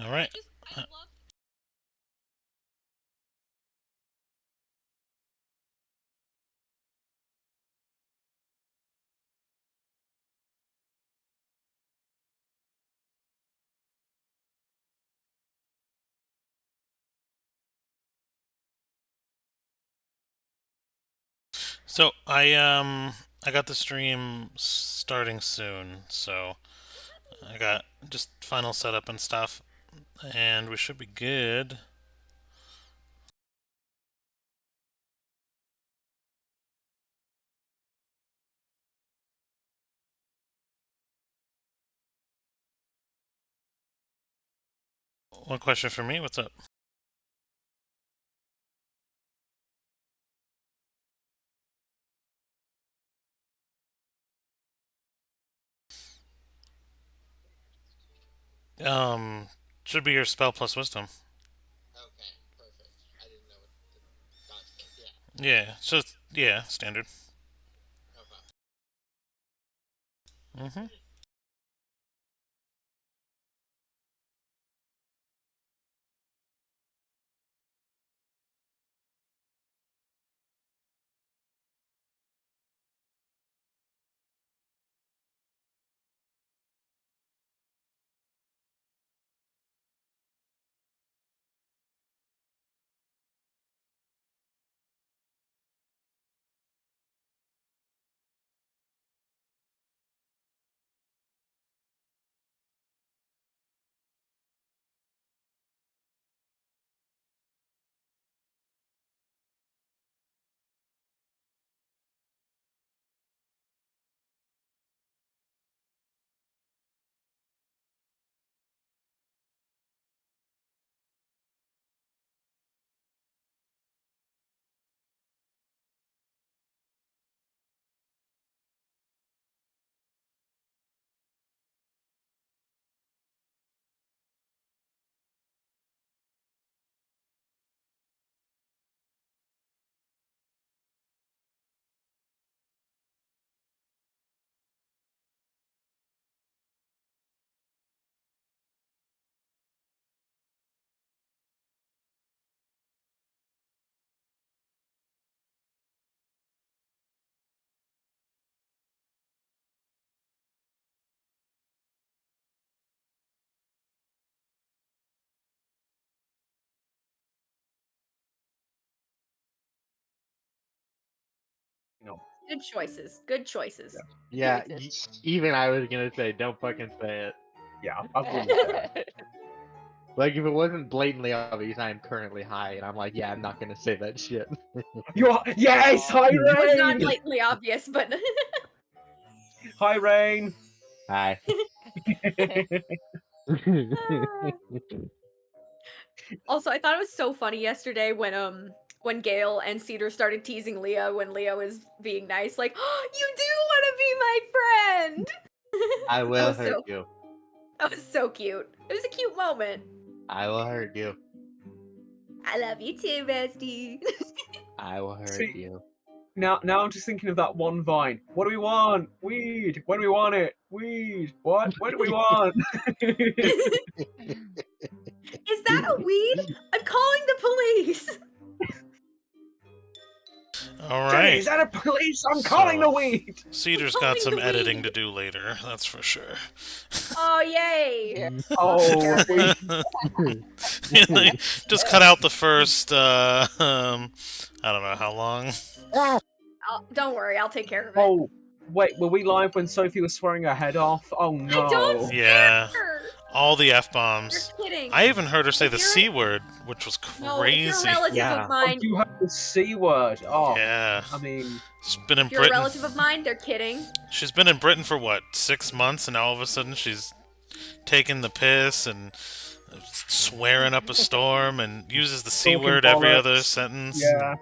All right. So I got the stream starting soon, so I got just final setup and stuff, and we should be good. One question for me. What's up? Um, should be your spell plus wisdom. Yeah. So yeah, standard. Mhm. No. Good choices. Good choices. Yeah, even I was gonna say, don't fucking say it. Yeah, I wouldn't say it. Like, if it wasn't blatantly obvious, I am currently high, and I'm like, yeah, I'm not gonna say that shit. You're yes, hi It was not Rain! blatantly obvious, but Hi Rain! Hi. also I thought it was so funny yesterday when Gail and Cedar started teasing Leah when Leah was being nice, like, oh, you do want to be my friend. I that will was hurt so you. that was so cute. It was a cute moment. I will hurt you. I love you too, bestie. I will hurt See, you. now I'm just thinking of that one vine. What do we want? Weed. When do we want it? Weed. What? When do we want? Is that a weed? I'm calling the police. All Jenny, right. is that a police? I'm calling the weed! Cedar's I'm got calling some the editing weed. to do later. That's for sure. Oh yay! I'll take care Oh, of it. Like, just cut out the first. I don't know how long. Don't worry, I'll take care of it. oh, wait, were we live when Sophie was swearing her head off? Oh I don't no. Yeah. scare. All the f You're bombs. kidding. I even heard her say If the you're c word, which was no, if you're a crazy. relative Yeah. of Oh, mine, you have the C word. Oh, Yeah. I mean, She's been in if you're a Britain. relative of mine, they're kidding. She's been in Britain for what, 6 months, and now all of a sudden she's taking the piss and swearing up a storm and uses the c talking word every other bollocks. sentence. Yeah.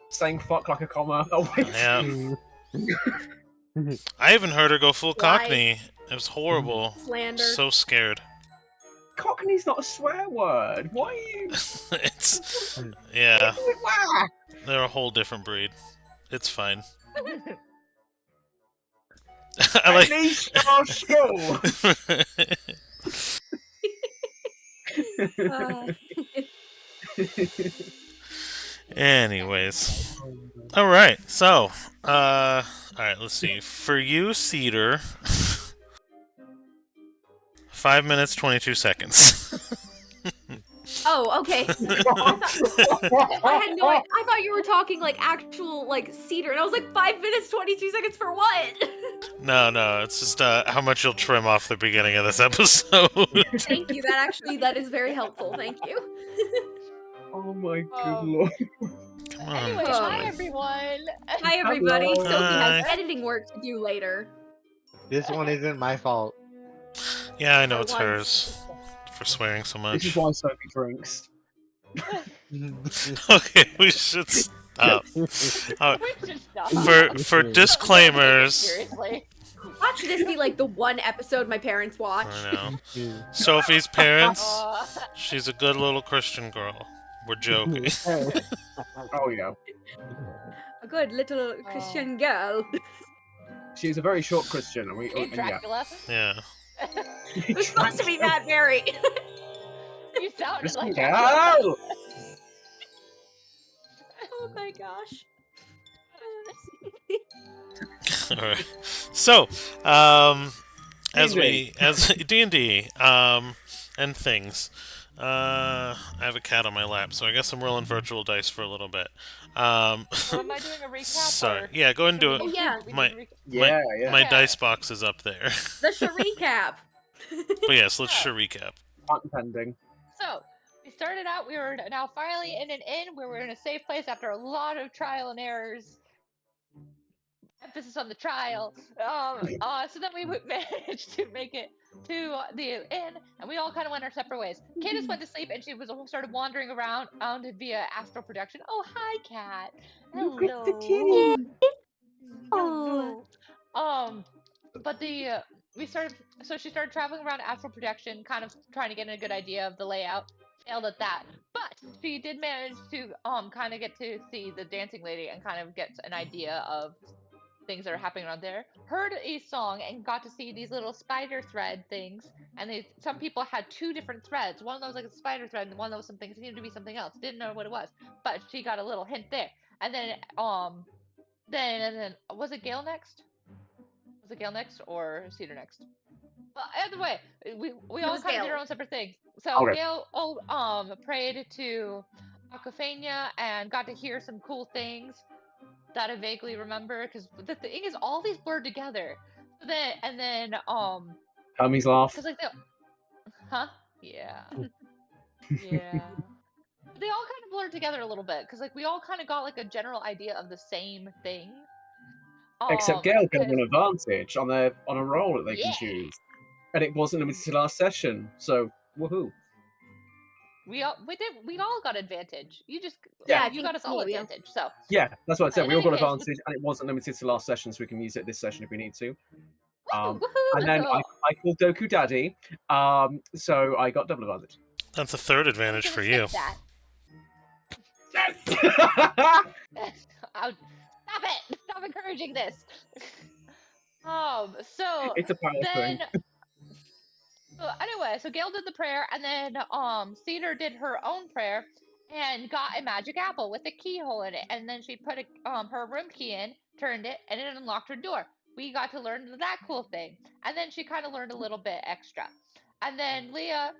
Saying fuck like a comma. Oh, wait. Yeah. I even heard her go full Lies, Cockney. It was horrible. slander. So scared. Cockney's not a swear word. Why are you It's yeah. doing that? They're a whole different breed. It's fine. I At like. least our school. Uh, Anyways. Alright, so, alright, let's see. For you, Cedar, 5 minutes, 22 seconds. oh, okay. I had no idea. I thought you were talking like actual like cedar, and I was like 5 minutes 22 seconds for what? No, it's just how much you'll trim off the beginning of this episode. Thank you. That is very helpful. Thank you. Oh my good Um, lord. Come on. Anyway, Oh. hi everyone. Hi everybody. Hello. Sophie has Hi. editing work to do later. This one isn't my fault. Yeah, I know For it's once. hers for swearing so This is much. why Sophie drinks. Okay, we should stop. We should stop. For disclaimers, Seriously. Watch this be like the one episode my parents watch. I know. Sophie's parents, Uh, she's a good little Christian girl. We're joking. Oh yeah. A good little Christian girl. She's a very short Christian, and we hey, and yeah. Dracula. Yeah. We're supposed to be Matt Berry. You sounded Christian like Dracula. girl! Oh my gosh. Alright. So, as D&D, and things. I have a cat on my lap, so I guess I'm rolling virtual dice for a little bit. Am I doing a recap? Sorry. or- Yeah, go ahead and do Oh it. yeah, We My- did recap. Yeah, yeah. My Yeah. dice box is up there. the recap. But yes, let's sure recap. Patent pending. So, we started out, we were now finally in an inn where we're in a safe place after a lot of trial and errors. Emphasis on the trial. So then we managed to make it to the inn, and we all kind of went our separate ways. Candace went to sleep, and she was started wandering around via astral projection. Oh, hi, cat. Look at the Hello. kitty. Oh. But she started traveling around astral projection, kind of trying to get a good idea of the layout. Failed at that, but she did manage to kind of get to see the dancing lady and kind of get an idea of things that are happening around there. Heard a song and got to see these little spider thread things, and some people had two different threads. One that was like a spider thread, and one that was something seemed to be something else. Didn't know what it was, but she got a little hint there. And then then was it Gale next? Was it Gale next or Cedar next? Well, either way, we all was kind of did Gale. our own separate things. So Okay. Gale prayed to Aquafania and got to hear some cool things that I vaguely remember, because the thing is all these blurred together. So then Hermes laugh. because like huh? Yeah. Yeah. They all kind of blurred together a little bit because like we all kind of got like a general idea of the same thing. Except Gail got because- an advantage on a roll that they Yeah. can choose. And it wasn't limited to last session, so woohoo. we all got advantage. You just Yeah, you got us all yeah. advantage. So Yeah, that's what I said. In We all got any case, advantage, and it wasn't limited to last session, so we can use it this session if we need to. woohoo, And let's then go. I called Doku Daddy, so I got double advantage. That's a third advantage I'm for gonna you. take that. Stop it! Stop encouraging this. So It's a power thing. then, so anyway, so Gail did the prayer, and then Cedar did her own prayer and got a magic apple with a keyhole in it, and then she put her room key in, turned it, and it unlocked her door. We got to learn that cool thing, and then she kind of learned a little bit extra. And then Leah,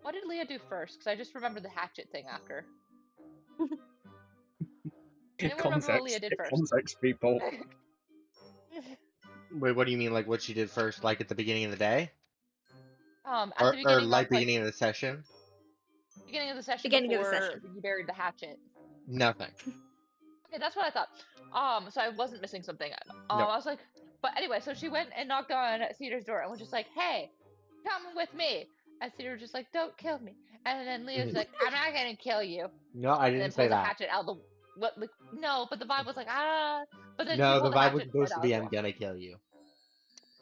what did Leah do first? Because I just remember the hatchet thing after. Anyone remember what Leah did first? Context, people. Wait, what do you mean? Like what she did first, like at the beginning of the day, At or the beginning like of beginning of the session? beginning of the session Beginning of the before session. you buried the hatchet. Nothing. Okay, that's what I thought. So I wasn't missing something. No. I was like, but anyway, so she went and knocked on Cedar's door and was just like, "Hey, come with me." And Cedar was just like, "Don't kill me." And then Leah's like, "I'm not gonna kill you." No, I And then didn't say pulls a that. hatchet out the what? Like, no, but the vibe was like, ah. But then she No, the pulled the vibe was hatchet supposed right to out be, the "I'm door. gonna kill you."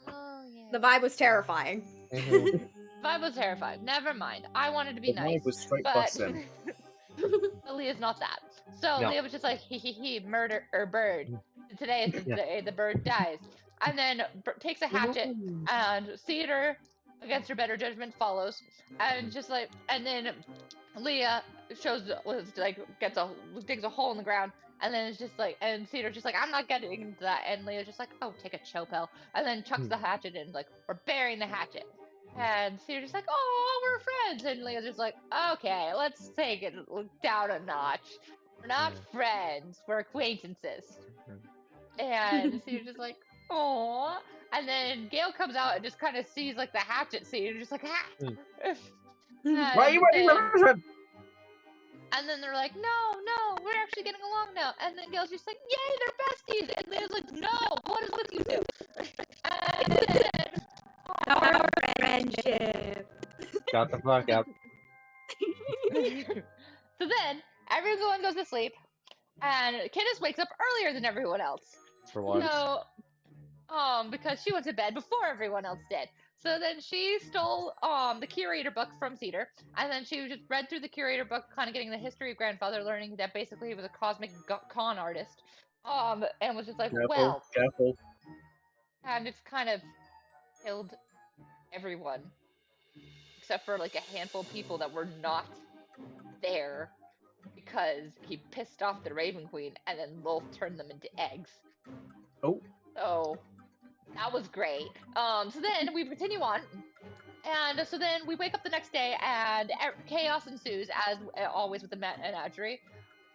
Oh yeah. The vibe was terrifying. Vibe was terrified. Never mind. I wanted to be The nice. vibe was straight But bussin'. but Leah's not that. So No. Leah was just like, he, murder or bird. Today is the Yeah. day the bird dies. And then takes a hatchet, and Cedar against her better judgment follows, and just like, and then Leah digs a hole in the ground, and then it's just like, and Cedar's just like, I'm not getting into that, and Leah's just like, oh, take a chopel, and then chucks the hatchet in, like, we're burying the hatchet, and Cedar's just like, oh, we're friends, and Leah's just like, okay, let's take it down a notch. We're not friends, we're acquaintances. And Cedar's just like, oh. And then Gale comes out and just kind of sees like the hatchet scene and just like, ah. Why are you wearing represent? And then they're like, no, we're actually getting along now. And then Gale's just like, yay, they're besties. And Leah's like, no, what is with you two? And Our friendship. Shut the fuck up. so then everyone goes to sleep, and Candace wakes up earlier than everyone else. For once. So, because she went to bed before everyone else did. So then she stole the curator book from Cedar, and then she just read through the curator book, kind of getting the history of Grandfather, learning that basically he was a cosmic con artist, and was just like, Careful. and it's kind of killed everyone except for like a handful of people that were not there because he pissed off the Raven Queen, and then Lolth turned them into eggs. Oh. So that was great. So then we continue on, and so then we wake up the next day, and chaos ensues, as always with the menagerie.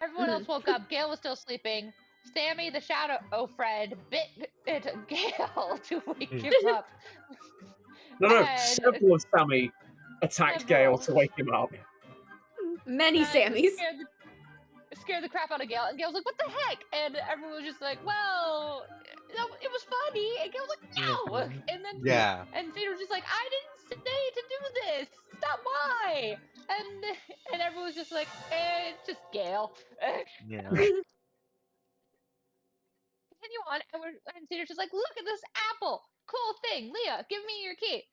Everyone else woke up. Gale was still sleeping. Sammy, the shadow friend, bit Gale to wake him up. No, And several of Sammy attacked Gale to wake him up. Many Sammys. Scared the crap out of Gale, and Gale's like, what the heck? And everyone was just like, well, no, it was funny. And Gale's like, no. And then and Cedar was just like, I didn't say to do this. Stop, why? And everyone was just like, it's just Gale. Yeah. Continue on, and Cedar's just like, look at this apple. Cool thing. Leah, give me your key.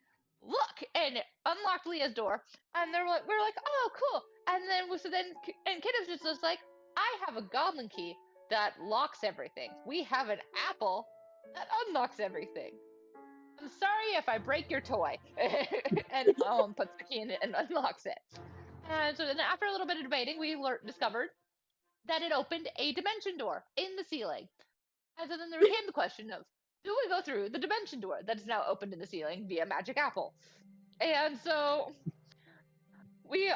Look, and it unlocked Leah's door, and we're like, oh, cool. And then Kiddo's just like, I have a goblin key that locks everything. We have an apple that unlocks everything. I'm sorry if I break your toy. And puts the key in it and unlocks it. And so then after a little bit of debating, we discovered that it opened a dimension door in the ceiling. And so then there came the question of, do we go through the dimension door that is now opened in the ceiling via magic apple? And so we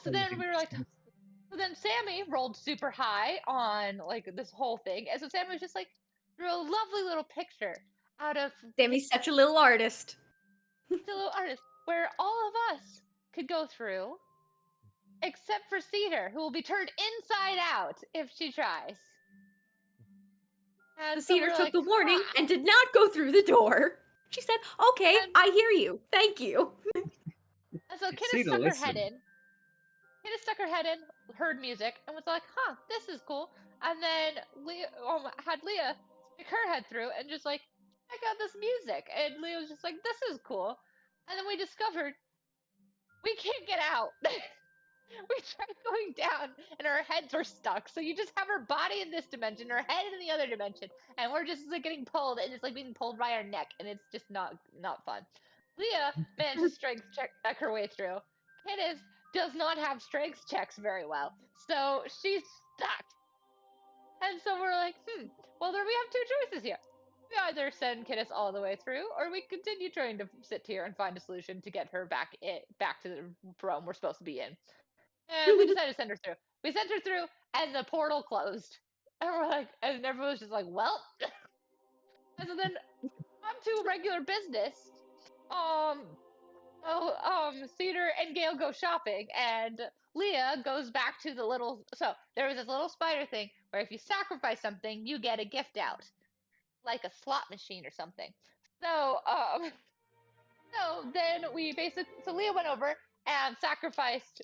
so then we were like, so then Sammy rolled super high on like this whole thing, and so Sammy was just like, drew a lovely little picture out of Sammy's such a little artist. the little artist where all of us could go through, except for Cedar, who will be turned inside out if she tries. And So Cedar we're took like, the warning and did not go through the door. She said, okay, And- I hear you. Thank you. And so Kidda Cedar, stuck her listen. head in. Kidda stuck her head in, heard music, and was like, huh, this is cool. And then Leah had Leah stick her head through and just like, check out this music. And Leah was just like, this is cool. And then we discovered we can't get out. We tried going down and our heads were stuck. So you just have her body in this dimension, her head in the other dimension, and we're just like getting pulled, and it's like being pulled by our neck, and it's just not fun. Leah managed to strength check her way through. Kidda does not have strength checks very well, so she's stuck. And so we're like, well, there we have two choices here. We either send Kidda all the way through, or we continue trying to sit here and find a solution to get her back to the realm we're supposed to be in. And we decided to send her through. We sent her through, and the portal closed. And we're like, and everyone was just like, well. And so then, on to regular business. Cedar and Gale go shopping, and Leah goes back to the little. So there was this little spider thing where if you sacrifice something, you get a gift out, like a slot machine or something. So then so Leah went over and sacrificed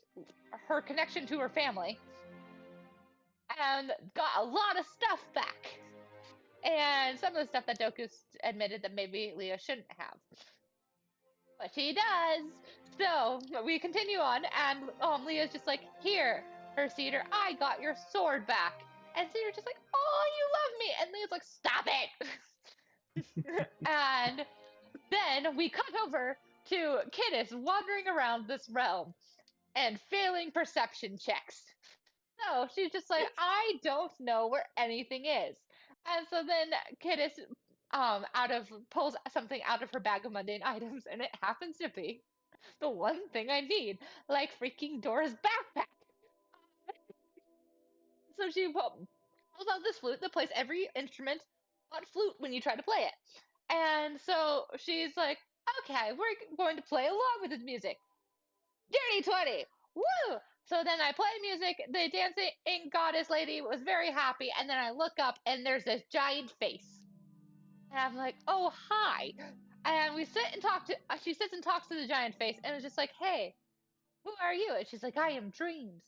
her connection to her family and got a lot of stuff back. And some of the stuff that Doku's admitted that maybe Leah shouldn't have. But she does. So we continue on, and Leah's just like, here, her Cedar, I got your sword back. And Cedar's just like, oh, you love me. And Leah's like, stop it. And then we cut over to Kidis wandering around this realm and failing perception checks. So she's just like, I don't know where anything is. And so then Kidis pulls something out of her bag of mundane items, and it happens to be the one thing I need, like freaking Dora's backpack. So she pulls out this flute that plays every instrument but flute when you try to play it. And so she's like, okay, we're going to play along with this music. Dirty 20! Woo! So then I play music, the dancing goddess lady was very happy, and then I look up and there's this giant face. And I'm like, oh, hi. And we sit and talk to, she sits and talks to the giant face, and it's just like, hey, who are you? And she's like, I am Dreams.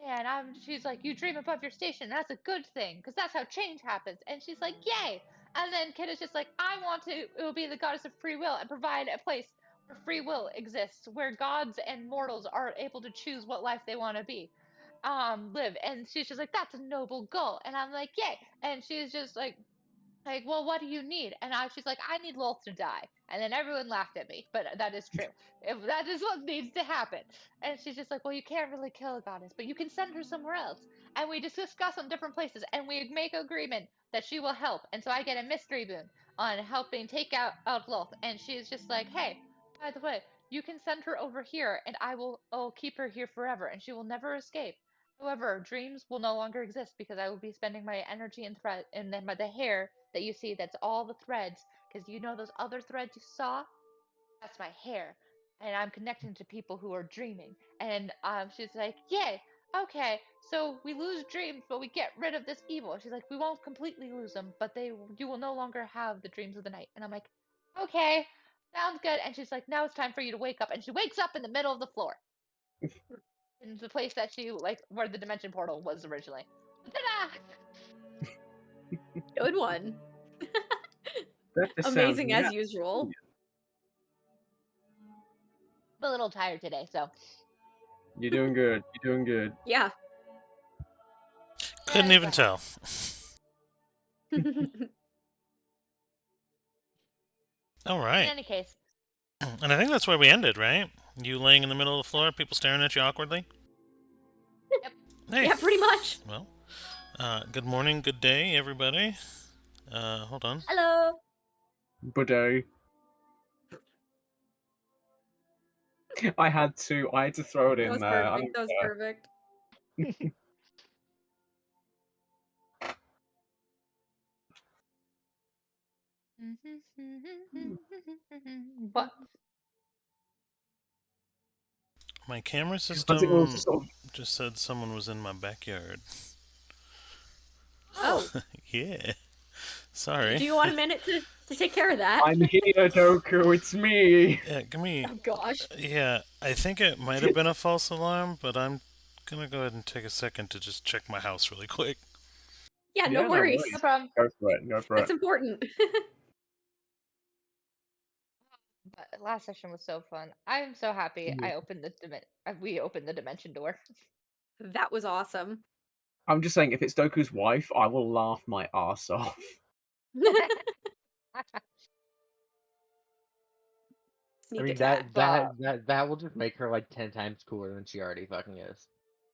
And she's like, you dream above your station. That's a good thing, because that's how change happens. And she's like, yay. And then Kid is just like, I want to, it will be the goddess of free will and provide a place where free will exists, where gods and mortals are able to choose what life they want to live. And she's just like, that's a noble goal. And I'm like, yay. And she's just like, well, what do you need? And she's like, I need Lolth to die. And then everyone laughed at me, but that is true. That is what needs to happen. And she's just like, well, you can't really kill a goddess, but you can send her somewhere else. And we just discuss on different places, and we make agreement that she will help. And so I get a mystery boon on helping take out Lolth. And she's just like, hey, by the way, you can send her over here, and I'll keep her here forever, and she will never escape. However, dreams will no longer exist because I will be spending my energy and thread, and then by the hair that you see, that's all the threads. Because you know those other threads you saw? That's my hair, and I'm connecting to people who are dreaming. And she's like, yay, okay, so we lose dreams, but we get rid of this evil. She's like, we won't completely lose them, but you will no longer have the dreams of the night. And I'm like, okay, sounds good. And she's like, now it's time for you to wake up. And she wakes up in the middle of the floor. In the place that where the dimension portal was originally. Ta-da! Good one. That just Amazing sounds as usual. I'm a little tired today, so. You're doing good. You're doing good. Yeah. Couldn't Yeah, even tell. All In right. any case. And I think that's where we ended, right? You laying in the middle of the floor, people staring at you awkwardly? Yep. Hey. Yeah, pretty much. Well, good morning, good day, everybody. Hold on. Hello. Buddy. I had to throw it That in was there. perfect. That was perfect. What? My camera I think system we'll just sort of just said someone was in my backyard. Oh. Yeah. Sorry. Do you want a minute to take care of that? I'm here, Doku, it's me. Yeah, give me. Oh gosh. Yeah, I think it might have been a false alarm, but I'm gonna go ahead and take a second to just check my house really quick. Yeah, Yeah, no no worries. worries. No problem. Go for it, go for That's it. important. But last session was so fun. I'm so happy I opened we opened the dimension door. That was awesome. I'm just saying, if it's Doku's wife, I will laugh my ass off. Sneak I mean attack. that will just make her like 10 times cooler than she already fucking is.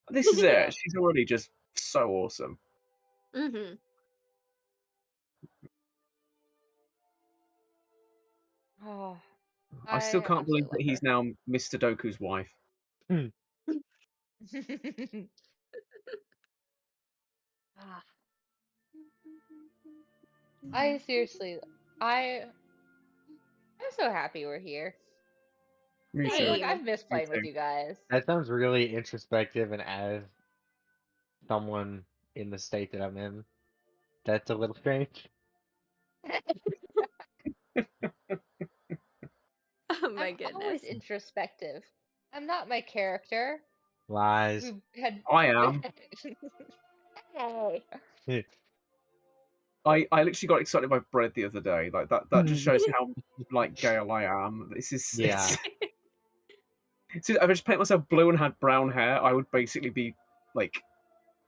This is it. She's already just so awesome. Mm-hmm. Oh, I still can't believe that absolutely he's now Mr. Doku's wife. love her. Ah. I seriously, I'm so happy we're here. Me I too. feel like Same. I've missed playing with too. you guys. That sounds really introspective, and as someone in the state that I'm in, that's a little strange. Oh my I'm always goodness. introspective. I'm not my character. Lies. We had. I am. Hey. I literally got excited by bread the other day. Like that just shows how like Gale I am. This is Yeah. So if I just paint myself blue and had brown hair, I would basically be like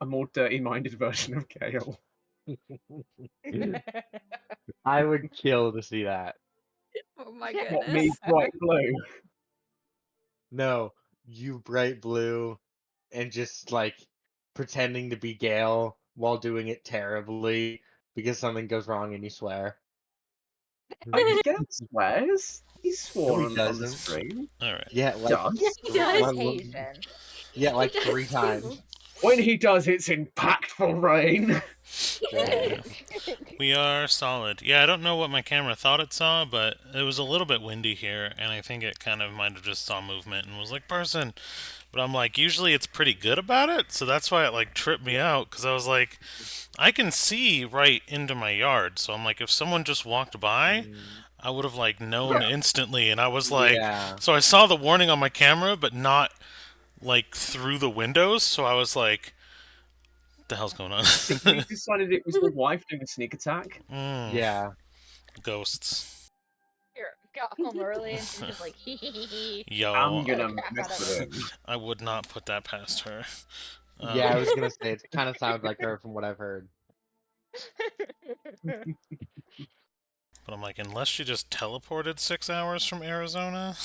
a more dirty-minded version of Gale. I would kill to see that. Oh my Yeah. What, me, goodness. bright blue? No, you bright blue and just like pretending to be Gale while doing it terribly because something goes wrong and you swear. Gale swears. He's No, he sworn on the doesn't. stream. All right. Yeah, He like does. He does. On occasion. yeah, like He 3 does times. too. When he does, it's impactful rain. Yeah. We are solid. Yeah, I don't know what my camera thought it saw, but it was a little bit windy here, and I think it kind of might have just saw movement and was like, person. But I'm like, usually it's pretty good about it, so that's why it like tripped me out, because I was like, I can see right into my yard, so I'm like, if someone just walked by, Mm, I would have like known Yeah. instantly, and I was like, yeah. so I saw the warning on my camera, but not like through the windows, so I was like, what the hell's going on? I think we decided it was your wife doing a sneak attack. Yeah. Ghosts. Here, got home early and she was just like, hee hee hee hee. Yo, I'm Scared gonna the crap mess out of with her. him. I would not put that past her. Yeah, I was gonna say it kind of sounds like her from what I've heard. But I'm like, unless she just teleported 6 hours from Arizona,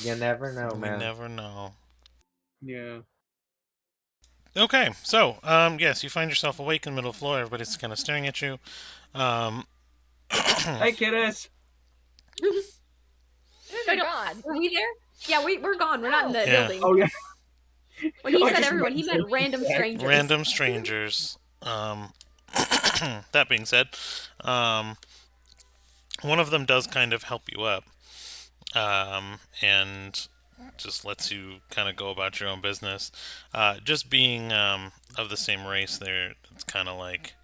You never know, we man. never know. Yeah. Okay, so yes, you find yourself awake in the middle of the floor. Everybody's kind of staring at you. Um, Hey, kiddos. Dude, No, they're no, gone. Were we there? Yeah, we're gone. We're not in the Yeah. building. Oh, yeah. When he I said just everyone, he meant mentioned random it. strangers. random strangers. That being said, one of them does kind of help you up, and just lets you kind of go about your own business. Just being of the same race, there, it's kind of like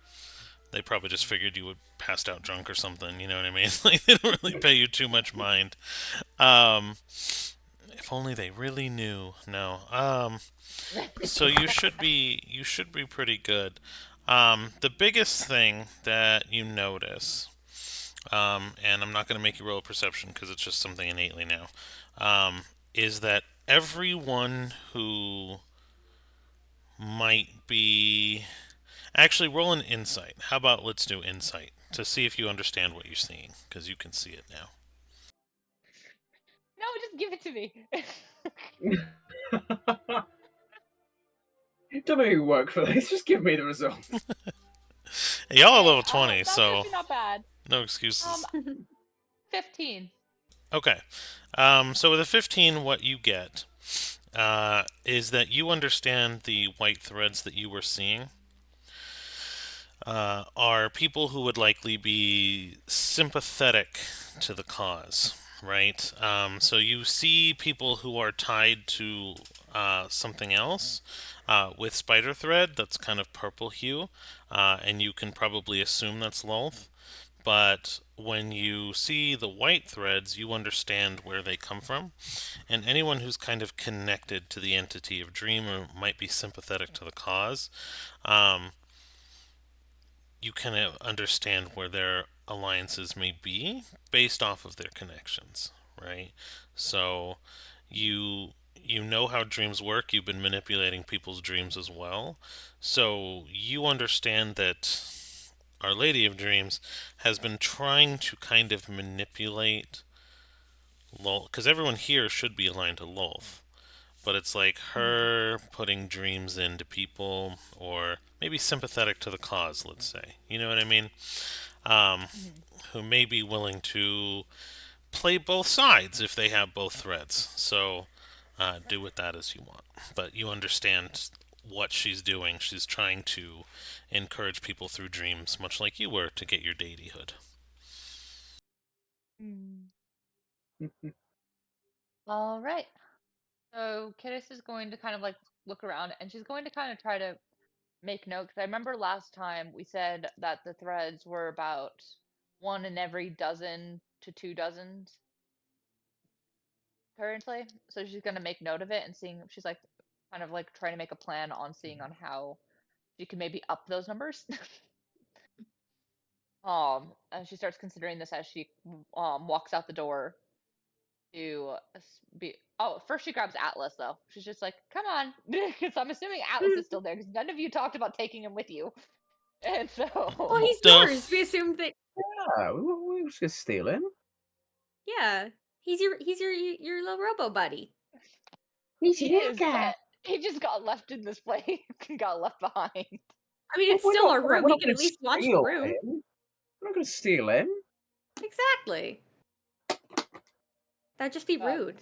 they probably just figured you would passed out drunk or something. You know what I mean? Like they don't really pay you too much mind. Um, if only they really knew. No. So you should be pretty good. The biggest thing that you notice, and I'm not going to make you roll a perception because it's just something innately now, is that everyone who might be actually roll an insight. How about let's do insight to see if you understand what you're seeing because you can see it now. No, just give it to me. Don't make me work for this. Just give me the result. Hey, y'all are Okay, level 20, that's so actually not bad. no excuses. 15. Okay. So with a 15, what you get is that you understand the white threads that you were seeing are people who would likely be sympathetic to the cause, right? So you see people who are tied to something else with spider thread that's kind of purple hue, and you can probably assume that's Lolth. But when you see the white threads, you understand where they come from. And anyone who's kind of connected to the entity of Dream or might be sympathetic to the cause, um, you kind of understand where their alliances may be based off of their connections, right? So you know how dreams work. You've been manipulating people's dreams as well. So you understand that Our Lady of Dreams has been trying to kind of manipulate Lolth, because everyone here should be aligned to Lolth, but it's like her putting dreams into people, or maybe sympathetic to the cause, let's say. You know what I mean? Um, who may be willing to play both sides if they have both threads. So do with that as you want. But you understand what she's doing. She's trying to encourage people through dreams, much like you were to get your deityhood. All right. So Kittis is going to kind of like look around and she's going to kind of try to make note because I remember last time we said that the threads were about one in every dozen to 2 dozens currently. So she's going to make note of it and seeing, she's like kind of like trying to make a plan on seeing on how she can maybe up those numbers. And she starts considering this as she walks out the door to be. Oh, first she grabs Atlas though. She's just like, "Come on," because I'm assuming Atlas is still there because none of you talked about taking him with you, and Well, so he's Duh. yours. We assumed that. Yeah, we was just stealing. Yeah, he's your little robo buddy. He's He your little is, guy. but he just got left in this place and got left behind. I mean, Well, it's still our room. we're He not can going at to least watch the steal room. him. We're not going to steal him. Exactly. That'd just be Um, rude.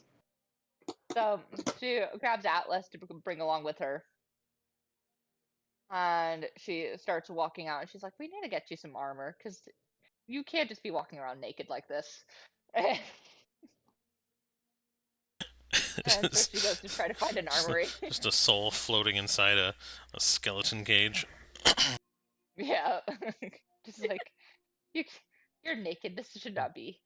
so she grabs Atlas to bring along with her, and she starts walking out. And she's like, "We need to get you some armor, because you can't just be walking around naked like this." And so she goes to try to find an armory. Just a soul floating inside a skeleton cage. Yeah, just like you, you're naked. This should not be.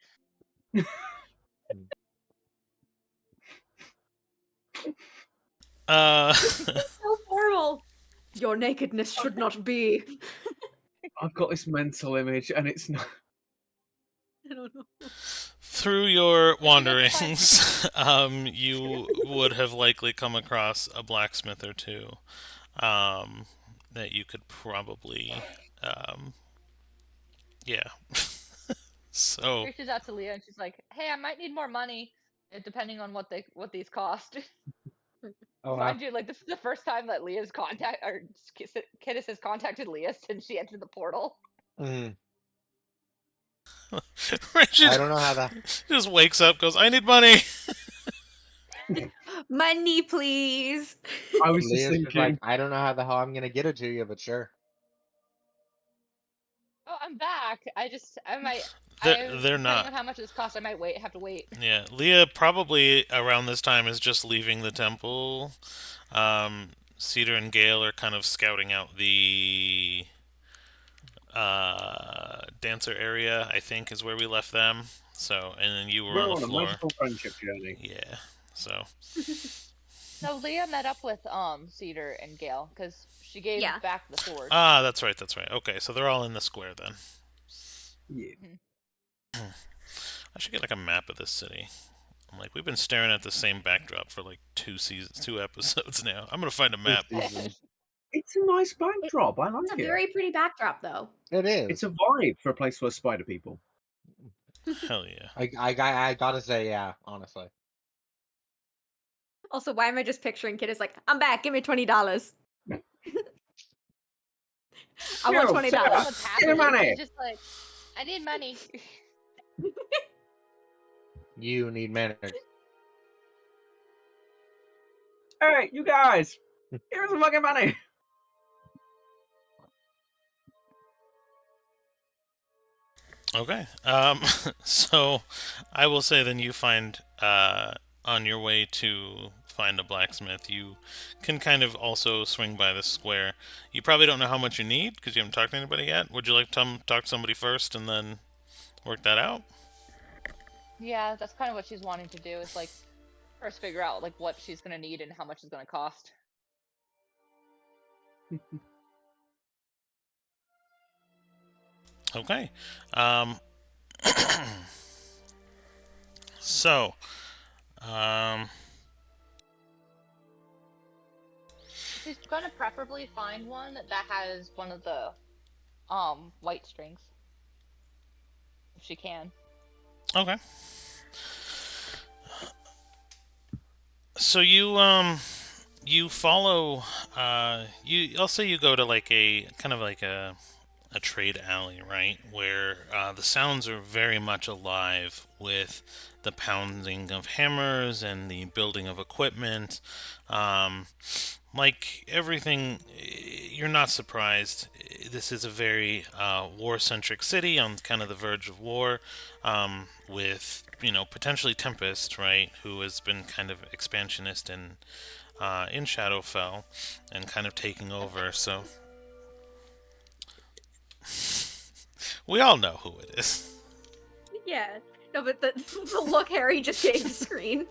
It's so formal. Your nakedness should not be. I've got this mental image, and it's not. I don't know. Through your But she does find- wanderings, you would have likely come across a blacksmith or two that you could probably, yeah. So, reaches out to Leah and she's like, "Hey, I might need more money, depending on what these cost." Oh, wow. Mind you, like this is the first time that Leah's contact or Kidis has contacted Leah since she entered the portal. Mhm. Richard I don't know how that. just wakes up, goes, "I need money." Money, please. I was just Leah's just like, thinking. I don't know how the hell I'm gonna get it to you, but sure. Oh, I'm back. I might. They're Depending not. on how much this costs, I might have to wait. Yeah, Leah probably around this time is just leaving the temple. Cedar and Gale are kind of scouting out the dancer area, I think, is where we left them. So, and then you were We're on the on a floor. magical friendship journey. Yeah. So, No, Leah met up with Cedar and Gale because she gave Yeah. back the sword. that's right. That's right. Okay, so they're all in the square then. Yeah. I should get like a map of this city. I'm like, we've been staring at the same backdrop for like 2 seasons, 2 episodes now. I'm gonna find a map. It's a nice backdrop. I like It's a it. very pretty backdrop, though. It is. It's a vibe for a place full of spider people. Hell yeah. I gotta say, yeah, honestly. Also, why am I just picturing Kid is like, I'm back, give me $20. I want Yo, $20. Sarah, What's Give me happening? money. She's just like, I need money. You need manners. Hey, you guys! Here's some fucking money! Okay. So I will say then you find on your way to find a blacksmith, you can kind of also swing by the square. You probably don't know how much you need because you haven't talked to anybody yet. Would you like to talk to somebody first and then work that out? Yeah, that's kind of what she's wanting to do. Is like first figure out like what she's gonna need and how much it's gonna cost. Okay. So, um, She's gonna preferably find one that has one of the white strings, if she can. okay. So you follow I'll say you go to like a kind of like a trade alley, right? Where the sounds are very much alive with the pounding of hammers and the building of equipment. Like everything, you're not surprised. This is a very war-centric city on kind of the verge of war, with potentially Tempest, right, who has been kind of expansionist in Shadowfell and kind of taking over. So we all know who it is. Yeah. No, but the look Harry just gave the screen.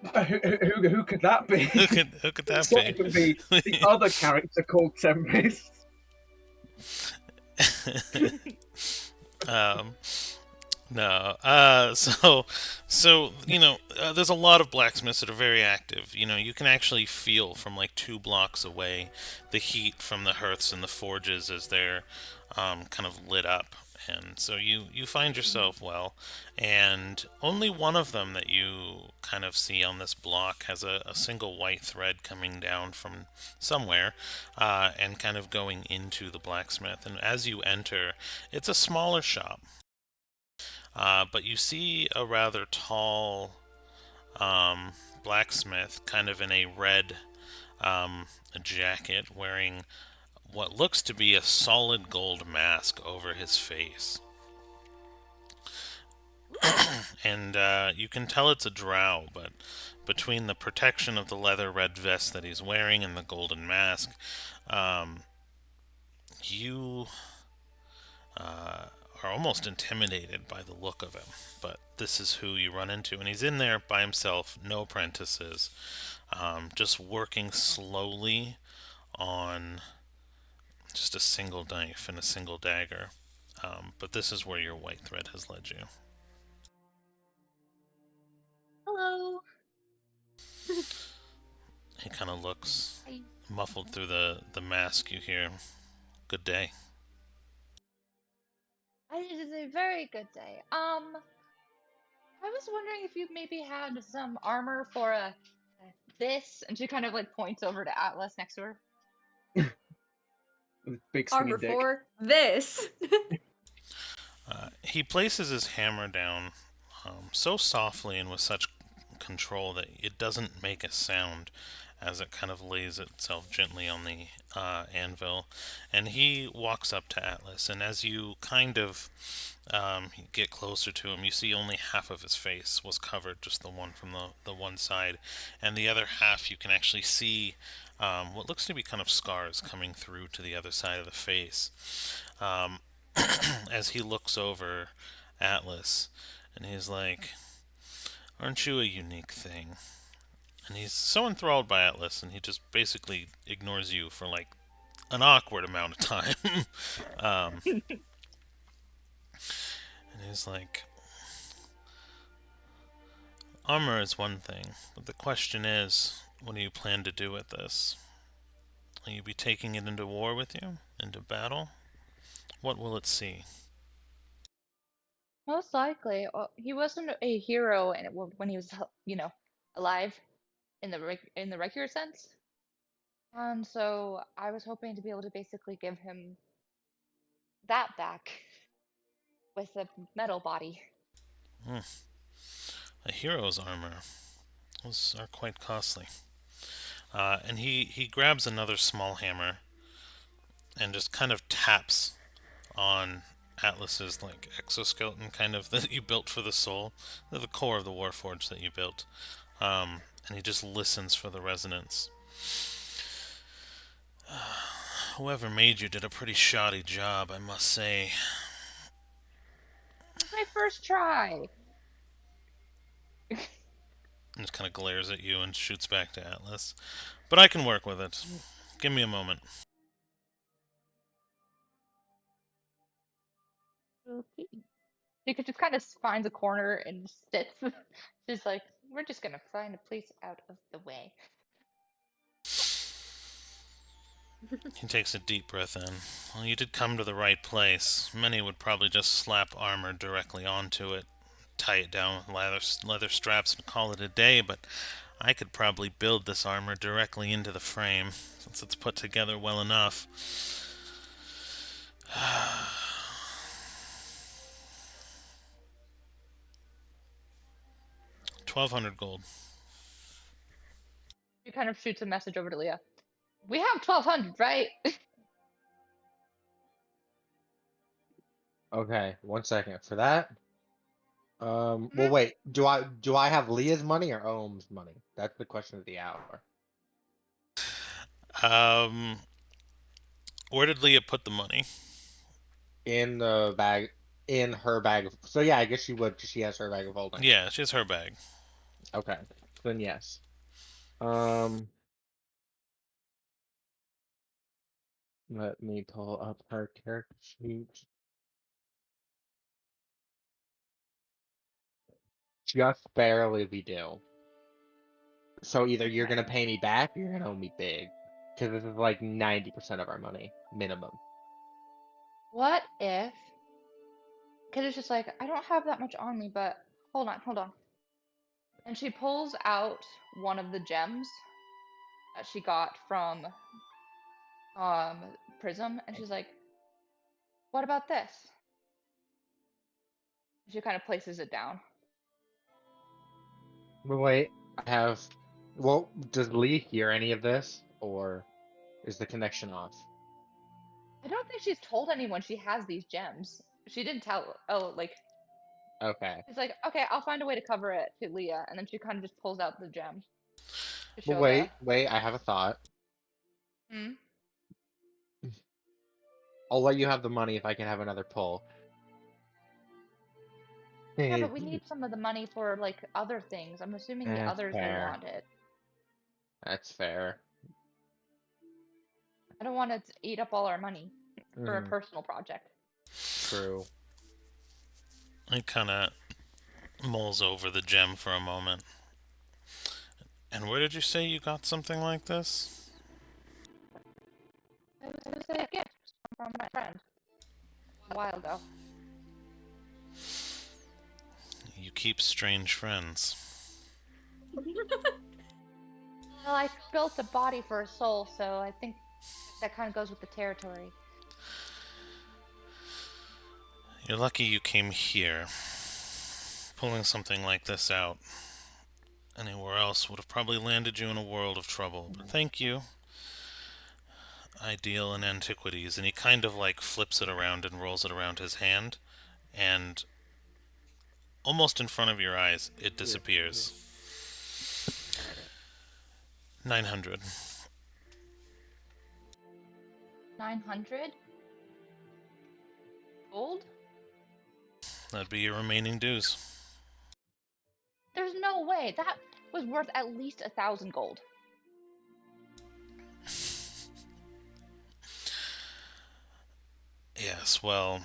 Who could that be? Who could that So it could be the other character called Tempest. No. So there's a lot of blacksmiths that are very active. You can actually feel from like 2 blocks away the heat from the hearths and the forges as they're kind of lit up. And so you find yourself well, and only one of them that you kind of see on this block has a single white thread coming down from somewhere, and kind of going into the blacksmith. And as you enter, it's a smaller shop, but you see a rather tall um, blacksmith, kind of in a red jacket, wearing what looks to be a solid gold mask over his face. And you can tell it's a drow, but between the protection of the leather red vest that he's wearing and the golden mask, um, you are almost intimidated by the look of him. But this is who you run into, and he's in there by himself, no apprentices, just working slowly on just a single knife and a single dagger. But this is where your white thread has led you. Hello. He kind of looks Hi. muffled through the mask. You hear, "Good day." It is a very good day. I was wondering if you maybe had some armor for this, and she kind of like points over to Atlas next to her. With big Armor swinging dick. for this. He places his hammer down so softly and with such control that it doesn't make a sound as it kind of lays itself gently on the anvil. And he walks up to Atlas, and as you kind of get closer to him, you see only half of his face was covered, just the one from the one side, and the other half you can actually see what looks to be kind of scars coming through to the other side of the face. Um, as he looks over Atlas, and he's like, "Aren't you a unique thing?" And he's so enthralled by Atlas, and he just basically ignores you for like an awkward amount of time. um, and he's like, "Armor is one thing, but the question is, what do you plan to do with this? Will you be taking it into war with you? Into battle? What will it see?" Most likely. Well, he wasn't a hero when he was, alive in in the regular sense. And so I was hoping to be able to basically give him that back with a metal body. Hmm. A hero's armor. Those are quite costly. And he grabs another small hammer and just kind of taps on Atlas's like exoskeleton, kind of that you built for the soul, the core of the Warforged that you built. And he just listens for the resonance. Whoever made you did a pretty shoddy job, I must say. It was my first try. And just kind of glares at you and shoots back to Atlas. But I can work with it. Give me a moment. Okay. She just kind of finds a corner and sits. She's like, we're just gonna find a place out of the way. He takes a deep breath in. Well, you did come to the right place. Many would probably just slap armor directly onto it, tie it down with leather straps, and call it a day, but I could probably build this armor directly into the frame, since it's put together well enough. 1,200 gold. She kind of shoots a message over to Leah. We have 1,200, right? Okay, 1 second for that. Well, wait. Do I have Leah's money or Ohm's money? That's the question of the hour. Um, where did Leah put the money? In the bag, in her bag. So yeah, I guess she would, 'cause she has her bag of holding. Yeah, she has her bag. Okay, then yes. Um, Let me pull up her character sheet. Just barely we do. So either you're Okay. gonna pay me back or you're gonna owe me big. Because this is like 90% of our money, minimum. What if kid is just like, I don't have that much on me, but hold on, hold on. And she pulls out one of the gems that she got from Prism, and she's like, what about this? She kind of places it down. Wait, I have. Well, does Lee hear any of this, or is the connection off? I don't think she's told anyone she has these gems. She didn't tell. Oh, like Okay. she's like, okay, I'll find a way to cover it to Leah, and then she kind of just pulls out the gem to But show the. wait, I have a thought. Hmm? I'll let you have the money if I can have another pull. Yeah, but we need some of the money for like other things. I'm assuming the That's others will fair. want it. That's fair. I don't want to eat up all our money for a Mm, personal project. true. He kind of mulls over the gem for a moment. And where did you say you got something like this? It was a gift from my friend a while ago. You keep strange friends. Well, I built a body for a soul, so I think that kind of goes with the territory. You're lucky you came here. Pulling something like this out anywhere else would have probably landed you in a world of trouble. But thank you. I deal in antiquities. And he kind of like flips it around and rolls it around his hand. And almost in front of your eyes, it disappears. 900. 900 gold? That'd be your remaining dues. There's no way. That was worth at least 1,000 gold. Yes, well,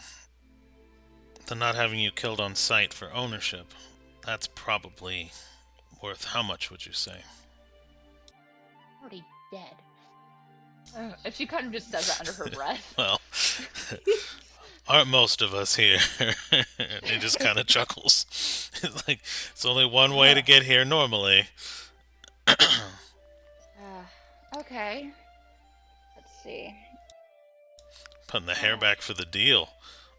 the not having you killed on sight for ownership, that's probably worth how much would you say? Already dead. And she kind of just says that under her breath. Well, aren't most of us here? He just kind of chuckles. It's like, it's only one way to get here normally. Okay. Let's see. Putting the hair back for the deal.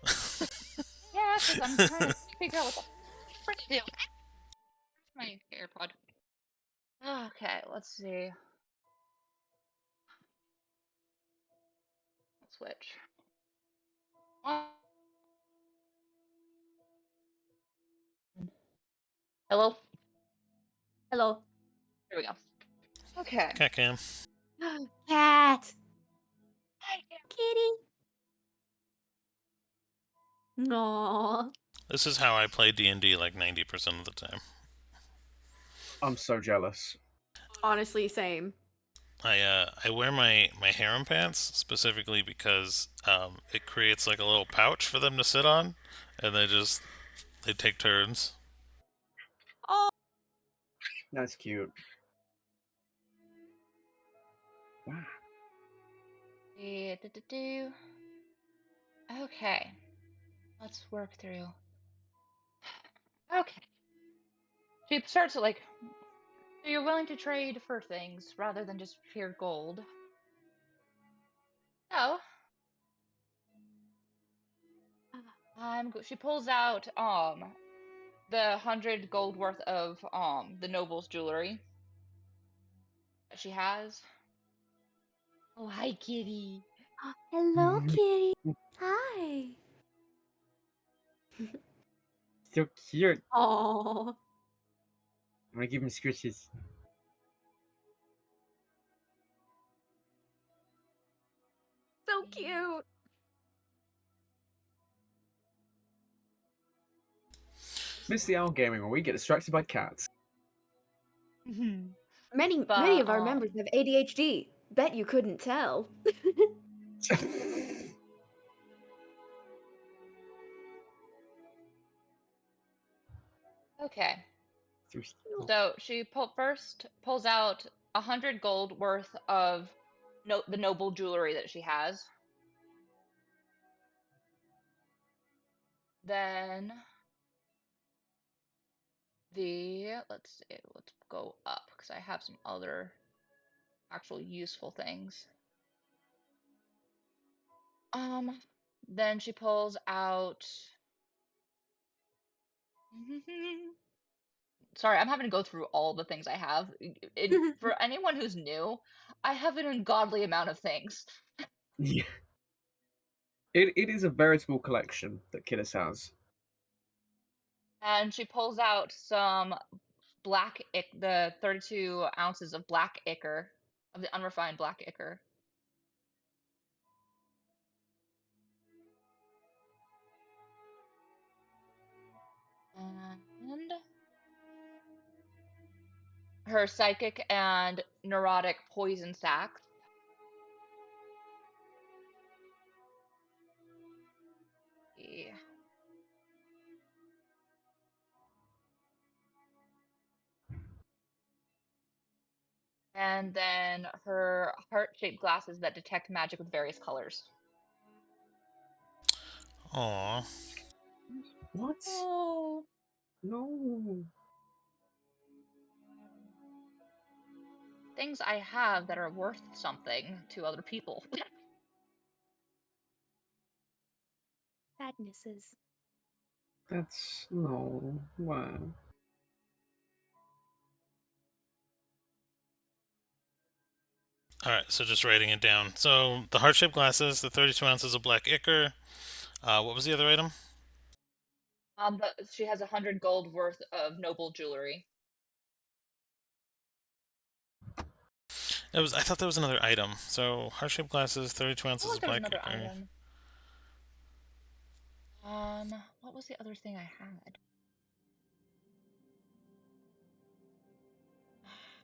Yeah, because I'm trying to figure out what the frick to do. Where's my AirPod? Okay, let's see. Let's switch. Hello? Hello. Here we go. Okay. Cat cam. Cat. Kitty. Aww. This is how I play D&D like 90% of the time. I'm so jealous. Honestly, same. I wear my harem pants specifically because it creates like a little pouch for them to sit on, and they take turns. Oh. That's cute. Wow. Okay. Let's work through. Okay. She starts to like, so you're willing to trade for things rather than just pure gold. So, she pulls out the 100 gold worth of the noble's jewelry that she has. Oh, hi, kitty. Hello, kitty. Hi. So cute. Aww. I'm gonna give him scritches. So cute. Miss the Owl Gaming, where we get distracted by cats. Many But, of our members have ADHD. Bet you couldn't tell. Okay. So she first pulls out 100 gold worth of the noble jewelry that she has. then let's see, let's go up because I have some other actual useful things. Then she pulls out. Sorry, I'm having to go through all the things I have. For anyone who's new, I have an ungodly amount of things. Yeah. It is a veritable collection that Kidis has. And she pulls out some the 32 ounces of black ichor, of the unrefined black ichor. And her psychic and neurotic poison sacks. Yeah. And then her heart-shaped glasses that detect magic with various colors. Aw. What? Oh. No. Things I have that are worth something to other people. Sadnesses. That's no. Wow. Alright, so just writing it down. So the heart-shaped glasses, the 32 ounces of black ichor. What was the other item? But she has 100 gold worth of noble jewelry. I thought there was another item. So heart-shaped glasses, 32 I ounces feel like of there was black another ichor. item. What was the other thing I had?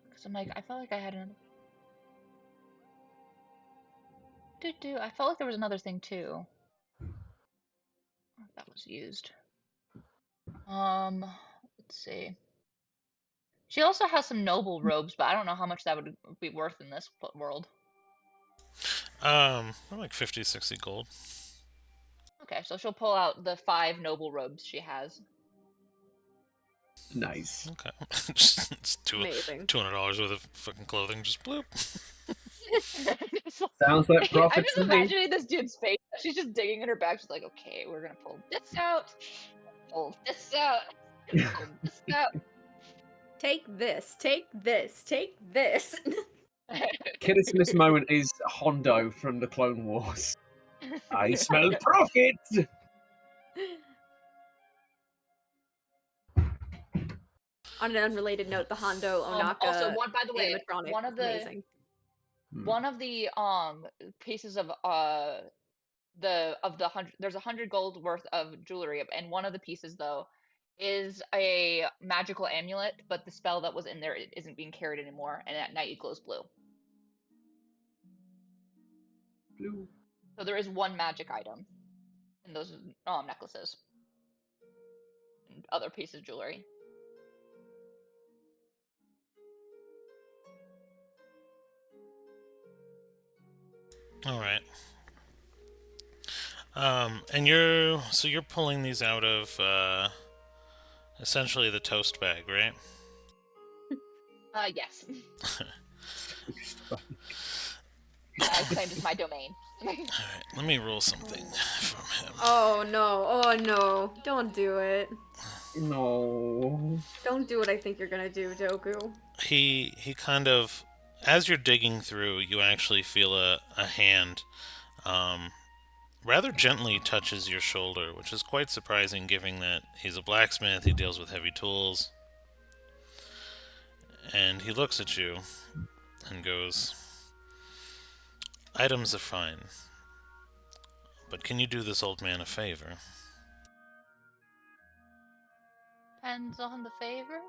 Because I'm like, I felt like I had another. I felt like there was another thing too. That was used. Let's see. She also has some noble robes, but I don't know how much that would be worth in this world. Like 50, 60 gold. Okay, so she'll pull out the 5 noble robes she has. Nice. Okay. It's Amazing. $200 worth of fucking clothing. Just bloop. Sounds like I'm profit just to me. imagining this dude's face. She's just digging in her bag. She's like, okay, we're gonna pull this out, pull this out, pull this out. Take this, take this, take this. Kidis in this moment is Hondo from the Clone Wars. I smell profit! On an unrelated note, the Hondo Onaka Also, by the way, animatronic one is of the amazing. pieces of the 100, there's 100 gold worth of jewelry, and one of the pieces though is a magical amulet, but the spell that was in there isn't being carried anymore, and at night it glows blue. Blue. So there is one magic item in those necklaces and other pieces of jewelry. All right. And you're pulling these out of essentially the toast bag, right? Yes. I claimed as my domain. Alright, let me roll something from him. Oh no, oh no. Don't do it. No. Don't do what I think you're gonna do, Doku. He kind of, as you're digging through, you actually feel a hand rather gently touches your shoulder, which is quite surprising given that he's a blacksmith, he deals with heavy tools. And he looks at you and goes, "Items are fine, but can you do this old man a favor?" Depends on the favor.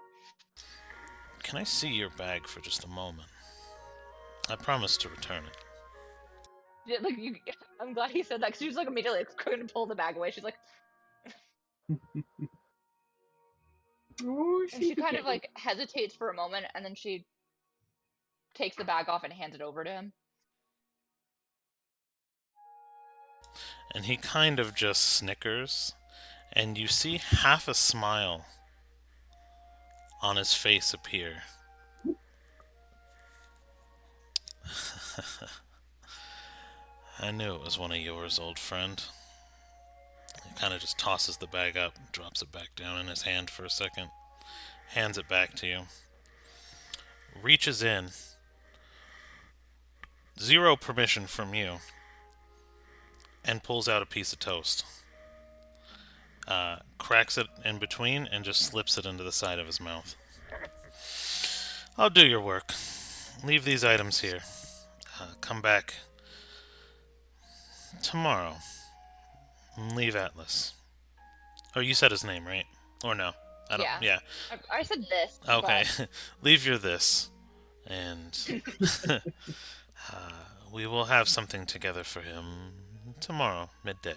Can I see your bag for just a moment? I promise to return it. Yeah, like I'm glad he said that because she was like immediately couldn't pull the bag away. She's like, Oh, and she kind of like hesitates for a moment, and then she takes the bag off and hands it over to him. And he kind of just snickers and you see half a smile on his face appear. I knew it was one of yours, old friend. He kind of just tosses the bag up, drops it back down in his hand for a second, hands it back to you, reaches in, zero permission from you, and pulls out a piece of toast. Cracks it in between and just slips it into the side of his mouth. I'll do your work. Leave these items here. Come back tomorrow. Leave Atlas. Oh, you said his name, right? Or no? I don't. Yeah. Yeah. I said this. Okay. But Leave your this, and we will have something together for him tomorrow, midday.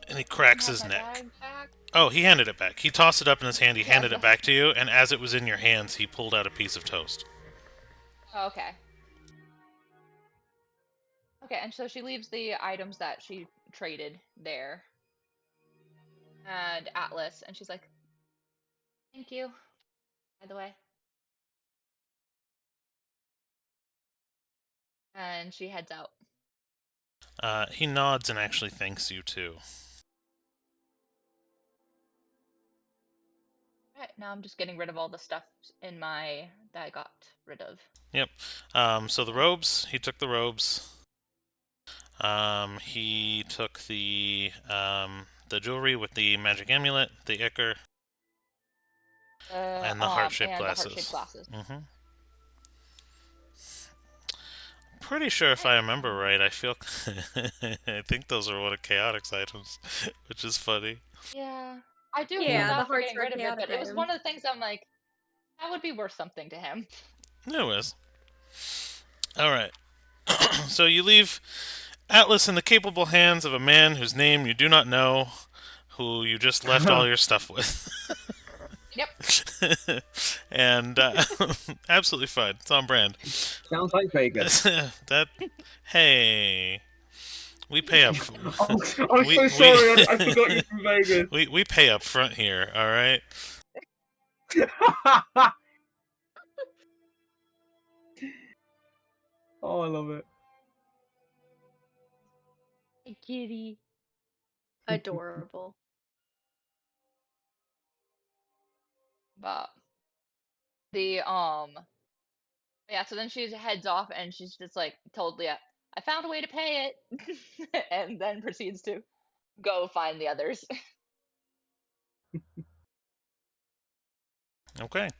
And he cracks have his my neck. bag back. Oh, he handed it back. He tossed it up in his hand. He Yeah, handed it back to you, and as it was in your hands, he pulled out a piece of toast. Oh, okay. Okay, and so she leaves the items that she traded there. And Atlas, and she's like, "Thank you, by the way." And she heads out. He nods and actually thanks you too. Alright, now I'm just getting rid of all the stuff in my that I got rid of. Yep. So the robes, he took the robes. He took the jewelry with the magic amulet, the ichor, and the heart-shaped glasses. Mm-hmm. Pretty sure if I remember right, I feel I think those are one of Chaotic's items, which is funny. Yeah. I do feel Yeah, the bad for hearts getting are a rid of it, chaotic but it was item. one of the things I'm like, that would be worth something to him. Anyways. Alright. So you leave Atlas in the capable hands of a man whose name you do not know, who you just left all your stuff with. Yep. And absolutely fine. It's on brand. Sounds like Vegas. That hey, we pay up. I'm so sorry, I forgot you from Vegas. We pay up front here. All right. Oh, I love it. Hey, kitty. Adorable. But the yeah, so then she heads off and she's just like told Leah, "I found a way to pay it," and then proceeds to go find the others. Okay.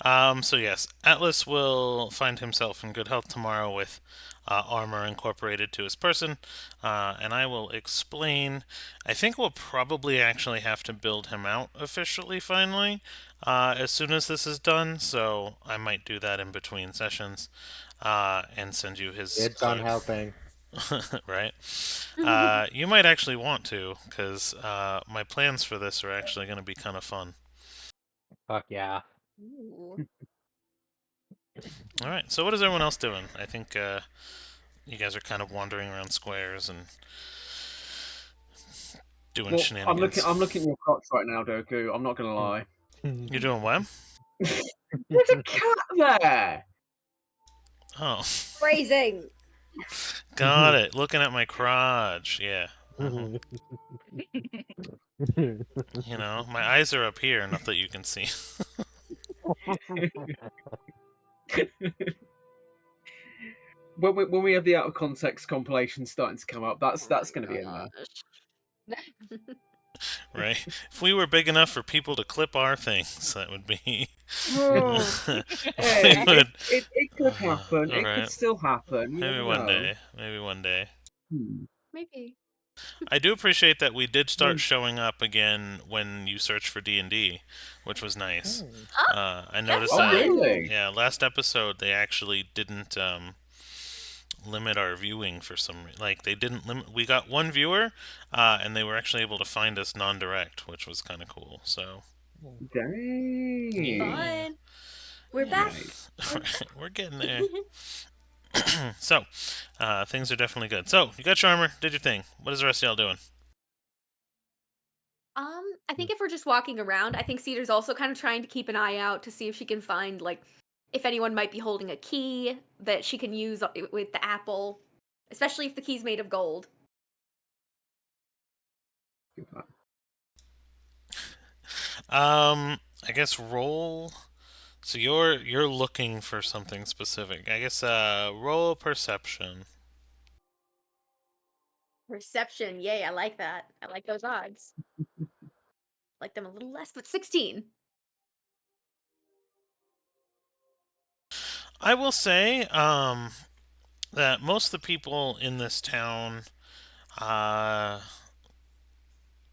So yes, Atlas will find himself in good health tomorrow with armor incorporated to his person, and I will explain. I think we'll probably actually have to build him out officially finally as soon as this is done. So I might do that in between sessions and send you his. It's on helping. Right. You might actually want to, because my plans for this are actually going to be kind of fun. Fuck yeah. Ooh. All right. So what is everyone else doing? I think you guys are kind of wandering around squares and doing Well, shenanigans. I'm looking at your crotch right now, Doku. I'm not gonna lie. You're doing what? There's a cat there. Oh, Phrasing. got it. Looking at my crotch. Yeah. You know, my eyes are up here, not that you can see. When we have the out of context compilation starting to come up, that's going to be in there. Right? If we were big enough for people to clip our things, that would be. Oh, We hey, would- it could happen. It alright. could still happen. You Maybe never one know. day. Maybe one day. Maybe. I do appreciate that we did start showing up again when you search for D&D, which was nice. I noticed Oh, that. really? Yeah, last episode they actually didn't limit our viewing for some like they didn't limit. We got one viewer, and they were actually able to find us non-direct, which was kind of cool. So Dang. Fun. We're Yeah. back. We're getting there. So things are definitely good. So you got your armor, did your thing. What is the rest of y'all doing? I think if we're just walking around, I think Cedar's also kind of trying to keep an eye out to see if she can find like if anyone might be holding a key that she can use with the apple, especially if the key's made of gold. I guess roll. So you're looking for something specific. I guess roll perception. Perception, yay, I like that. I like those odds. Like them a little less, but 16. I will say that most of the people in this town, uh,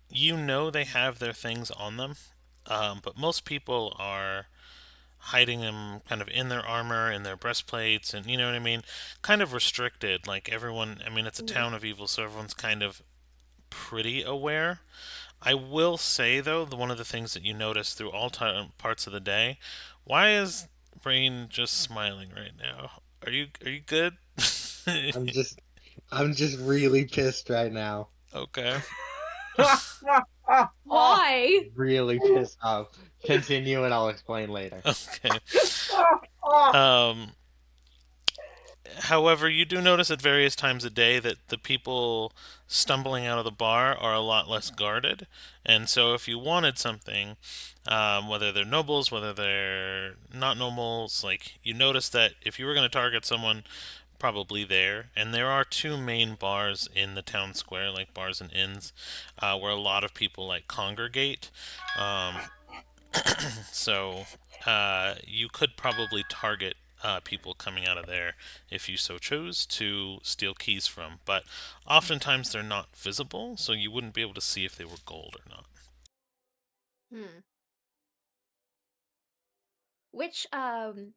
you know, they have their things on them, but most people are hiding them kind of in their armor, in their breastplates, and you know what I mean? Kind of restricted. Like everyone, I mean, it's a Mhm. town of evil, so everyone's kind of pretty aware. I will say though, one of the things that you notice through all parts of the day, why is Brain just smiling right now? Are you good? I'm just I'm just really pissed right now. Okay. Why? Really pissed off. Continue and I'll explain later. Okay. Um However, you do notice at various times a day that the people stumbling out of the bar are a lot less guarded. And so, if you wanted something, whether they're nobles, whether they're not nobles, like you notice that if you were going to target someone, probably there. And there are two main bars in the town square, like bars and inns, where a lot of people like congregate. Um, so you could probably target people coming out of there if you so chose to steal keys from. But oftentimes they're not visible, so you wouldn't be able to see if they were gold or not. Hmm. Which um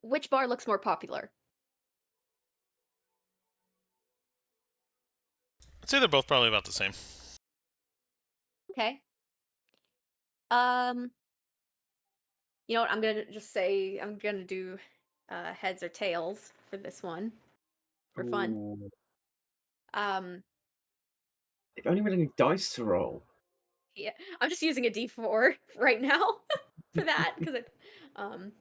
which bar looks more popular? I'd say they're both probably about the same. Okay. Um, you know what? I'm gonna just say I'm gonna do heads or tails for this one for fun. Ooh. Um, If only we had any dice to roll. yeah, I'm just using a D4 right now for that because it. Um,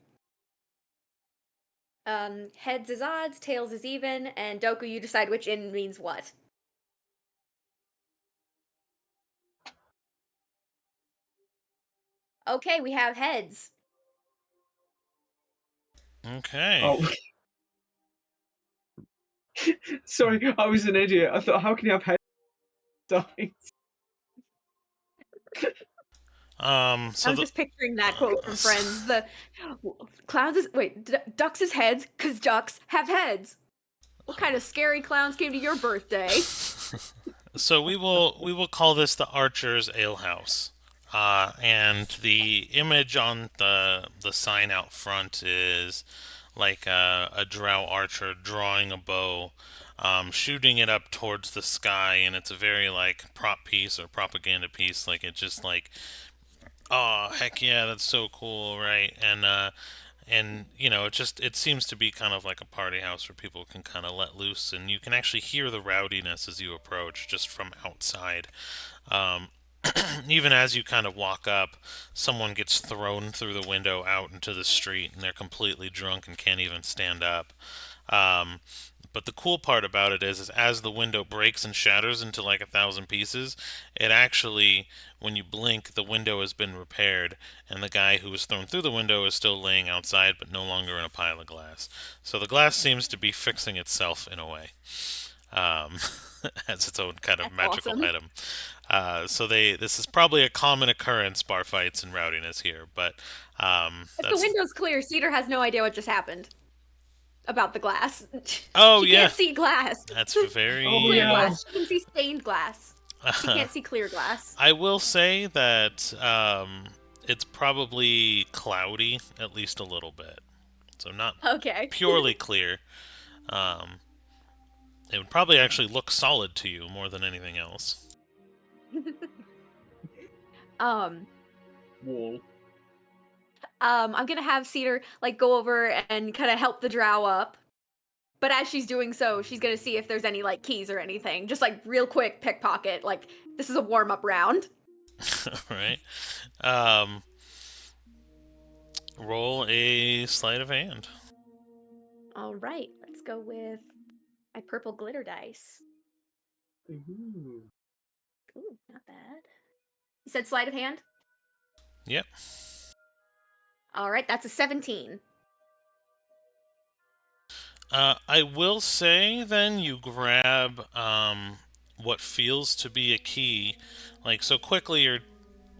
heads is odds, tails is even, and Doku, you decide which in means what. Okay, we have heads. Okay. Oh, sorry, I was an idiot. I thought, how can you have head dice? So I'm the just picturing that quote from Friends. The clowns is wait, ducks is heads because ducks have heads. What kind of scary clowns came to your birthday? so we will call this the Archer's Ale House. And the image on the sign out front is like a drow archer drawing a bow, shooting it up towards the sky, and it's a very like prop piece or propaganda piece. Like it just like, oh heck yeah, that's so cool, right? And you know, it seems to be kind of like a party house where people can kind of let loose, and you can actually hear the rowdiness as you approach just from outside. Um, Even as you kind of walk up, someone gets thrown through the window out into the street, and they're completely drunk and can't even stand up. Um, but the cool part about it is as the window breaks and shatters into like 1,000 pieces, it actually, when you blink, the window has been repaired, and the guy who was thrown through the window is still laying outside, but no longer in a pile of glass. So the glass seems to be fixing itself in a way, um, as its own kind of That's magical awesome. item. So this is probably a common occurrence, bar fights and rowdiness here, but If the that's window's clear, Cedar has no idea what just happened about the glass. oh She yeah, can't see glass. that's Oh Clear very. yeah. glass. She can see stained glass. She can't see clear glass. I will say that it's probably cloudy at least a little bit, so not Okay. purely clear. Um, it would probably actually look solid to you more than anything else. um, Wall. I'm gonna have Cedar like go over and kind of help the drow up. But as she's doing so, she's gonna see if there's any like keys or anything. Just like real quick pickpocket. Like this is a warm up round. Right. Um, roll a sleight of hand. All right, let's go with my purple glitter dice. Ooh. Ooh, not bad. You said sleight of hand? Yep. All right, that's a 17. I will say then you grab what feels to be a key, like so quickly you're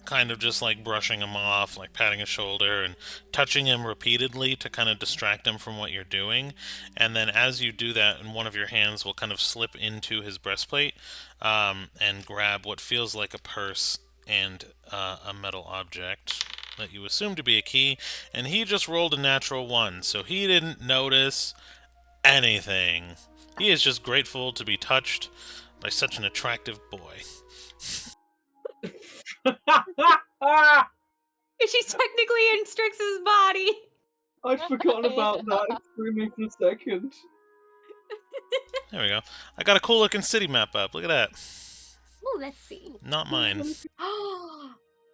kind of just like brushing him off, like patting his shoulder and touching him repeatedly to kind of distract him from what you're doing. And then as you do that, and one of your hands will kind of slip into his breastplate and grab what feels like a purse and a metal object that you assume to be a key. And he just rolled a natural one, so he didn't notice anything. He is just grateful to be touched by such an attractive boy. She's technically in Strix's body. I'd forgotten about that. It threw me for a second. There we go. I got a cool looking city map up. Look at that. Oh, let's see. Not mine. Oh,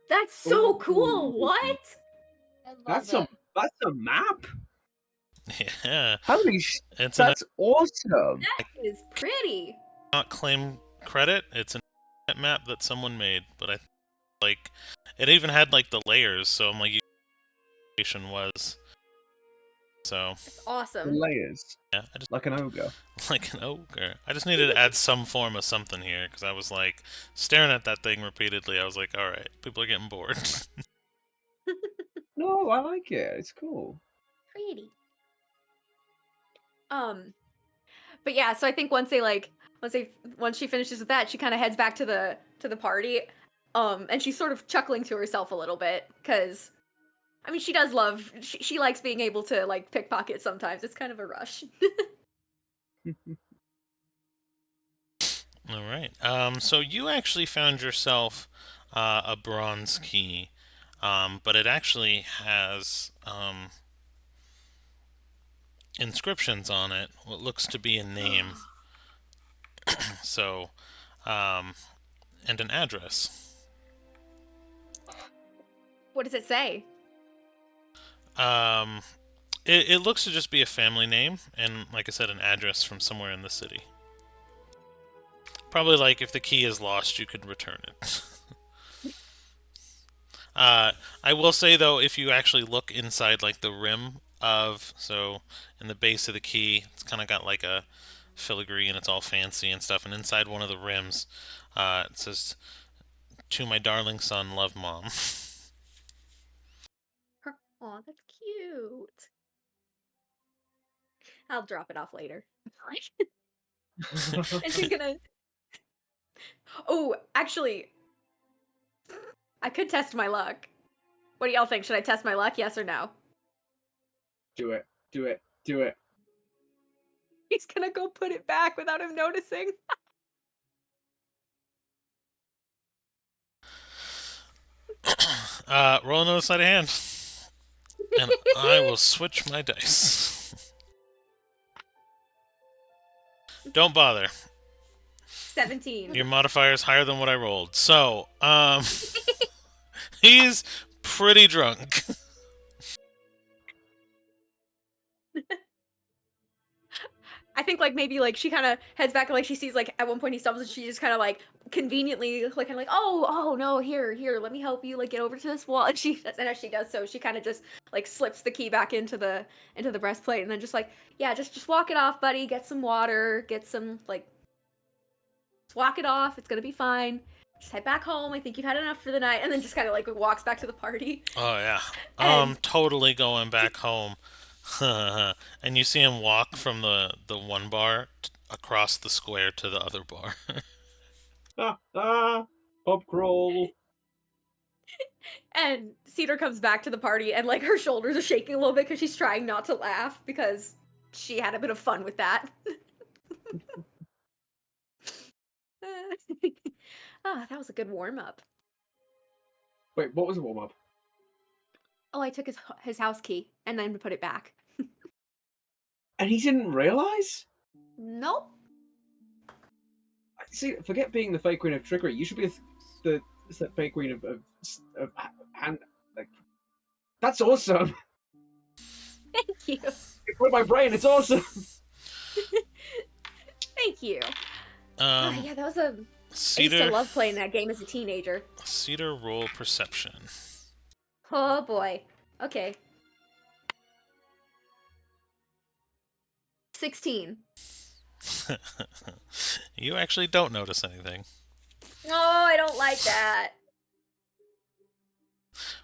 that's so cool. Ooh. What? I love That's it. a map. Yeah. Holy It's that's awesome. That is pretty. not claim credit. It's a map that someone made, but I like it even had like the layers, so I'm like was so It's The awesome. layers. yeah, I just Like an ogre. like an ogre. I just needed to add some form of something here because I was like staring at that thing repeatedly. I was like, all right, people are getting bored. No, I like it. It's cool. Pretty. But yeah, so I think once she finishes with that, she kind of heads back to the party. And she's sort of chuckling to herself a little bit cuz I mean, she does love she likes being able to like pickpocket sometimes. It's kind of a rush. All right. So you actually found yourself a bronze key, but it actually has inscriptions on it. What looks to be a name. So, and an address. What does it say? Um, it looks to just be a family name, and like I said, an address from somewhere in the city. Probably like if the key is lost, you could return it. I will say though, if you actually look inside like the rim of, so in the base of the key, it's kind of got like a filigree and it's all fancy and stuff. And inside one of the rims, it says, "To my darling son, love, mom." Oh, that's cute. I'll drop it off later. And she's gonna. Oh, actually, I could test my luck. What do y'all think? Should I test my luck? Yes or no? Do it. Do it. Do it. He's gonna go put it back without him noticing. Roll another sleight of hand, and I will switch my dice. Don't bother. 17. Your modifier is higher than what I rolled. So, he's pretty drunk. I think like maybe like she kind of heads back and like she sees like at one point he stumbles and she just kind of like conveniently like kind of like oh no here let me help you like get over to this wall and and as she does so she kind of just like slips the key back into the breastplate and then just like yeah just walk it off buddy, get some water, get some like just walk it off, it's gonna be fine, just head back home, I think you've had enough for the night, and then just kind of like walks back to the party. Oh yeah, And totally going back home. And you see him walk from the one bar across the square to the other bar. Pub crawl. And Cedar comes back to the party and like her shoulders are shaking a little bit because she's trying not to laugh because she had a bit of fun with that. Ah, that was a good warm up. Wait, what was the warm up? Oh, I took his house key and then put it back. And he didn't realize? Nope. See, forget being the fake queen of trickery. You should be the it's that figurine of hand. Like, that's awesome. Thank you. It put my brain. It's awesome. Thank you. Oh, yeah, that was a. I used to Cedar. love playing that game as a teenager. Cedar roll perception. Oh boy. Okay. 16. You actually don't notice anything. No, I don't like that.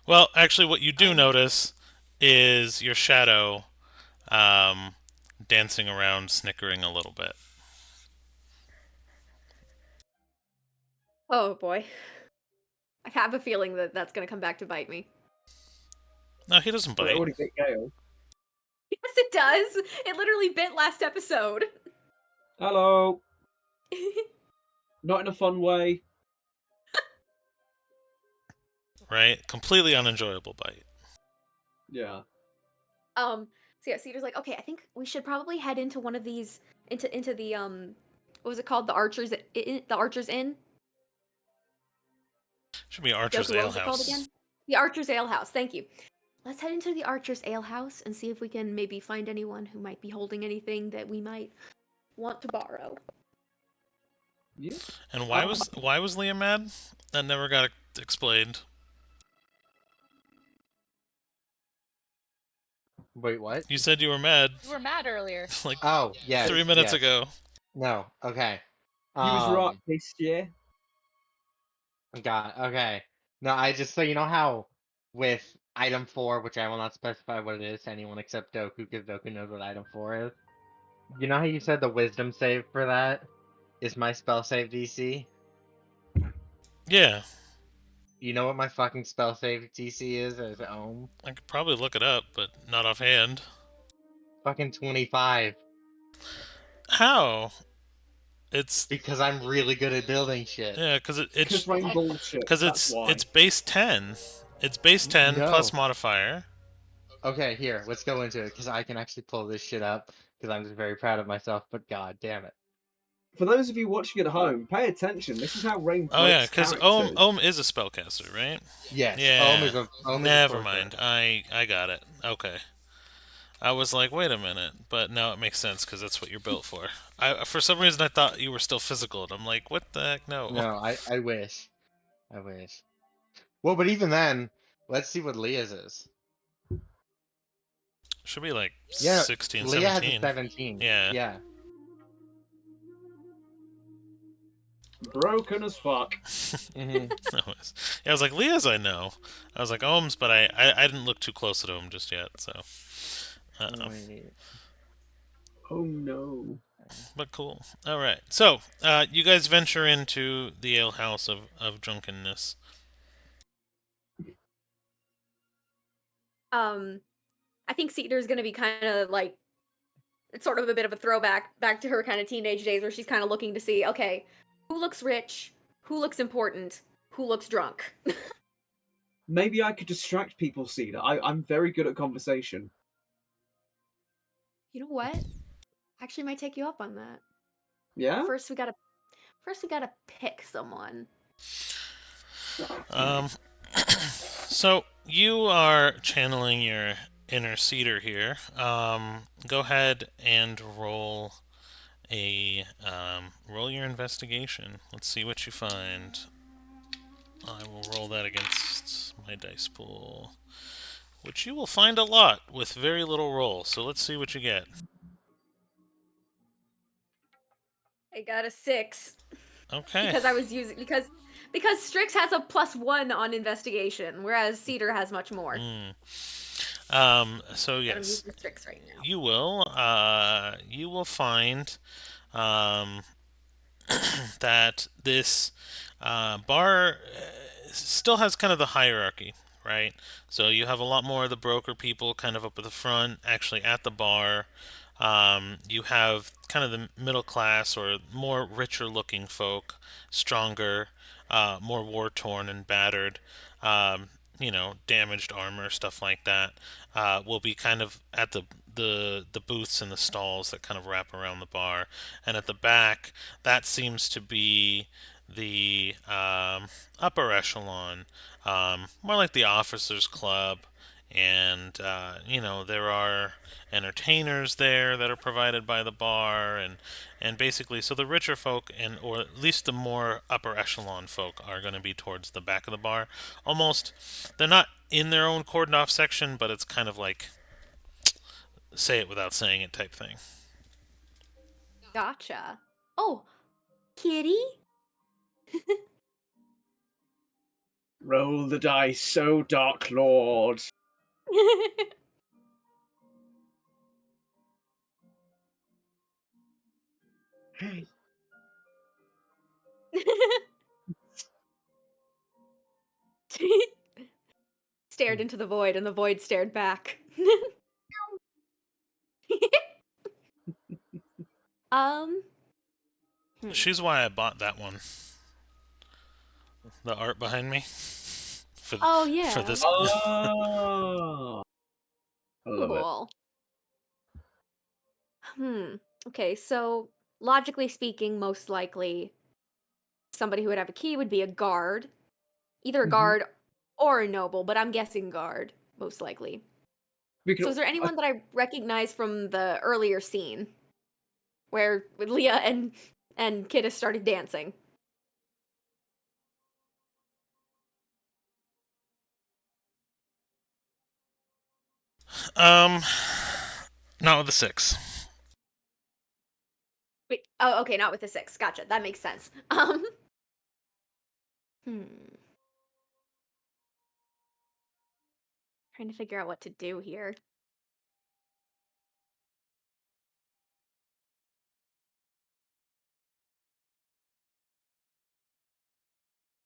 Well, actually, what you do notice is your shadow dancing around, snickering a little bit. Oh boy. I have a feeling that that's gonna come back to bite me. No, he doesn't Well, it bite. already bit Gale. Yes, it does. It literally bit last episode. Hello. Not in a fun way. Right? Completely unenjoyable bite. Yeah. So yeah, Cedar's like, okay, I think we should probably head into one of these into the what was it called? The Archer's Inn? Should be Archer's Joku, what Ale was it called House. again? The Archer's Ale House. Thank you. Let's head into the Archer's Ale House and see if we can maybe find anyone who might be holding anything that we might want to borrow. Yeah. And why was Liam mad? That never got explained. Wait, what? You said you were mad You were mad earlier. like Oh, yes. 3 minutes yes. ago. No, okay. He was right this year. God, okay. No, I just so you know how with item 4, which I will not specify what it is to anyone except Doku, because Doku knows what item 4 is. You know how you said the wisdom save for that is my spell save DC? Yeah, You know what my fucking spell save DC is as Ohm? I could probably look it up, but not offhand. Fucking 25. How? It's Because I'm really good at building shit. yeah, because Because rain bullshit. because That's why. it's base 10. It's base 10 No. plus modifier. Okay, here, let's go into it, because I can actually pull this shit up, because I'm just very proud of myself, but god damn it. For those of you watching at home, pay attention. This is how rain Oh yeah, breaks because characters. Ohm is a spellcaster, right? Yes, Yeah. Ohm is a Never sorcerer. mind. I got it. Okay. I was like, wait a minute, but now it makes sense because that's what you're built for. For some reason I thought you were still physical, and I'm like, what the heck? No. No, I wish. I wish. Well, but even then, let's see what Leah's is. Should be like Yeah, 16, Leah has a 17. 17. Yeah. Yeah. Broken as fuck. Mhm. I was like, Leah's I know. I was like, Ohms, but I didn't look too close at him just yet, so. Wait. Oh no. But cool. Alright. So, you guys venture into the ale house of drunkenness. I think Cedar's gonna be kind of like, it's sort of a bit of a throwback back to her kind of teenage days where she's kind of looking to see, okay, who looks rich, who looks important, who looks drunk. Maybe I could distract people, Cedar. I'm very good at conversation. You know what? I actually might take you up on that. Yeah? First we gotta pick someone. So you are channeling your inner Cedar here. Go ahead and roll roll your investigation. Let's see what you find. I will roll that against my dice pool, which you will find a lot with very little roll. So let's see what you get. I got a 6 Okay. because I was using because Strix has a +1 on investigation, whereas Cedar has much more. So I'm yes, using Strix right now. you will find that this bar still has kind of the hierarchy, right? So you have a lot more of the broker people kind of up at the front, actually at the bar. You have kind of the middle class or more richer looking folk, stronger, more war torn and battered, damaged armor, stuff like that, will be kind of at the booths and the stalls that kind of wrap around the bar. And at the back, that seems to be the upper echelon, more like the officers' club, and there are entertainers there that are provided by the bar, and basically, so the richer folk and or at least the more upper echelon folk are going to be towards the back of the bar. Almost, they're not in their own cordoned off section, but it's kind of like say it without saying it type thing. Gotcha. Oh, kitty? Roll the dice, oh Dark Lord. Stared into the void, and the void stared back. um. hmm. She's why I bought that one. The art behind me for Oh for yeah. this. Oh, I love it. Cool. Okay, so logically speaking, most likely somebody who would have a key would be a guard, either a Mhm. guard or a noble, but I'm guessing guard most likely. We could, So is there anyone that I recognize from the earlier scene where with Leah and Kidda started dancing? Um, not with the 6. Wait, oh, okay, not with the 6. Gotcha. That makes sense. Hmm. Trying to figure out what to do here.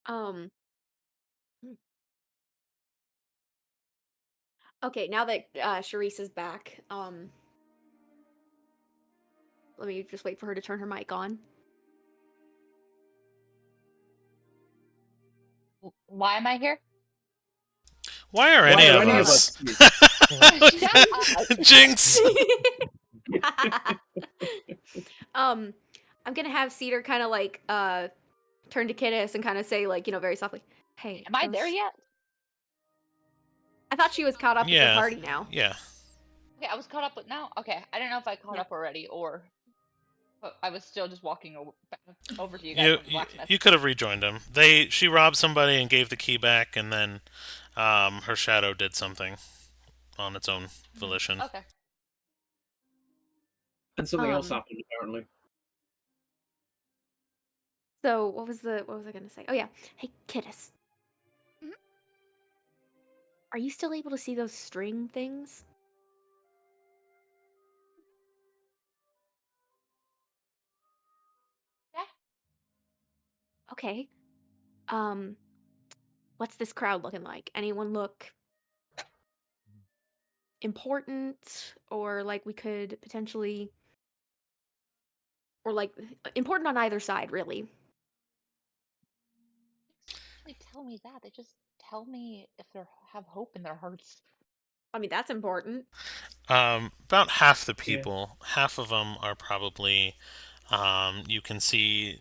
Um. hmm. Okay, now that Charisse is back, let me just wait for her to turn her mic on. Why am I here? Why are why any are of any of us? us here? Shut up. Jinx. um, I'm gonna have Cedar kind of like turn to Kiddes and kind of say like very softly, "Hey, Am I there yet? I thought she was caught up with the Yeah, party now." yeah. Okay, I was caught up with now. Okay, I don't know if I caught Yeah. up already or but I was still just walking back over to you guys You from the you, blacksmith. you could have rejoined him. She robbed somebody and gave the key back, and then her shadow did something on its own volition. Okay. And something else Um. happened, apparently. So what was I gonna say? Oh yeah. Hey, Kiddes. Mhm. Are you still able to see those string things? Yeah. Okay. Um. What's this crowd looking like? Anyone look important, or like we could potentially, or like important on either side, really? They tell me that. They just tell me if they have hope in their hearts. I mean, that's important. About half the Yeah. people, half of them are probably. You can see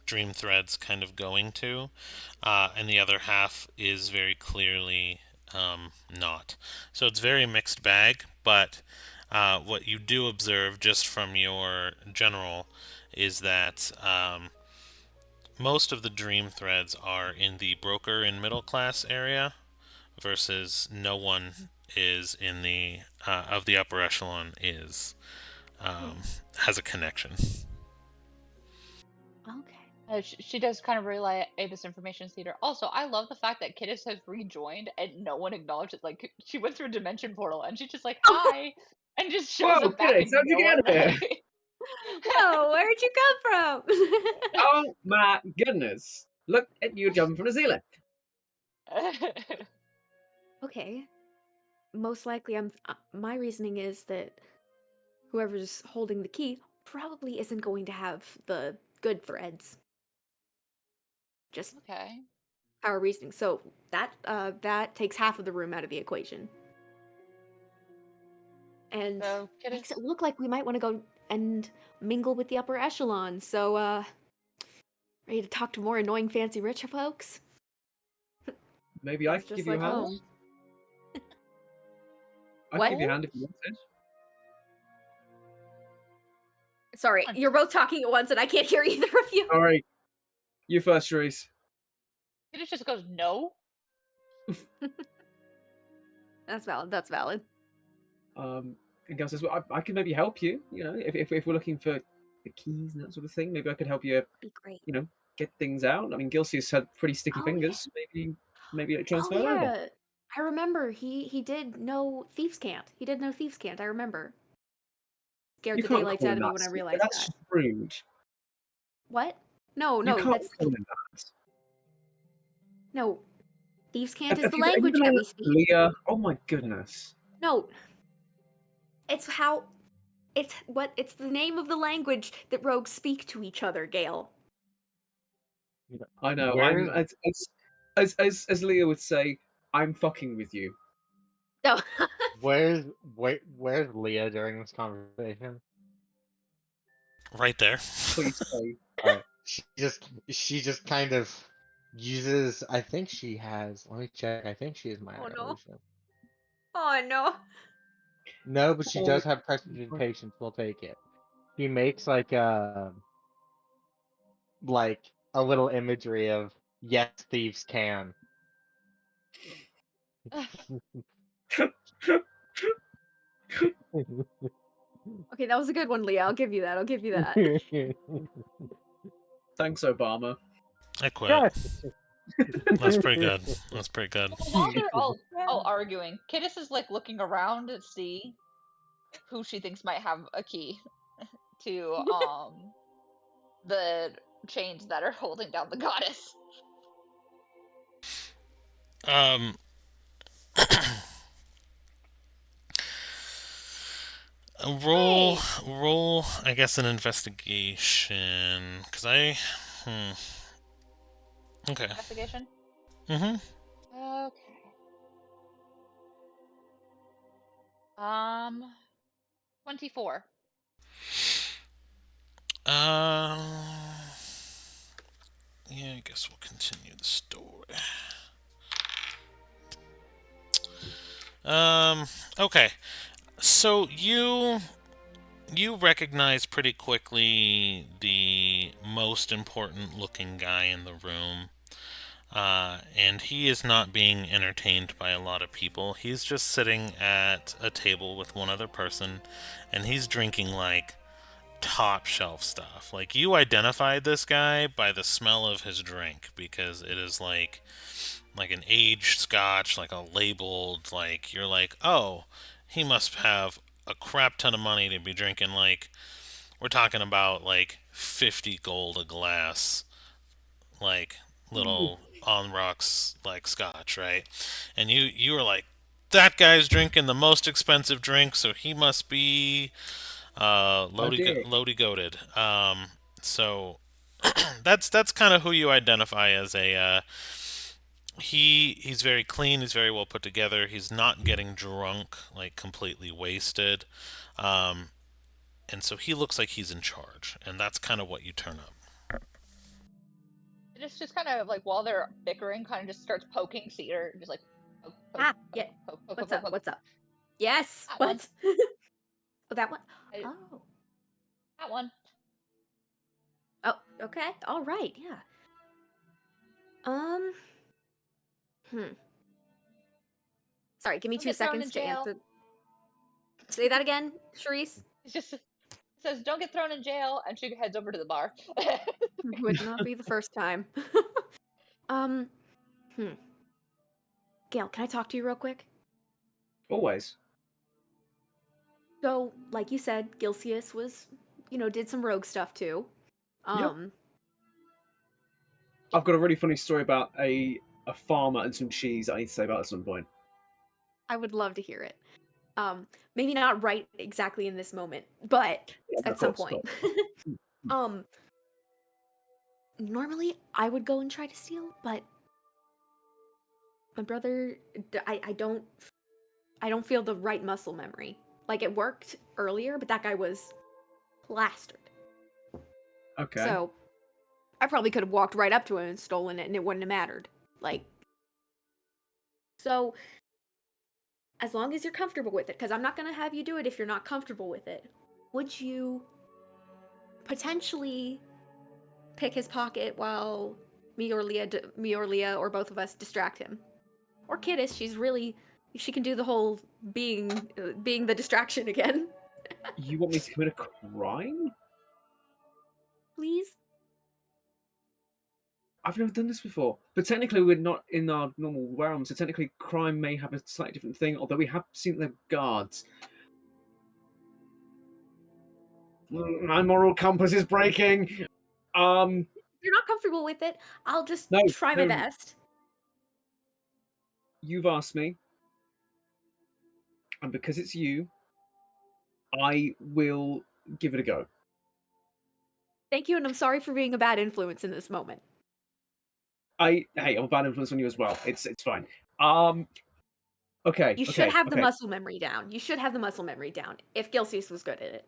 dream threads kind of going to, and the other half is very clearly not. So it's very mixed bag, but what you do observe just from your general is that most of the dream threads are in the broker and middle class area versus no one is in the of the upper echelon is Hmm. has a connection. Okay. She does kind of relay this information to Cedar. Also, I love the fact that Kiddes has rejoined and no one acknowledged it. Like she went through a dimension portal and she's just like, "Hi," and just shows Whoa, up back Kiddes, in how'd you nowhere. get here? Whoa, where'd you come from? Oh my goodness. Look at you jumping from the ceiling. Okay. Most likely, my reasoning is that whoever's holding the key probably isn't going to have the good threads. Just Okay. our reasoning. So that takes half of the room out of the equation, and So makes it Kiddes, look like we might want to go and mingle with the upper echelon. So Ready to talk to more annoying fancy rich folks? Maybe I It's could just give you a like hand. home. I What? could give you a hand if you wanted. Sorry, Come on. you're both talking at once and I can't hear either of you. All right, you first, Reese. It just goes no. That's valid. That's valid. And Gal says, "Well, I can maybe help you. You know, if we're looking for the keys and that sort of thing, maybe I could help you. Be great. You know, get things out. I mean, Gilsius had pretty sticky Oh, fingers. Maybe like, transfer Oh that over. yeah, I remember he did know thieves can't. He did know thieves can't. I remember. Scared You the can't daylights call out him of me that. when I Steve. realized That's that. just rude. What? No, You no, can't that's call him that. no. Thieves can't is Have the you language been that on we speak. Leah? Oh my goodness. No, it's how. It's the name of the language that rogues speak to each other, Gale. I know. I'm Where's as Leah would say, I'm fucking with you. No. where's Leah during this conversation? Right there. Please say. Alright. She just kind of uses, I think she has, let me check, I think she is minor Oh no. illusion. Oh no. No, but she Oh, does have prestidigitation, we'll take it. She makes like a little imagery of yes, thieves can. Okay, that was a good one, Leah. I'll give you that. I'll give you that. thanks, Obama. I quit. Yes. That's pretty good. That's pretty good. Well, while they're all arguing, Kittis is like looking around to see who she thinks might have a key to the chains that are holding down the goddess. Um, roll. I guess an investigation, because I. Okay. Investigation. Mm-hmm. Okay. 24. Yeah, I guess we'll continue the story. Okay. So you recognize pretty quickly the most important looking guy in the room. And he is not being entertained by a lot of people. He's just sitting at a table with one other person, and he's drinking like top shelf stuff. Like, you identified this guy by the smell of his drink because it is like an aged scotch, like a labeled, like, you're like, oh, he must have a crap ton of money to be drinking, like, we're talking about like 50 gold a glass, like little on rocks like scotch, right? And you were like, that guy's drinking the most expensive drink, so he must be I did. loady goated. So that's kind of who you identify as a he's very clean, he's very well put together, he's not getting drunk, like completely wasted. Um, and so he looks like he's in charge, and that's kind of what you turn up. And it's just kind of like while they're bickering, kind of just starts poking Cedar, just like poke, poke, Ah, poke, yeah. poke, poke, What's poke, up? poke. What's up? Yes. That one. What? Oh, that one. I- Oh. That one. Oh. Okay. All right. Yeah. Um. Hmm. Sorry. Give me Don't 2 get thrown in seconds to jail. answer. Say that again, Charisse. It just says, "Don't get thrown in jail," and she heads over to the bar. Would not be the first time. um. Hmm. Gail, can I talk to you real quick? Always. So, like you said, Gilsius was, did some rogue stuff too. Yep. Um. I've got a really funny story about a farmer and some cheese I need to say about at some point. I would love to hear it. Maybe not right exactly in this moment, but Yeah, no, at of some course, of point. course. um. Normally, I would go and try to steal, but my brother, I don't feel the right muscle memory. Like, it worked earlier, but that guy was plastered. Okay. So I probably could have walked right up to him and stolen it, and it wouldn't have mattered. Like, so as long as you're comfortable with it, because I'm not gonna have you do it if you're not comfortable with it. Would you potentially pick his pocket while me or Leah or both of us distract him? Or Kidis, she can do the whole being the distraction again. You want me to commit a crime? Please? I've never done this before. But technically, we're not in our normal realm, so technically, crime may have a slightly different thing, although we have seen the guards. My moral compass is breaking. If you're not comfortable with it, I'll just No, try my no. best. You've asked me, and because it's you, I will give it a go. Thank you, and I'm sorry for being a bad influence in this moment. Hey, I'm a bad influence on you as well. It's fine. Okay, You should okay, have the okay. muscle memory down. You should have the muscle memory down. If Gilseus was good at it.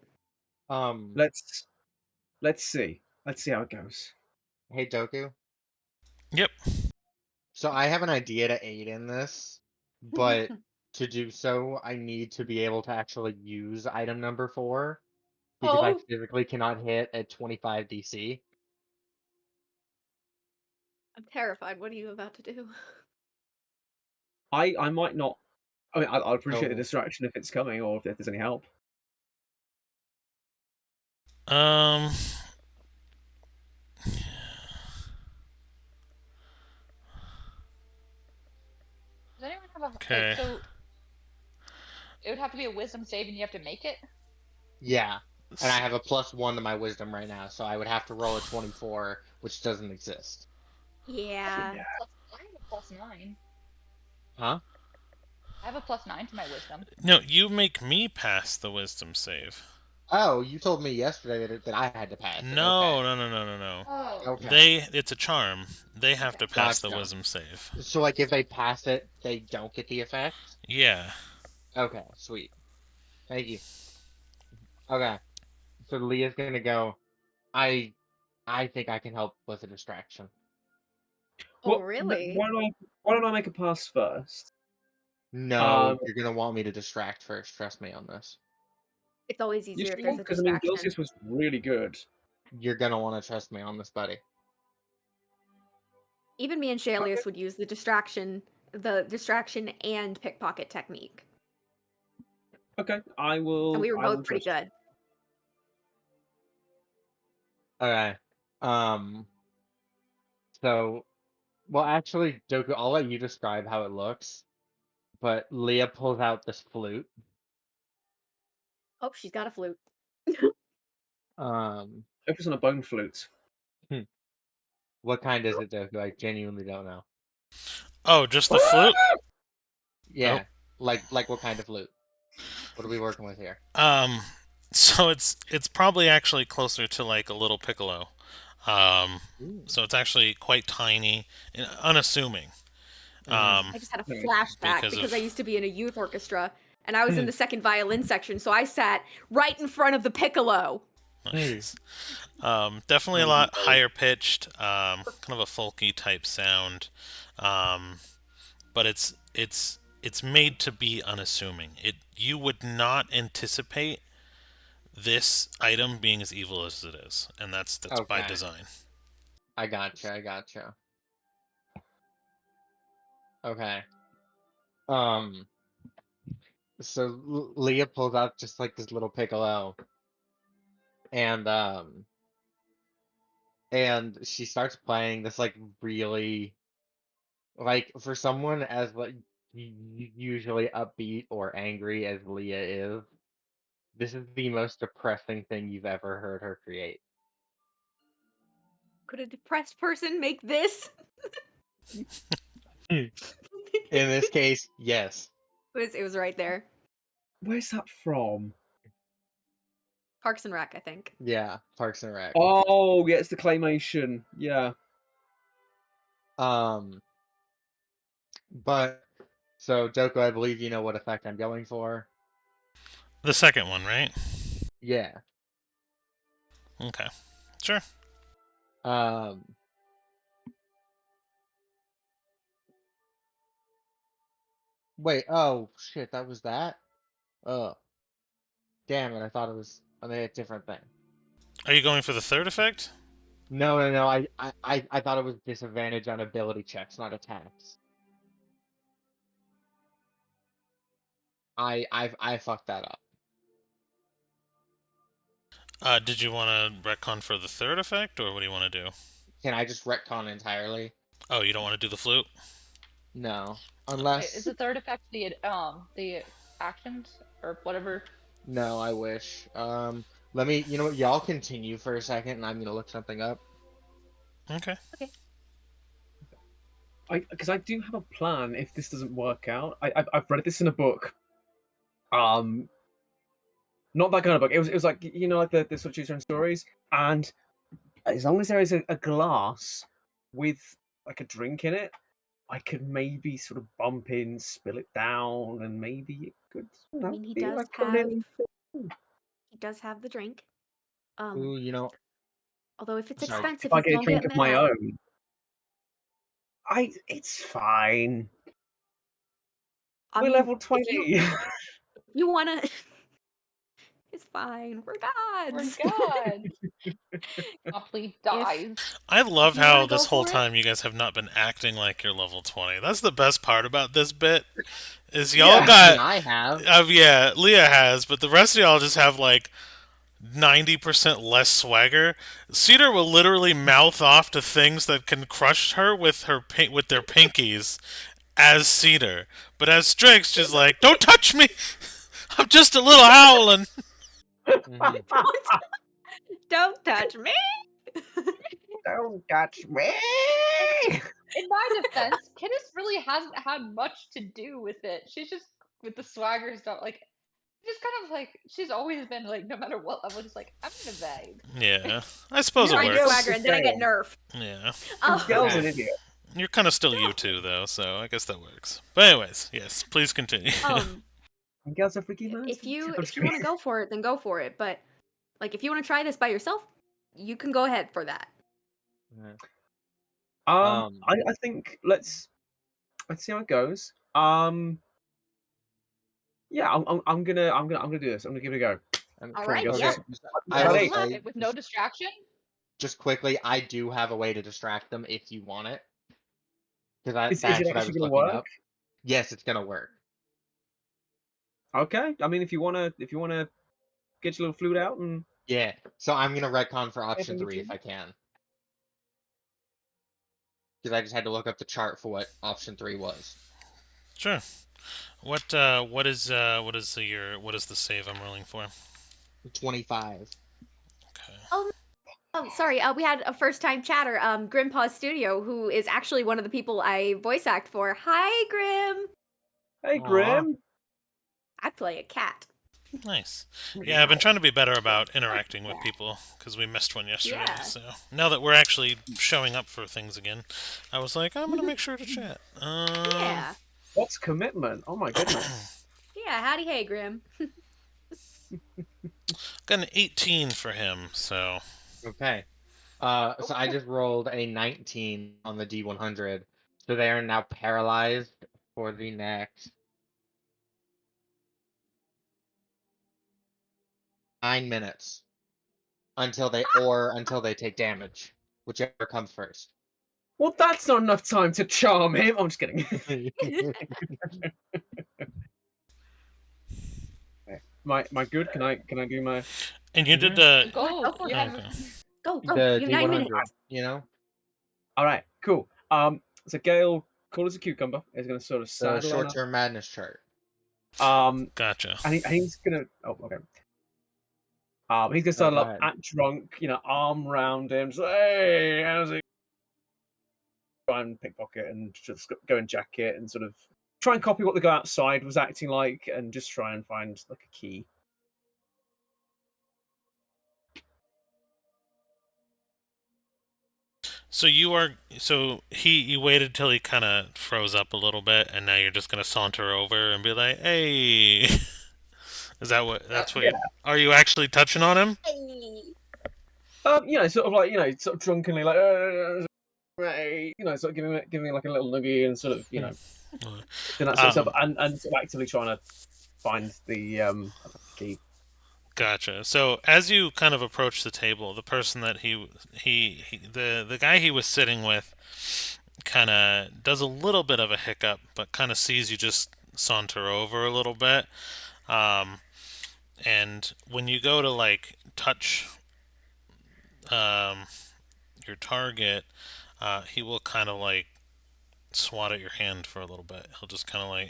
Let's see. Let's see how it goes. Hey Doku. Yep. So I have an idea to aid in this, but to do so, I need to be able to actually use item number 4 because I Oh, physically cannot hit at 25 DC. I'm terrified. What are you about to do? I might not. I mean, I'll appreciate the So distraction if it's coming, or if there's any help. Um. Does anyone have a Okay. so it would have to be a wisdom save and you have to make it? yeah, and I have a +1 to my wisdom right now, so I would have to roll a 24, which doesn't exist. Yeah. Yeah. I have a +9. Huh? I have a +9 to my wisdom. No, you make me pass the wisdom save. Oh, you told me yesterday that I had to pass it. No, Okay. no, no, no, no, no. Oh. Okay. It's a charm. They have Okay. to pass the Gotcha. wisdom save. So like if they pass it, they don't get the effect? Yeah. Okay, sweet. Thank you. Okay. So Leah's gonna go, I I think I can help with a distraction. Oh, Well, really? why don't I make a pass first? No, Um, you're gonna want me to distract first, trust me on this. It's always you easier if sure? there's a Because I mean, distraction. Gilsis was really good. You're gonna want to trust me on this, buddy. Even me and Okay, Shalius would use the distraction and pickpocket technique. okay. And we were I will both pretty trust you. good. Okay. Um, so well actually, Doku, I'll let you describe how it looks, but Leah pulls out this flute. Oh, she's got a flute. Um, Focus on a bone flute. hmm, what kind is it, Doku? I genuinely don't know. Oh, just the flute? Oh. Yeah, like what kind of flute? What are we working with here? Um. So it's probably actually closer to like a little piccolo. Um. Ooh. So it's actually quite tiny and unassuming. Mm. I just had a Nice. flashback Because because I of used to be in a youth orchestra and I was in the second violin section, so I sat right in front of the piccolo. nice. Definitely a lot higher pitched. Kind of a folky type sound. Um. But it's made to be unassuming. You would not anticipate this item being as evil as it is, and that's by Okay, design. I gotcha, I gotcha. Okay. Um, so Leah pulls out just like this little piccolo, and she starts playing this like really like for someone as like usually upbeat or angry as Leah is, this is the most depressing thing you've ever heard her create. Could a depressed person make this? In this case, yes. It was right there. Where's that from? Parks and Rec, I think. Yeah, Parks and Rec. Oh, yeah, it's the claymation. Yeah. Um, but so Doko, I believe you know what effect I'm going for. The second one, right? Yeah. Okay, sure. Um. Wait. Oh shit. That was that. Oh, damn it! I thought it was a different thing. Are you going for the third effect? No, no, no. I thought it was disadvantage on ability checks, not attacks. I fucked that up. Did you want to retcon for the third effect, or what do you want to do? Can I just retcon entirely? Oh, you don't want to do the flute? No, Wait, is unless the third effect the actions or whatever? no, I wish. Let me. You know what? Y'all continue for a second, and I'm gonna look something up. Okay. Okay. Because I do have a plan if this doesn't work out. I've read this in a book. Not that kind of book. It was like like the sort of choose your own stories. And as long as there is a glass with like a drink in it, I could maybe sort of bump in, spill it down, and maybe it could I mean, he be does like have fun. the drink. Ooh, you know. Although if it's Sorry. If expensive, I he's get a gonna drink get of my mad. own, it's fine. I We're mean, level if you 20. you wanna, it's fine. We're We're gods. God. Copley if dies. I love if you want how to go this whole for it, time you guys have not been acting like you're level 20. That's the best part about this bit. Is y'all Yeah. I mean, got I have. yeah, Leah has, but the rest of y'all just have like 90% less swagger. Cedar will literally mouth off to things that can crush her with with their pinkies as Cedar. But as Strix, she's like, "Don't touch me. I'm just a little howling." Hmm. don't touch me. Don't touch me. In my defense, Kidis really hasn't had much to do with it. She's just with the swagger stuff, like just kind of like she's always been like no matter what level, just like I'm gonna vibe. Yeah, I suppose it Yeah, Trying to Miguel's works. swagger, the and then I get same. nerfed. Yeah, Miguel's Oh, an Okay. idiot. you're kind of still you two though, so I guess that works. But anyways, yes, please continue. um, Miguel's a freaky if monster. you I'm if just you want kidding. to go for it, then go for it. But like, if you want to try this by yourself, you can go ahead for that. Um. I think let's see how it goes. Yeah, I'm gonna do this. I'm gonna give it a go. I mean, All Come on, right, girls. yeah. okay. I Best will of Ready? luck. say With no distraction. just quickly, I do have a way to distract them if you want it, because Is it that's what I actually was gonna looking work? up. Yes, it's gonna work. Okay. I mean, if you wanna get your little flute out and Yeah. So I'm gonna retcon for option everything you 3 if do. I can, because I just had to look up the chart for what option 3 was. Sure. What is the save I'm rolling for? 25. Okay. Oh, sorry. We had a first-time chatter, Grimpaw Studio, who is actually one of the people I voice act for. Hi, Grim. Hey, Aw. Grim. I play a cat. Nice. Yeah, I've been Meow. trying to be better about interacting with people because we missed one yesterday. Yeah. So now that we're actually showing up for things again, I was like, I'm gonna make sure to chat. Yeah. What's commitment? Oh my goodness. Yeah. Howdy, hey, Grim. got an 18 for him. So Okay. So I just rolled a 19 on the D100, so they are now paralyzed for the next 9 minutes until they take damage, whichever comes first. Well, that's not enough time to charm him. I'm just kidding. my good. Can I do my? and you did Mhm. the Go Go. for You it. have okay. Go. The You have 9 minutes. D100, you know, All right, cool. So Gale, cool as a cucumber, is gonna sort of the sidle on up. short-term madness chart. Gotcha. And he's gonna. Oh, okay. He's gonna Oh, sidle go up ahead. at drunk, arm round him. So, hey, how's it? Try and pickpocket and just go and jack it and sort of try and copy what the guy outside was acting like, and just try and find like a key. So you waited till he kind of froze up a little bit, and now you're just gonna saunter over and be like, "Hey." Is that what? That's what Yeah. you? Are you actually touching on him? Hey. Sort of like, sort of drunkenly, like, sort of giving me like a little nuggie and sort of, doing that sort of stuff, Um, and sort of actively trying to find the key. Gotcha. So as you kind of approach the table, the person that the guy he was sitting with kind of does a little bit of a hiccup, but kind of sees you just saunter over a little bit. Um, and when you go to like touch um, your target, he will kind of like swat at your hand for a little bit. He'll just kind of like,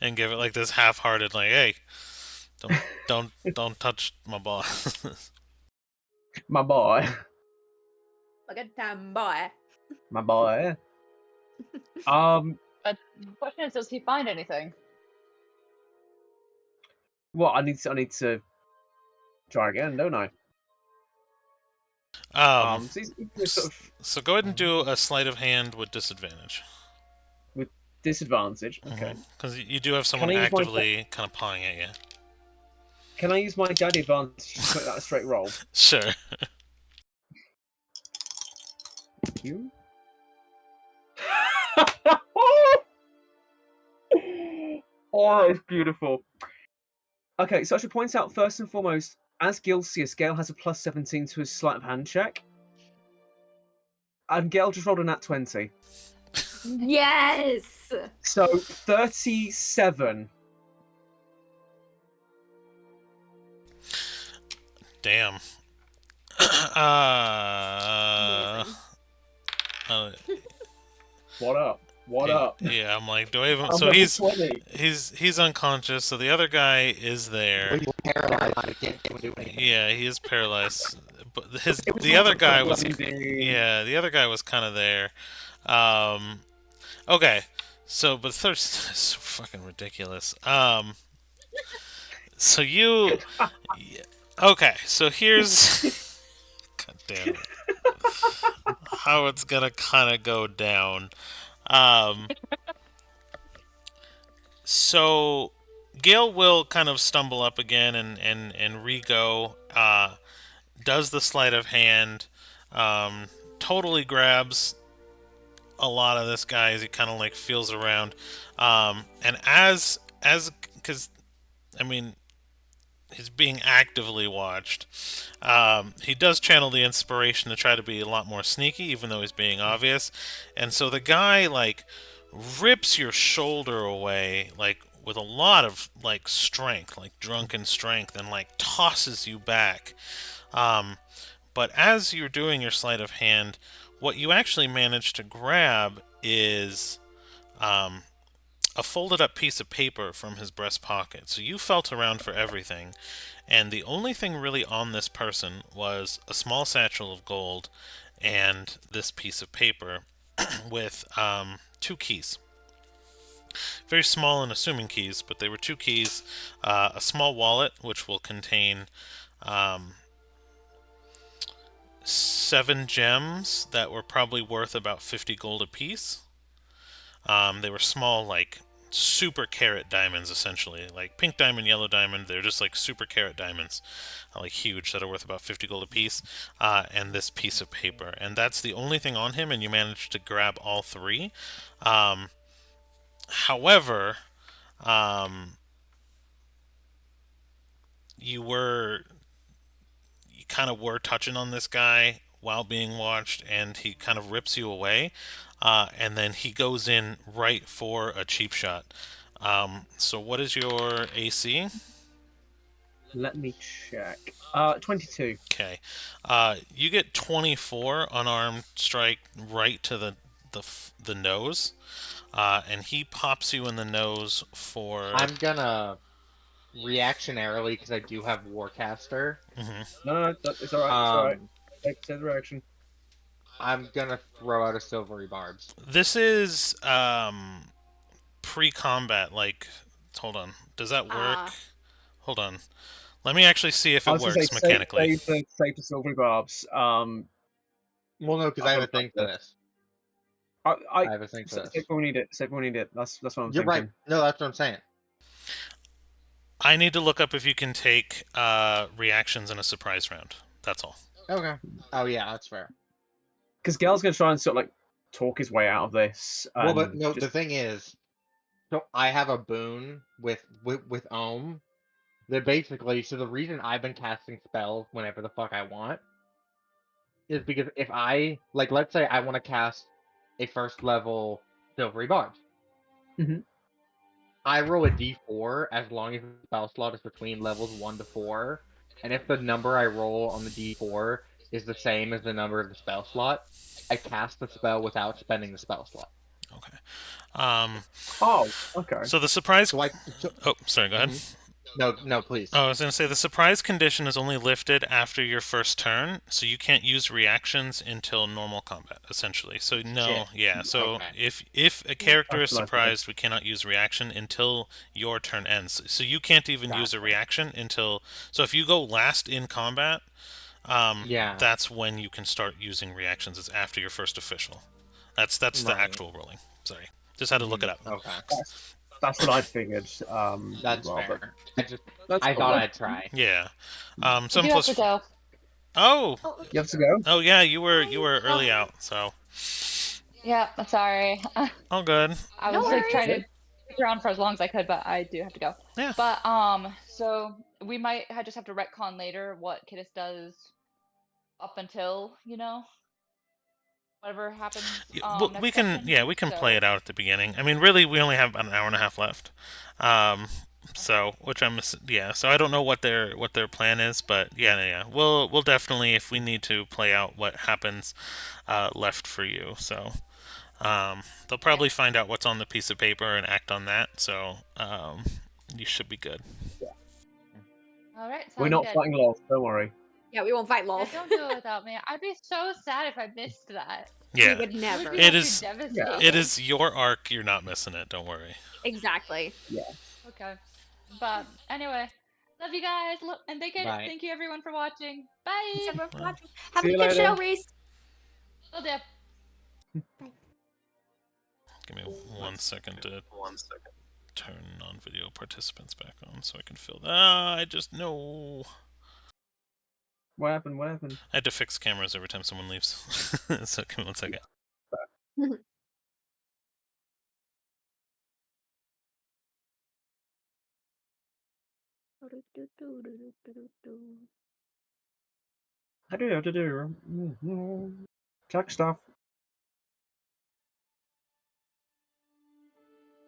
and give it like this half-hearted, like, "Hey, don't touch my boss." My boy, Look at that boy. my boy. Um, But the question is, does he find anything? what I need to try again, don't I? Um, So he's sort of so go ahead and do a sleight of hand with disadvantage. with disadvantage. Okay. Because you do have Can someone I use my actively kind of pawing at you. Can I use my daddy advantage to put that a straight roll? Sure. Thank you. Oh, it's beautiful. Okay, so I should point out first and foremost, as Gilseus, Gale has a plus 17 to his sleight of hand check. And Gale just rolled a nat 20. Yes. So 37. Damn. Amazing. What up? What yeah, up? yeah, I'm like, do I even? I'm So level 20. he's unconscious. So the other guy is there. He's paralyzed. I can't do anything. Yeah, he is paralyzed. But It was the like other a guy was blending. yeah, the other guy was kind of there. Okay, so but thirst is so fucking ridiculous. So you yeah, okay? So here's God damn it, how it's gonna kind of go down. Um, so Gale will kind of stumble up again and re-go. Does the sleight of hand. Totally grabs a lot of this guy as he kind of like feels around. And because I mean he's being actively watched. He does channel the inspiration to try to be a lot more sneaky, even though he's being obvious. And so the guy like rips your shoulder away, like with a lot of like strength, like drunken strength, and like tosses you back. But as you're doing your sleight of hand, what you actually manage to grab is um, a folded up piece of paper from his breast pocket. So you felt around for everything, and the only thing really on this person was a small satchel of gold and this piece of paper with two keys. Very small and assuming keys, but they were two keys. A small wallet, which will contain um, 7 gems that were probably worth about 50 gold apiece. They were small, like super carat diamonds, essentially, like pink diamond, yellow diamond. They're just like super carat diamonds, like huge, that are worth about 50 gold apiece. And this piece of paper, and that's the only thing on him. And you managed to grab all three. However, you were you kind of were touching on this guy while being watched, and he kind of rips you away, and then he goes in right for a cheap shot. So what is your AC? Let me check. 22. Okay, you get 24 unarmed strike right to the nose, and he pops you in the nose for. I'm gonna reactionarily, because I do have Warcaster. No, it's alright. It's alright. Um, Take the reaction. I'm gonna throw out a silvery barbs. This is pre-combat. Like, hold on, does that work? Hold on. Let me actually see if I it was gonna works say mechanically. save the silver barbs. Well, no, because I have a thing for this. I have a thing for Save this. when we need it. Save when we need it. That's what I'm You're thinking. right. No, that's what I'm saying. I need to look up if you can take reactions in a surprise round. That's all. Okay. Oh yeah, that's fair. Because Gal's going to try and sort of like talk his way out of this. Well, but And no, just, the thing is, so I have a boon with Ohm. That basically, so the reason I've been casting spells whenever the fuck I want is because if I like, let's say I want to cast a first level Silvery Barb. Mhm. I roll a d4 as long as the spell slot is between levels 1 to 4, and if the number I roll on the d4 is the same as the number of the spell slot, I cast the spell without spending the spell slot. Okay. Um, oh, okay. so the surprise. So I, so, Oh, sorry. Go ahead. mhm. No, please. Oh, I was going to say the surprise condition is only lifted after your first turn, so you can't use reactions until normal combat, essentially. So no, Shit. yeah. So Okay. if a character is That's what I thought. surprised, we cannot use reaction until your turn ends. So you can't even use a Gotcha. reaction until. So if you go last in combat, Yeah. that's when you can start using reactions. It's after your first official. That's the Right. actual rolling. Sorry, just had to look it up. Okay. That's what I figured. That's well, but fair. that's I cool. thought I'd try. Yeah. I Some do have plus. to go. Oh. Oh, okay. You have to go. Oh yeah, you were early out, so Yeah, I'm sorry. all good. I No was like worries. trying to stick around for as long as I could, but I do have to go. Yeah. But so we might just have to retcon later what Kidis does up until whatever happens Well, next we can session. we can So play it out at the beginning. I mean, really, we only have about an hour and a half left. So which so I don't know what their plan is, but yeah. We'll definitely, if we need to, play out what happens left for you. So they'll probably find out what's on the piece of paper and act on that. So you should be good. all right, We're sounds not good. fighting lols. Don't worry. Yeah, we won't fight Yeah, lol. don't do it without me. I'd be so sad if I missed that. We Yeah, would It would never. be It actually is- devastating. it is your arc. You're not missing it. Don't worry. Exactly. Okay. But anyway, love you guys, and Bye. thank you everyone for watching. Bye. Thanks everyone for Bye. watching. Have See a you good show, later. Reese. Will do. Give me 1 second to turn non-video participants back on so I can fill that. I just know. What happened? What happened? I had to fix cameras every time someone leaves. So give me 1 second. I do have to do. Tech stuff.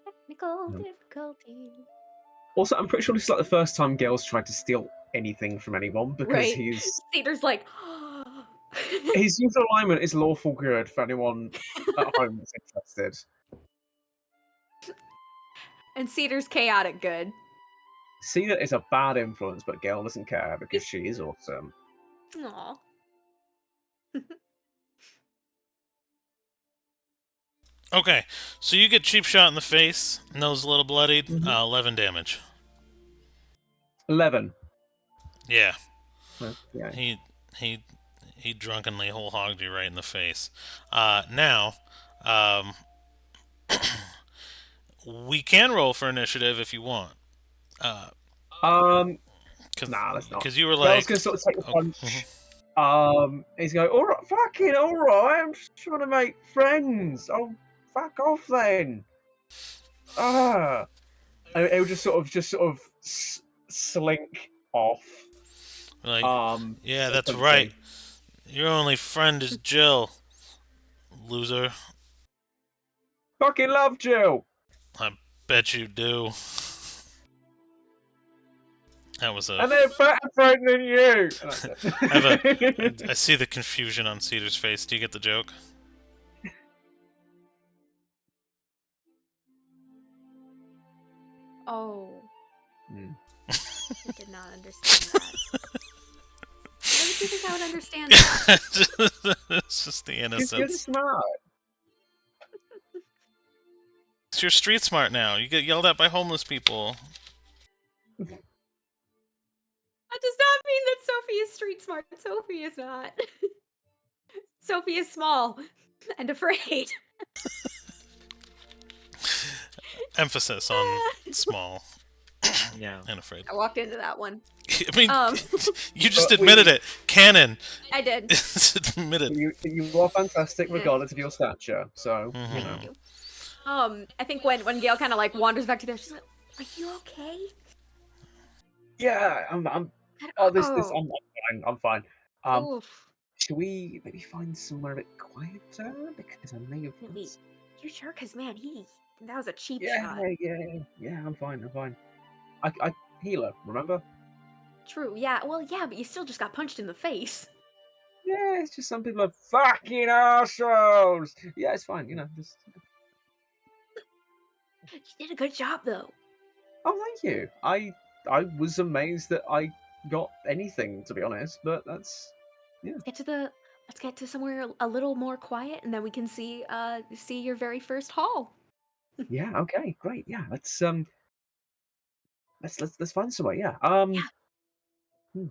Technical No. difficulties. Also, I'm pretty sure this is like the first time Gale's tried to steal anything from anyone because Right. he's Cedar's like, his usual alignment is lawful good for anyone at home that's interested. and Cedar's chaotic good. Cena is a bad influence, but Gale doesn't care because she is awesome. Aw. Okay, so you get cheap shot in the face, nose a little bloodied, Mhm. 11 damage. 11. Yeah, Yeah. he drunkenly whole hogged you right in the face. Now, we can roll for initiative if you want. Nah, let's not. Because you were Gale's like, gonna sort of take the oh, punch. He's going, all right, fucking all right. I'm just trying to make friends. Oh, fuck off then. And he'll just sort of slink off. like, yeah, that's essentially. right. Your only friend is Jill, loser. Fucking love Jill. I bet you do. That was And they're better friend than you. And that's it. I see the confusion on Cedar's face. Do you get the joke? Oh. Hmm. I did not understand that. Why would you think I would understand that? It's just the You're innocence. smart. You're street smart now. You get yelled at by homeless people. That does not mean that Sophie is street smart. Sophie is not. Sophie is small and afraid. Emphasis on small. Yeah. and afraid. I walked into that one. I mean, Um, you just admitted it. Canon. I did. It's admitted. You are fantastic Yeah. regardless of your stature. So Mhm. you know. Thank you. I think when Gail kind of like wanders back to there, she's like, "Are you okay?" Yeah, I'm. Oh, this. Oh, I'm fine. I'm fine. oof. Should we maybe find somewhere a bit quieter? Because I may have. Really? You sure? Cause man, that was a cheap Yeah, shot. yeah. I'm fine. I'm fine. I healer. Remember? True. Yeah. Well, yeah, but you still just got punched in the face. Yeah, it's just some people are fucking assholes. Yeah, it's fine. You know, just. You did a good job though. Oh, thank you. I was amazed that I got anything, to be honest. But that's. Let's get to somewhere a little more quiet, and then we can see your very first haul. Yeah. Okay. Great. Yeah. Let's find somewhere. Yeah. Yeah. Hmm.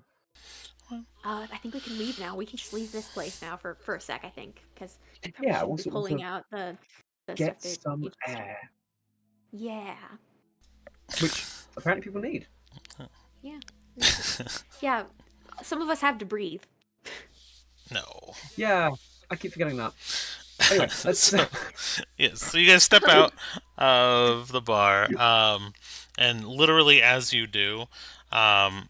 I think we can leave now. We can just leave this place now for a sec. I think because we probably Yeah. shouldn't We'll be sort pulling of out the stuff get that some you just. air, Yeah. which apparently people need. Yeah. Yeah. Some of us have to breathe. No. Yeah. I keep forgetting that. Anyway, let's. So you guys step out of the bar, and literally as you do, um,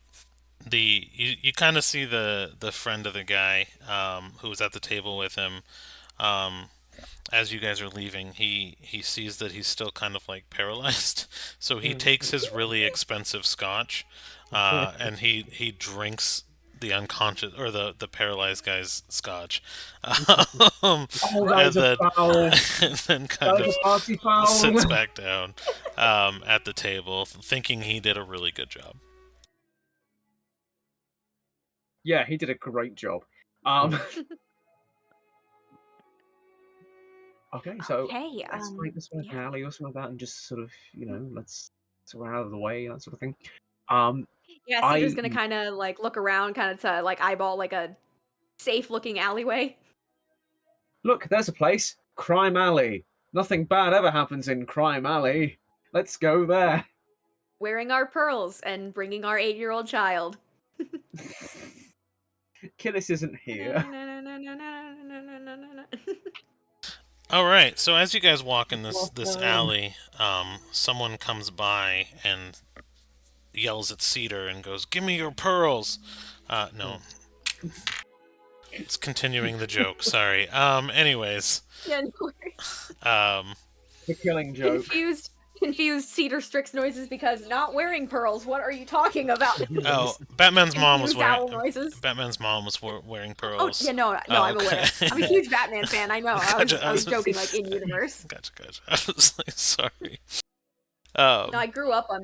you kind of see the friend of the guy who was at the table with him. Um, as you guys are leaving, he sees that he's still kind of like paralyzed, so he takes his really expensive scotch, and he drinks the unconscious or the paralyzed guy's scotch, um, Oh, that and is a then foul. and then That kind is of a party foul. sits back down at the table, thinking he did a really good job. Yeah, he did a great job. Okay, so Okay. let's make this like Yeah. an alley or something like that, and just sort of, let's so we're out of the way, that sort of thing. Yeah. Cedar's I gonna kind of like look around, kind of to like eyeball like a safe-looking alleyway. look, there's a place, Crime Alley. Nothing bad ever happens in Crime Alley. Let's go there. Wearing our pearls and bringing our 8-year-old child. Killis isn't here. All right, so as you guys walk in this alley, someone comes by and yells at Cedar and goes, "Give me your pearls!" No, it's continuing the joke. Sorry. Anyways, Yeah, no worries. The killing joke. Confused Cedar Strix noises because not wearing pearls. What are you talking about? oh, Batman's mom was Confused wearing owl noises. Batman's mom was wearing Oh pearls. yeah, no, Oh, I'm aware. okay. I'm a huge Batman fan. I know. Gotcha, I was joking, like in universe. Gotcha. I was like, sorry. No, I grew up on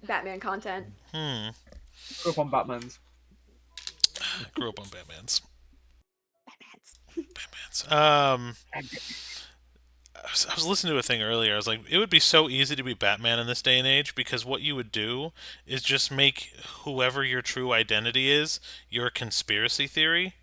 Batman content. Grew up on Batman's. I grew up on Batman's. Batman's. I was listening to a thing earlier. I was like, it would be so easy to be Batman in this day and age because what you would do is just make whoever your true identity is your conspiracy theory.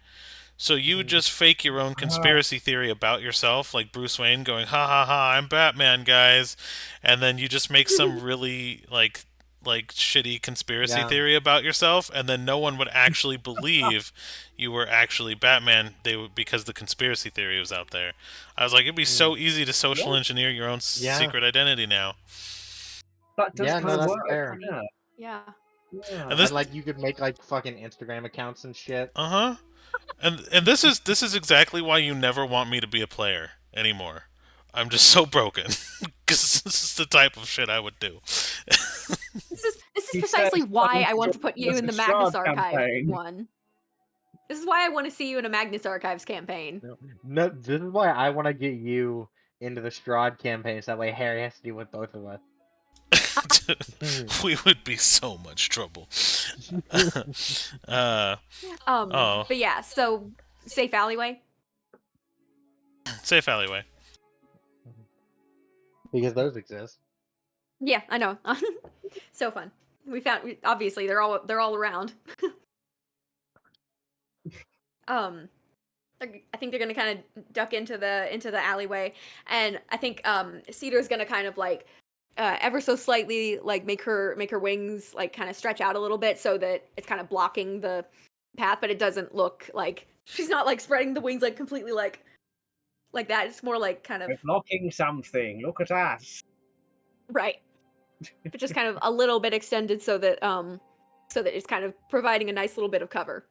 So you would just fake your own conspiracy theory about yourself, like Bruce Wayne going, "Ha ha ha, I'm Batman, guys," and then you just make some really like shitty conspiracy Yeah. theory about yourself, and then no one would actually believe you were actually Batman. They would because the conspiracy theory was out there. I was like, it'd be so easy to social engineer your own Yeah. secret identity now. That does Yeah, kind no, of that's work. fair. Yeah. Yeah. Yeah. And this, And like you could make like fucking Instagram accounts and shit. and this is exactly why you never want me to be a player anymore. I'm just so broken because this is the type of shit I would do. This is He precisely said why I something want to put you was in the a Magnus Shard Archive campaign. one. This is why I want to see you in a Magnus Archives campaign. No, this is why I want to get you into the Strahd campaign, so that way Harry has to deal with both of us. We would be so much trouble. Oh. But yeah, so safe alleyway. Safe alleyway. Because those exist. Yeah, I know. So fun. Obviously they're all around. I think they're gonna kind of duck into the alleyway, and I think Cedar's gonna kind of like ever so slightly, like make her wings like kind of stretch out a little bit so that it's kind of blocking the path, but it doesn't look like she's not like spreading the wings like completely like that. It's more like kind of We're blocking something. Look at us. right, but just kind of a little bit extended so that it's kind of providing a nice little bit of cover.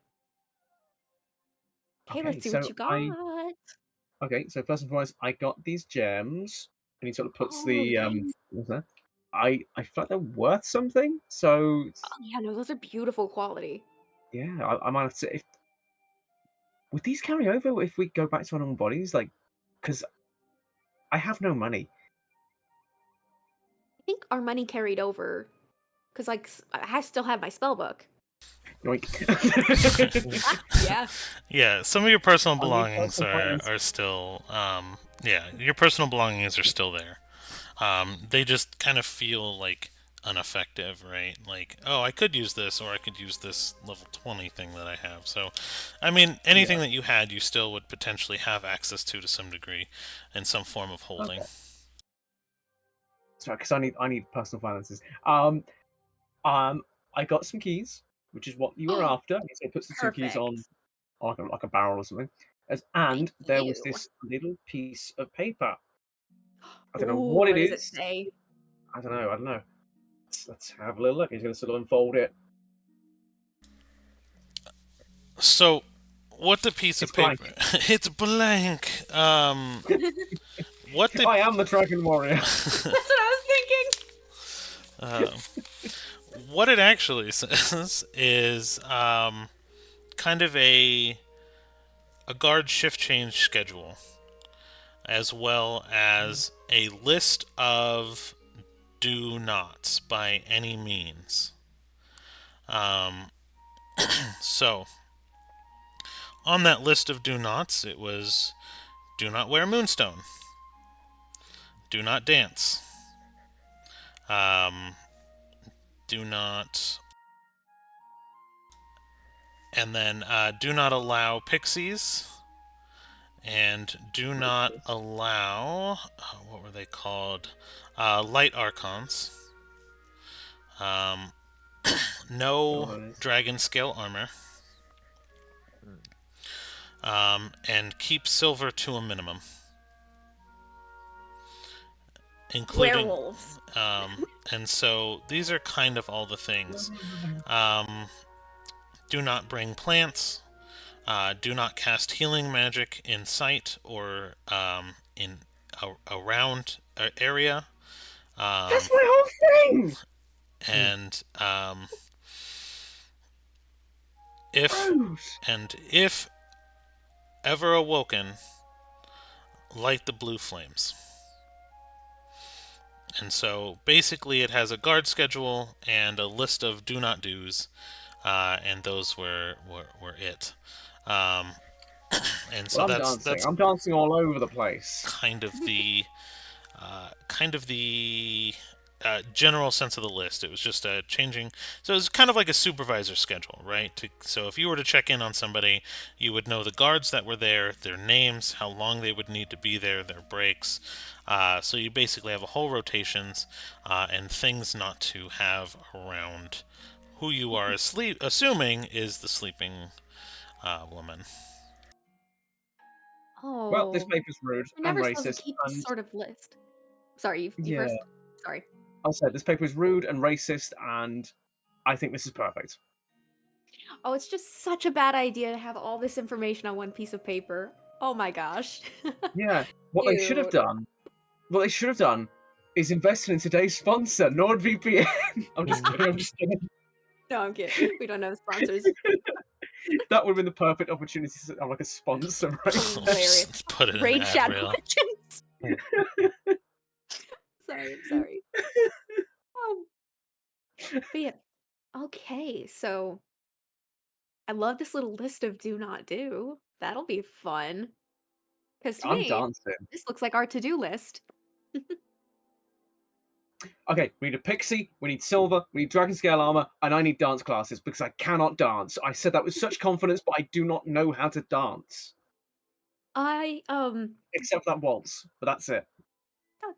Okay, Okay, let's see what so you got. so first and foremost, I got these gems, and he sort of puts Oh, the nice. what's that? I feel like they're worth something. So Oh, yeah, no, those are beautiful quality. yeah, I might have to. Would these carry over if we go back to our normal bodies? Like, because I have no money. I think our money carried over because like I still have my spell book. Yoink. Yeah. Yeah, some of your personal I need belongings personal finance. are still, yeah, your personal belongings are still there. They just kind of feel like ineffective, right? Like, oh, I could use this, or I could use this level 20 thing that I have. So, I mean, anything Yeah. that you had, you still would potentially have access to some degree in some form of holding. Okay. Sorry, because I need personal finances. I got some keys, which is what you were after. So it puts the two keys on Perfect. like a barrel or something. Thank And there was you. this little piece of paper. I don't know Ooh, what it what does it is. say? I don't know. Let's have a little look. He's going to sort of unfold it. So, what the piece It's of blank. paper? It's blank. What the I am the Dragon Warrior. That's what I was thinking. what it actually says is kind of a guard shift change schedule, as well as a list of do nots by any means. Um, so, on that list of do nots, it was do not wear moonstone, do not dance, um, do not, and then do not allow pixies, and do not allow, what were they called? Light archons. Um, no dragon scale armor. And keep silver to a minimum. Including. Werewolves. And so these are kind of all the things. Do not bring plants. Do not cast healing magic in sight or in around area. That's my whole thing. And Rose. if ever awoken, light the blue flames. And so basically, it has a guard schedule and a list of do not do's, and those were it. And so Well, that's I'm dancing all over the place. kind of the general sense of the list. It was just changing. So it was kind of like a supervisor schedule, right? So if you were to check in on somebody, you would know the guards that were there, their names, how long they would need to be there, their breaks. So you basically have a whole rotations and things not to have around who you are assuming is the sleeping woman. Well, this Oh, paper's rude we're and never supposed to racist, keep this and sort of list. Sorry, you yeah, first. Sorry. I said this paper is rude and racist, and I think this is perfect. Oh, it's just such a bad idea to have all this information on one piece of paper. Oh my gosh. Yeah, what they should have Dude. done, is invested in today's sponsor, NordVPN. I'm just kidding. No, I'm kidding. We don't have sponsors. That would have been the perfect opportunity to have like a sponsor right there. Hilarious. Put it in Raid the ad chat rail. questions. Sorry, I'm sorry. But yeah. Okay, so I love this little list of do not do. That'll be fun. Because to I'm me, dancing. this looks like our to-do list. Okay, we need a pixie, we need silver, we need dragon scale armor, and I need dance classes because I cannot dance. I said that with such confidence, but I do not know how to dance. I Except that waltz, but that's it.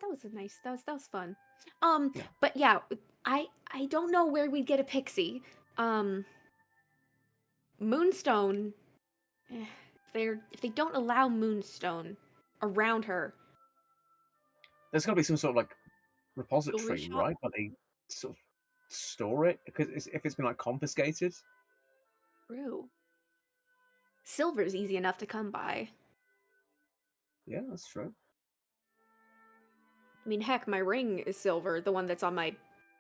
that was a nice. That was fun. Yeah. But yeah, I don't know where we'd get a pixie. Um, Moonstone. If they don't allow Moonstone around her, There's got to be some sort of like jewelry repository, shop. right? Where they sort of store it because if it's been like confiscated. True. Silver's easy enough to come by. Yeah, that's true. I mean, heck, my ring is silver, the one that's on my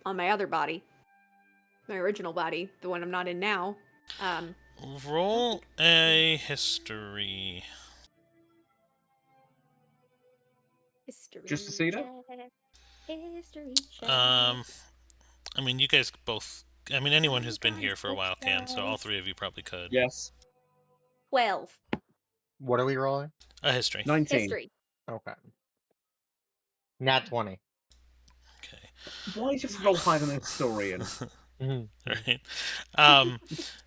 other body, my original body, the one I'm not in now. Roll a history. Just to History see that. check. History check. I mean, you guys both. I mean, anyone who's been Got here for a while can, so all bookshelves. three of you probably could. Yes. 12. What are we rolling? A history. 19. History. Okay. Nat 20. Okay. Why did you have to roll higher than a historian? Mhm. Right.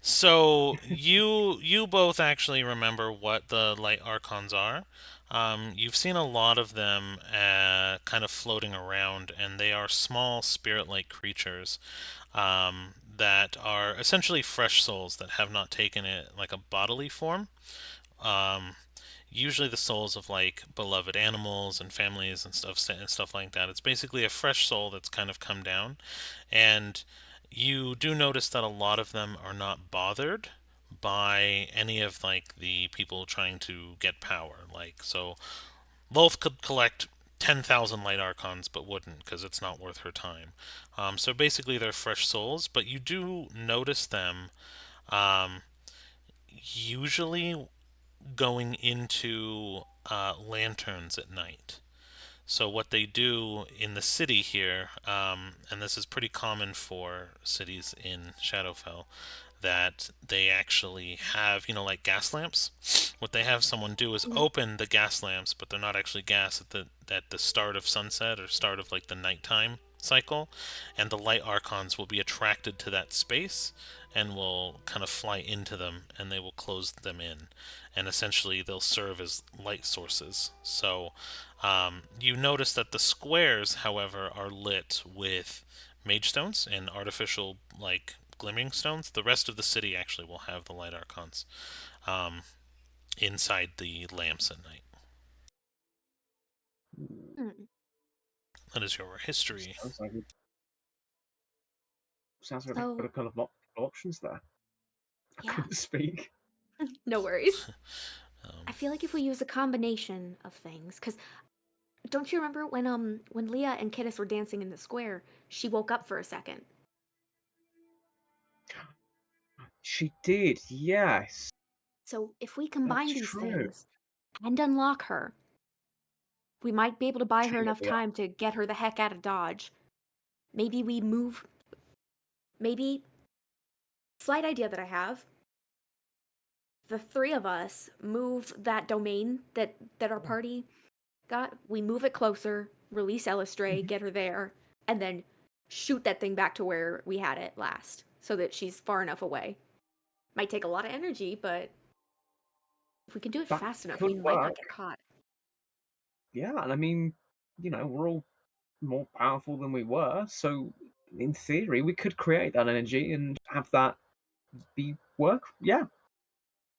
So you both actually remember what the light archons are. You've seen a lot of them kind of floating around, and they are small spirit-like creatures that are essentially fresh souls that have not taken it like a bodily form. Um, Usually the souls of like beloved animals and families and stuff like that. It's basically a fresh soul that's kind of come down, and you do notice that a lot of them are not bothered by any of like the people trying to get power. Like so, Lolth could collect 10,000 light archons, but wouldn't because it's not worth her time. So basically, they're fresh souls, but you do notice them um, usually going into lanterns at night. So what they do in the city here, and this is pretty common for cities in Shadowfell, that they actually have, like gas lamps. What they have someone do is Mhm. open the gas lamps, but they're not actually gas at the start of sunset or start of like the nighttime cycle, and the light archons will be attracted to that space and will kind of fly into them, and they will close them in, and essentially they'll serve as light sources. So you notice that the squares, however, are lit with mage stones and artificial like glimmering stones. The rest of the city actually will have the light archons um, inside the lamps at night. Hmm. That is your history. Sounds like we've got So, a couple of options there. I yeah, couldn't speak. no worries. I Um, feel like if we use a combination of things, because don't you remember when Leah and Kittis were dancing in the square, she woke up for a second. She did, yes. So if we That's combine these true. things and unlock her, we might be able to buy her Cheer enough me up. time to get her the heck out of Dodge. Maybe we move. Maybe slight idea that I have. The three of us move that domain that our party got. We move it closer, release Elistray, Mhm. get her there, and then shoot that thing back to where we had it last, so that she's far enough away. Might take a lot of energy, but if we can do it That fast enough, we could might not work. get caught. Yeah, and I mean, we're all more powerful than we were, so in theory, we could create that energy and have that be work. Yeah,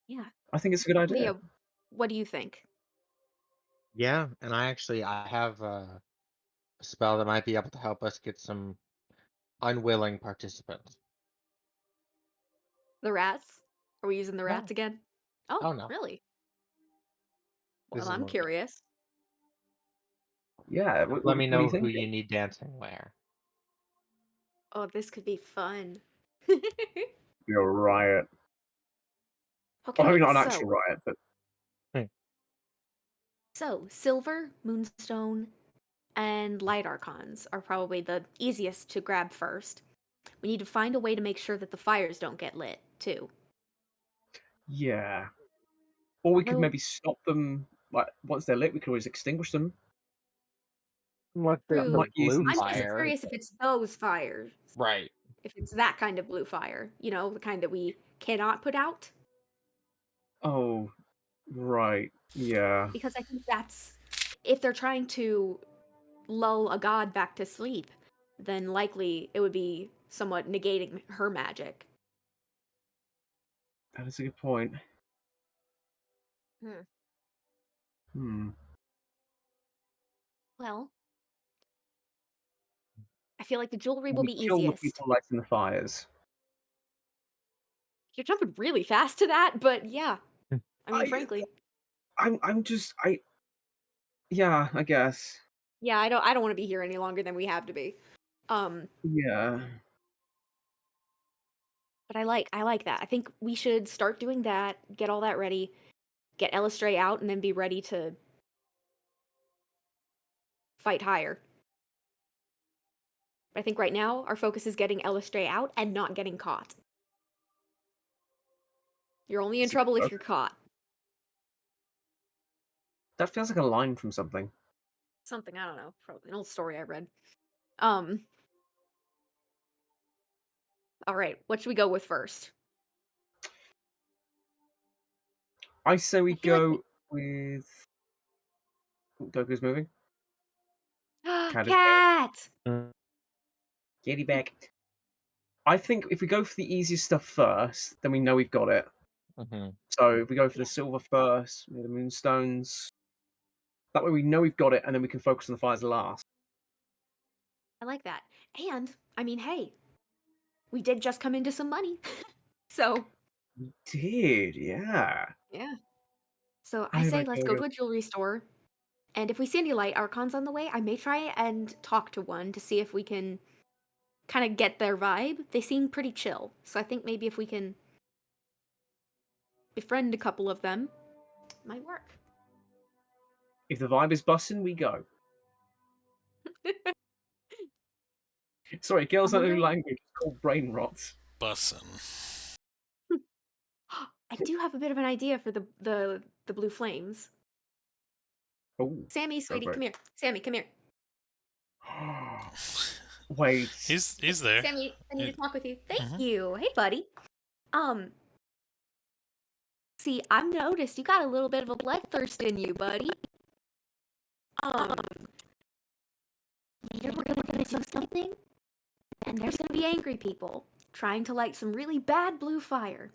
Yeah. I think it's a good idea. Leah, what do you think? Yeah, and I have a spell that might be able to help us get some unwilling participants. The rats? Are we using the rats No. again? Oh, Oh no. really? This Well, is I'm more game. curious. Yeah, Just let me what do know you who think? you need dancing where. Oh, this could be fun. You're a riot. Well, I Okay, mean, not an actual so riot, but Hmm. silver, moonstone, and light archons are probably the easiest to grab first. We need to find a way to make sure that the fires don't get lit, too. yeah. Or we could Although, maybe stop them. Like once they're lit, we could always extinguish them. Unless they're That the true. might be easy blue I'm to just do. fire. curious if it's those fires. Right. If it's that kind of blue fire, the kind that we cannot put out. Oh, right. Yeah. Because I think that's if they're trying to lull a god back to sleep, then likely it would be somewhat negating her magic. That is a good point. Hmm. Hmm. Well, I feel like the jewelry will We be kill the easiest. people lighting the fires. You're jumping really fast to that, but yeah. I mean, I, frankly, I'm just, yeah, I guess. yeah, I don't want to be here any longer than we have to be. Um, Yeah. but I like that. I think we should start doing that, get all that ready, get Elistray out, and then be ready to fight higher. But I think right now our focus is getting Elistray out and not getting caught. You're only in trouble if you're caught. That feels like a line from something. Something, I don't know, probably an old story I read. Um, all right, what should we go with first? I say we I feel like go with Goku's moving. Cat is Cat! Kitty back. I think if we go for the easiest stuff first, then we know we've got it. Mhm. So if we go for Yeah. the silver first, the moonstones, that way we know we've got it, and then we can focus on the fires last. I like that. And, I mean, hey, we did just come into some money. So, We did, yeah. yeah. So I I say like let's go to a jewelry store. And if we see any light archons on the way, I may try and talk to one to see if we can kind of get their vibe. They seem pretty chill. So I think maybe if we can befriend a couple of them, it might work. If the vibe is bussin', we go. Sorry, girls I don't know wonder. language. It's called brain rot. Bussin'. I do have a bit of an idea for the blue flames. Oh, Sammy, go sweetie, for come here. Sammy, come here. it. Wait. He's there. Sammy, I need to talk with you. Thank Mhm. you. Hey, buddy. Um, See, I've noticed you got a little bit of a bloodthirst in you, buddy. Um, we're gonna do something, and there's gonna be angry people trying to light some really bad blue fire.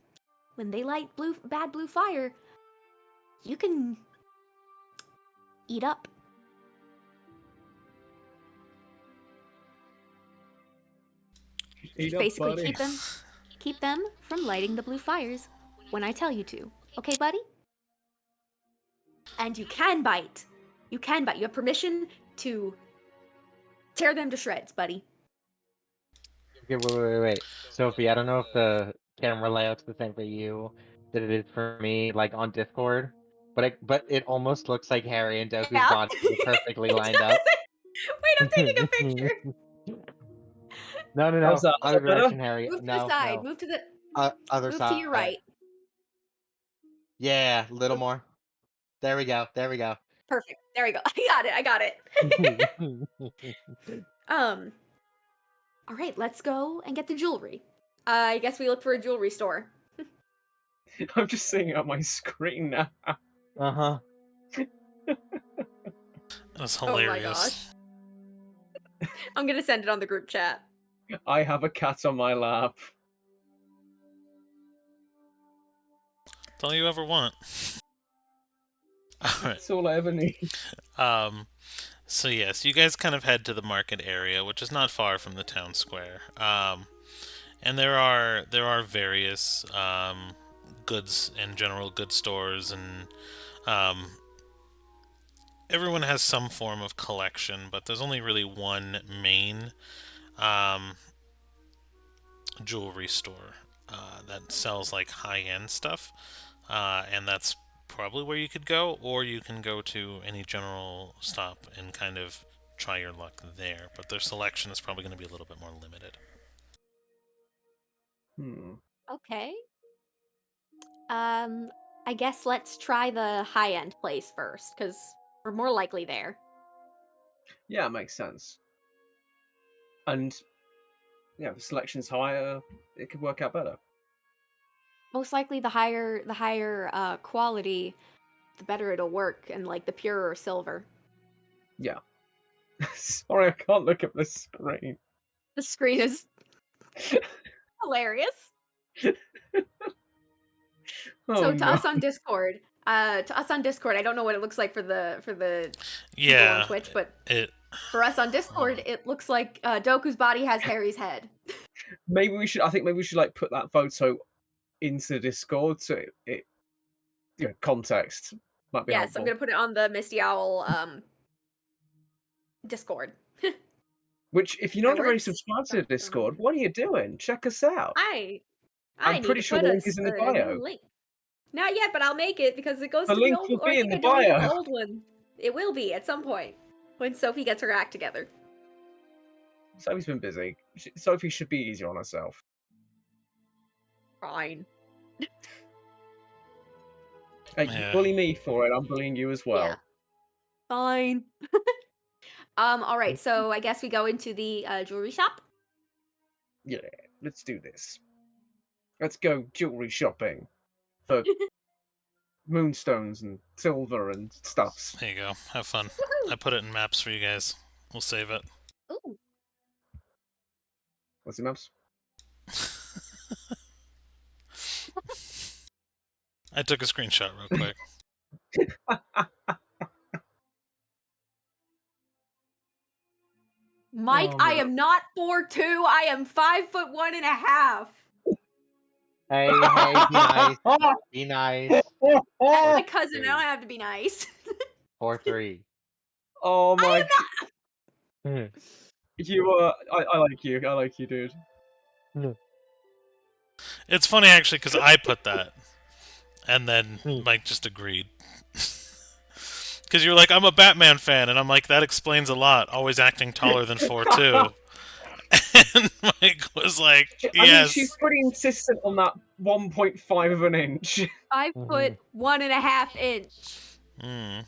When they light bad blue fire, you can eat up. Eat Just up, basically buddy. keep them from lighting the blue fires when I tell you to. Okay, buddy? And you can bite. You can bite. You have permission to tear them to shreds, buddy. Okay, wait. Sophie, I don't know if the camera layout's the same for you that it is for me, like on Discord, but it almost looks like Harry and Doku's Yeah. bodies are perfectly It lined up. does. Wait, I'm taking a picture. No, no, How's no. that? Is Other that better? direction, Harry. Move to the No, side. no. Other Move to your side. right. Yeah, little Move- more. There we go. There we go. Perfect. There we go. I got it. Um. All right, let's go and get the jewelry. I guess we look for a jewelry store. I'm just seeing it on my screen now. Uh-huh. That's Oh my gosh. hilarious. I'm gonna send it on the group chat. I have a cat on my lap. That's all you ever want. Alright. That's all I ever need. Um, so yes, you guys kind of head to the market area, which is not far from the town square. And there are various goods and general goods stores, and um, everyone has some form of collection, but there's only really one main um, jewelry store that sells like high-end stuff, and that's probably where you could go, or you can go to any general stop and kind of try your luck there. But their selection is probably going to be a little bit more limited. Hmm. Okay. Um, I guess let's try the high end place first, because we're more likely there. Yeah, it makes sense. And yeah, if the selection's higher, it could work out better. Most likely the higher quality, the better it'll work, and like the purer silver. Yeah. Sorry, I can't look at the screen. The screen is hilarious. Oh, So to no. us on Discord, I don't know what it looks like for the people on Yeah, Twitch, but it. for us on Discord, it looks like Doku's body has Harry's head. Maybe we should. I think maybe we should like put that photo into Discord so context might be Yes, I'm helpful. gonna put it on the Misty Owl Discord. Which, if you're That not already works? subscribed to the Discord, what are you doing? Check us out. I I'm need pretty to sure put the link is in the a new bio. link. Not yet, but I'll make it because it goes The to the link old. will Or I be in think the I deleted the bio. old one. It will be at some point when Sophie gets her act together. Sophie's been busy. Sophie should be easier on herself. Fine. Hey, Yeah. you bully me for it. I'm bullying you as well. Yeah. Fine. All right. So I guess we go into the jewelry shop. Yeah, let's do this. Let's go jewelry shopping for moonstones and silver and stuffs. There you go. Have fun. I put it in maps for you guys. We'll save it. Ooh. What's the maps? I took a screenshot real quick. Mike, Oh, I man. am not 4'2". I am 5'1.5". Hey, be nice. Be nice. That's my cousin. I don't have to be nice. 4-3. Oh I my! am not. You are. I like you. I like you, dude. It's funny actually because I put that, and then Mike just agreed. Because you're like, I'm a Batman fan, and I'm like, that explains a lot. Always acting taller than 4'2". And Mike was like, I mean, yes. she's pretty insistent on that 1.5 of an inch 1.5 inch. Mm.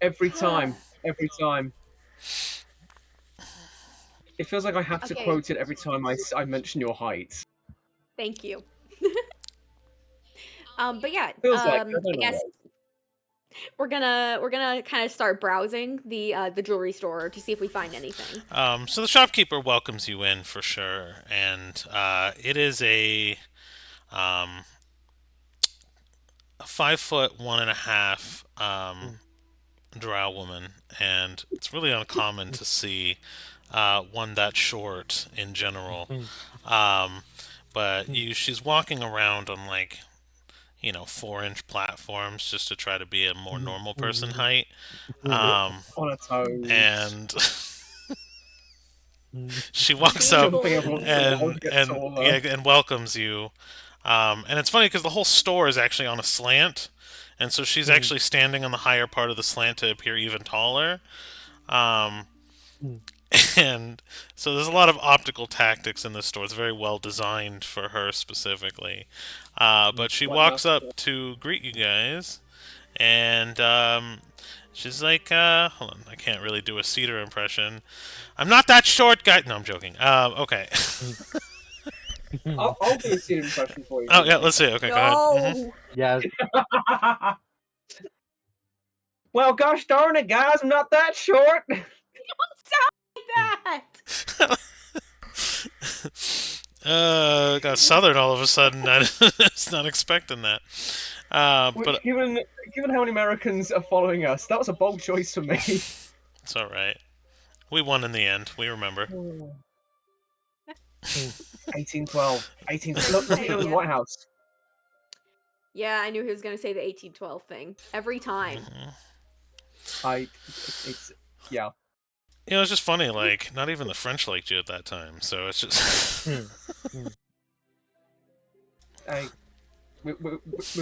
every time. Every time. It feels like I have to Okay. quote it every time I mention your height. Thank you. But yeah, Feels like I guess we're gonna kind of start browsing the jewelry store to see if we find anything. So the shopkeeper welcomes you in for sure, and it is a 5'1.5" drow woman, and it's really uncommon to see one that short in general. But she's walking around on 4-inch platforms just to try to be a more normal person height. on her toes. And she walks up and welcomes you. And it's funny because the whole store is actually on a slant, and so she's actually standing on the higher part of the slant to appear even taller. And so there's a lot of optical tactics in this store. It's very well designed for her specifically. But she walks up to greet you guys, and she's like, hold on, I can't really do a Cedar impression. I'm not that short guy. No, I'm joking. Okay. I'll do a Cedar impression for you. Oh, yeah, let's see. Okay, go ahead. Mm-hmm. Yes. Well, gosh darn it, guys, I'm not that short. You don't sound like that. Got southern all of a sudden. I was not expecting that. But given how many Americans are following us, that was a bold choice for me. it's all right. We won in the end. We remember. 1812. 1812. Look at the White House. Yeah, I knew he was gonna say the 1812 thing every time. Yeah. You know, it's just funny. Like, not even the French liked you at that time, so it's just. Hey, we were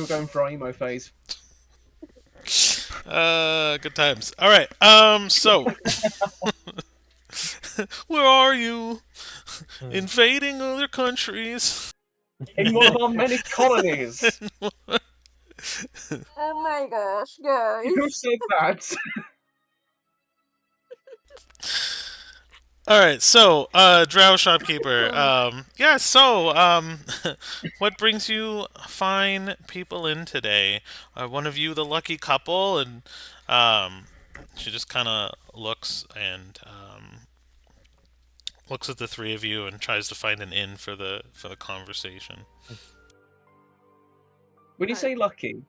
going for our emo phase. Good times. All right. So, where are you? Invading other countries. In one of our many colonies. Oh my gosh, guys. Who said that? All right, so drow shopkeeper. What brings you fine people in today? Are one of you the lucky couple? And She just kind of looks and looks at the three of you and tries to find an in for the conversation. When you say lucky,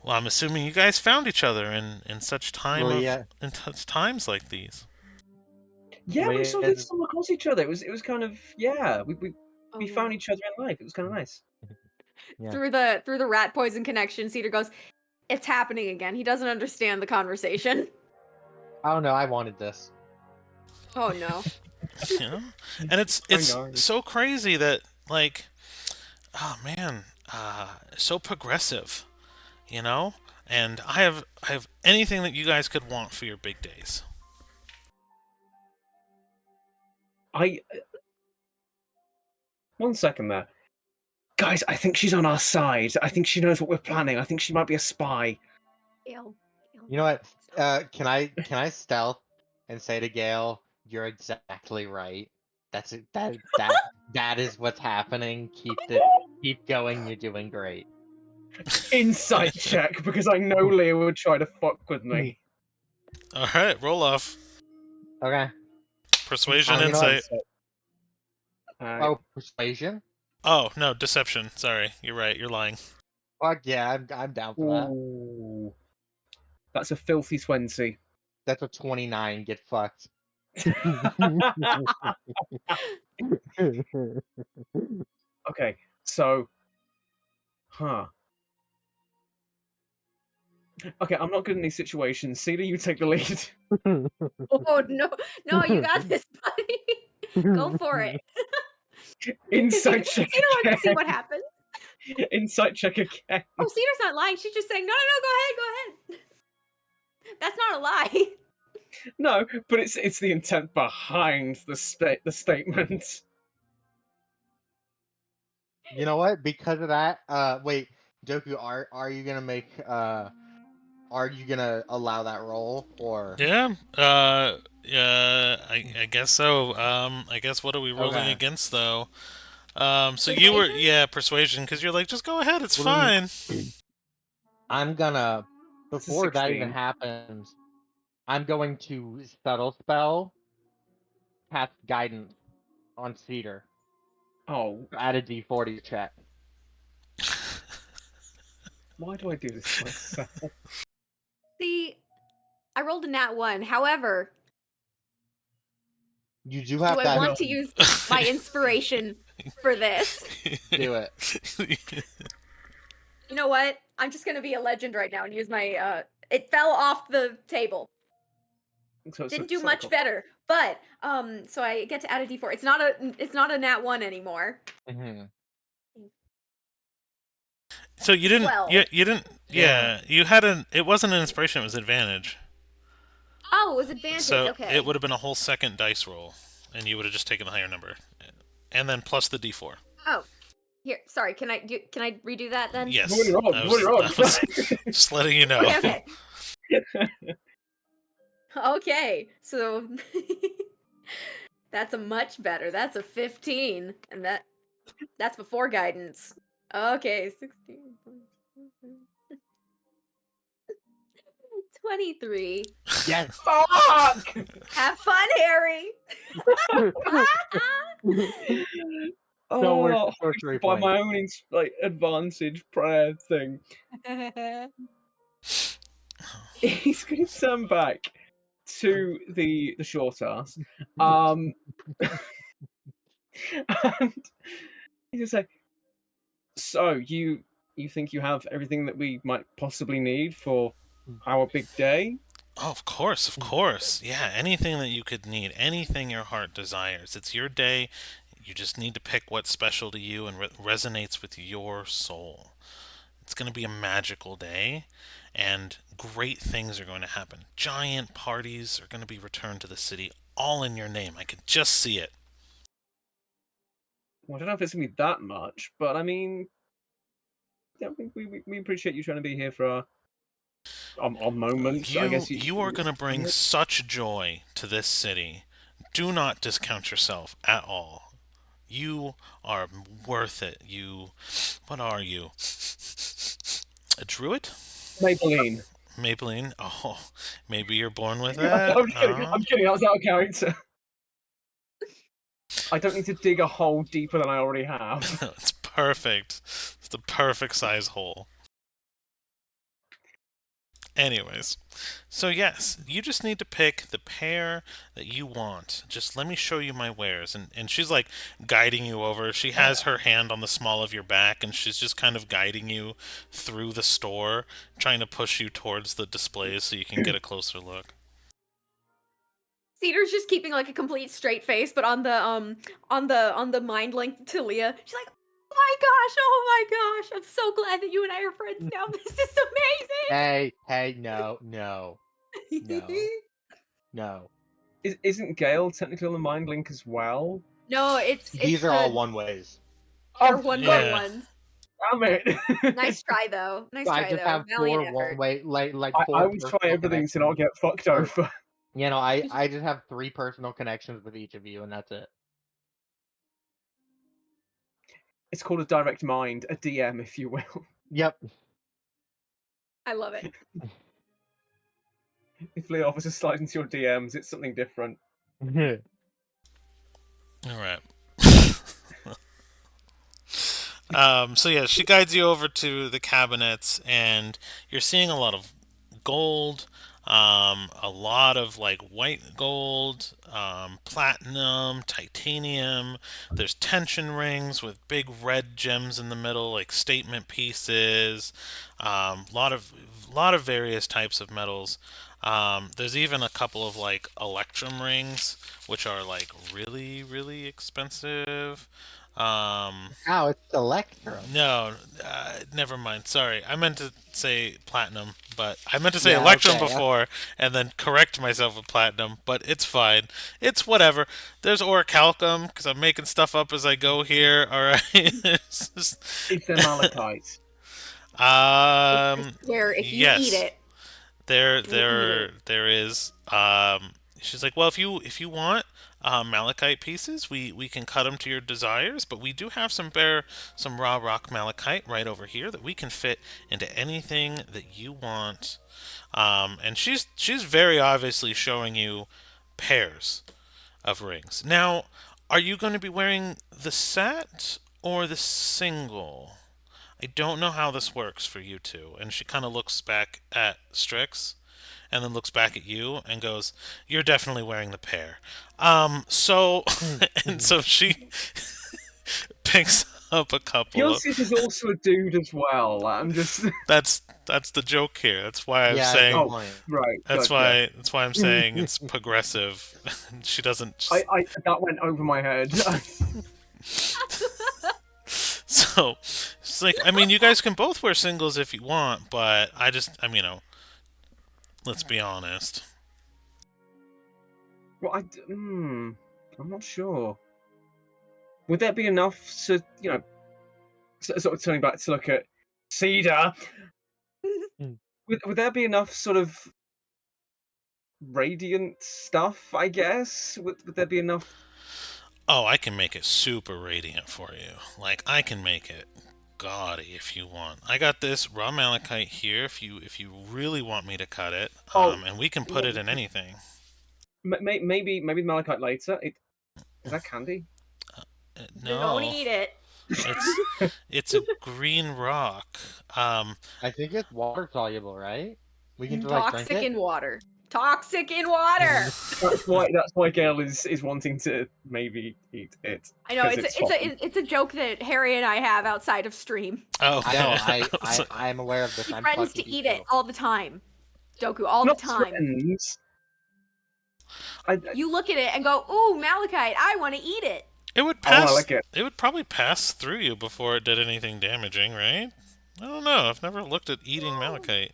Well, I'm assuming you guys found each other in such Well, yeah. in such times like these. yeah, we sort Yeah. of stumbled across each other. It was kind of yeah. Oh, We found no. each other in life. It was kind of nice. Yeah. Through the rat poison connection, Cedar goes, "It's happening again." He doesn't understand the conversation. Oh no, I wanted this. Oh no. You know, and it's I know. so crazy that like, oh man, so progressive. You know, and I have anything that you guys could want for your big days. I 1 second there, guys. I think she's on our side. I think she knows what we're planning. I think she might be a spy. Ew. You know what? Can I stealth and say to Gale, "You're exactly right. That's it. That is what's happening. Keep going. You're doing great." Insight check because I know Leah would try to fuck with me. All right, roll off Okay. persuasion, You know what? insight. Insight. Oh, persuasion. Oh no, deception. Sorry, you're right. You're lying. Fuck yeah, I'm down for that. Ooh, that's a filthy 20. That's a 29. Get fucked. Okay, so, huh. Okay, I'm not good in these situations. Cedar, you take the lead. Oh no. No, you got this, buddy. Go for it. Insight check Cedar wants to see again. what happens. Insight check again. Oh, Cedar's not lying. She's just saying, no, go ahead. That's not a lie. No, but it's the intent behind the statement. You know what? Because of that, wait, Doku, are you gonna make are you gonna allow that roll or? Yeah. I guess so. I guess what are we rolling Okay. against though? So you were persuasion because you're like just go ahead, it's fine. I'm gonna It's a before that even 16. happens, I'm going to subtle spell cast guidance on Cedar. Oh, Add a D40 check. why do I do this to myself? See, I rolled a nat 1. However, You do have do I that. want to use my inspiration for this? Do it. You know what? I'm just gonna be a legend right now and use my it fell off the table. So it's Didn't a do much cycle. better. But so I get to add a d4. It's not a nat 1 anymore. hmm So you didn't. 12. You didn't. Yeah, you had an. It wasn't an inspiration. It was advantage. Oh, it was advantage. So Okay. it would have been a whole second dice roll, and you would have just taken the higher number, and then plus the d4. Oh. Here, sorry. Can I redo that then? Yes. Moving on, I moving on. was just letting you know. Okay. Okay. So that's a much better. That's a 15, and that's before guidance. Okay, 16. 23. Yes. Fuck! Have fun, Harry. No worse Oh, sorcery by point. my own advantage prayer thing. He's going to turn back to the short ass. And he's just like, so you think you have everything that we might possibly need for our big day? Oh, of course, of course. Yeah, anything that you could need, anything your heart desires. It's your day. You just need to pick what's special to you and resonates with your soul. It's going to be a magical day, and great things are going to happen. Giant parties are going to be returned to the city, all in your name. I could just see it. Well, I don't know if it's going to be that much, but I mean, yeah, we appreciate you trying to be here for our moments. I guess You are going to bring such joy to this city. Do not discount yourself at all. You are worth it. What are you? A druid? Maybelline. Maybelline. Oh, maybe you're born with I'm it. kidding. I'm kidding. That was out of character. I don't need to dig a hole deeper than I already have. It's perfect. It's the perfect size hole. Anyways, so yes, you just need to pick the pair that you want. Just let me show you my wares. And she's like guiding you over. She has her hand on the small of your back and she's just kind of guiding you through the store, trying to push you towards the displays so you can get a closer look. Cedar's just keeping like a complete straight face, but on the mind link to Leah, she's like, oh my gosh, I'm so glad that you and I are friends now. This is Hey, no, no, amazing. no. Isn't Gale technically on the mind link as well? No, it's These are all one ways. they're Oh, one-way yeah. ones. damn it! Nice try though. Nice So I try just though. have Valiant four effort. one-way, like I four would try personal everything to connections. not get fucked Or- over. You know, I just have 3 personal connections with each of you, and that's it. It's called a direct mind, a DM, if you will. Yep. I love it. If Leah offers to slide into your DMs, it's something different. All right. So yeah, she guides you over to the cabinets, and you're seeing a lot of gold, a lot of like white gold, platinum, titanium. There's tension rings with big red gems in the middle, like statement pieces. Lot of various types of metals. There's even a couple of like electrum rings, which are like really, really expensive. Ow, it's Electrum. No, never mind. Sorry, I meant to say platinum, but I meant to say Yeah, electrum okay. before, and then correct myself with platinum. But it's fine. It's whatever. There's orichalcum because I'm making stuff up as I go here. All right. It's just- It's their malachite. Where if you yes. eat it, There, you eat it. there is. She's like, well, if you want malachite pieces, we can cut them to your desires, but we do have some raw rock malachite right over here that we can fit into anything that you want. And she's very obviously showing you pairs of rings. Now, are you going to be wearing the set or the single? I don't know how this works for you two. And she kind of looks back at Strix and then looks back at you and goes, "You're definitely wearing the pair." So and so she picks up a couple of. Yossi is also a dude as well. I'm just. That's the joke here. That's why I'm Yeah, saying. Oh, point. right. That's Gotcha. why I'm saying it's progressive. She doesn't. I that went over my head. So it's like, I mean, you guys can both wear singles if you want, but let's be honest. Well, I'm not sure. Would that be enough to, sort of turning back to look at Cedar? Would there be enough sort of radiant stuff, I guess? Would there be enough? Oh, I can make it super radiant for you. Like I can make it gaudy if you want. I got this raw malachite here if you really want me to cut it. Oh, And we can put it in anything. maybe the malachite later. Is that candy? Don't No, eat it. it's a green rock. I think it's water soluble, right? We can just like drink Toxic it. in water. Toxic in water. That's why Gail is wanting to maybe eat it. I know 'cause it's fun. it's a joke that Harry and I have outside of stream. Oh, I know. okay. I'm aware of this. He I'm threatens fucking to eat it too. all the time. Doku, all Not the time. threatens. You look at it and go, "Ooh, malachite! I want to eat it." It would Oh, I pass. like it. It would probably pass through you before it did anything damaging, right? I don't know. I've never looked at eating malachite.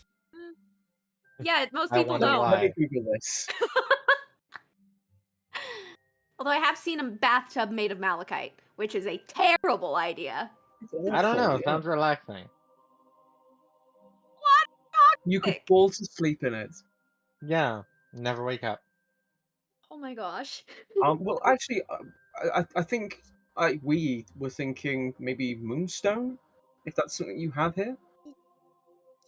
Yeah, most I people wonder don't. why. Let me Google this. Although I have seen a bathtub made of malachite, which is a terrible idea. I don't know. Awful, It yeah. sounds relaxing. You could Toxic. fall to sleep in it. Yeah. Never wake up. Oh my gosh. Well, actually, I think we were thinking maybe moonstone, if that's something you have here.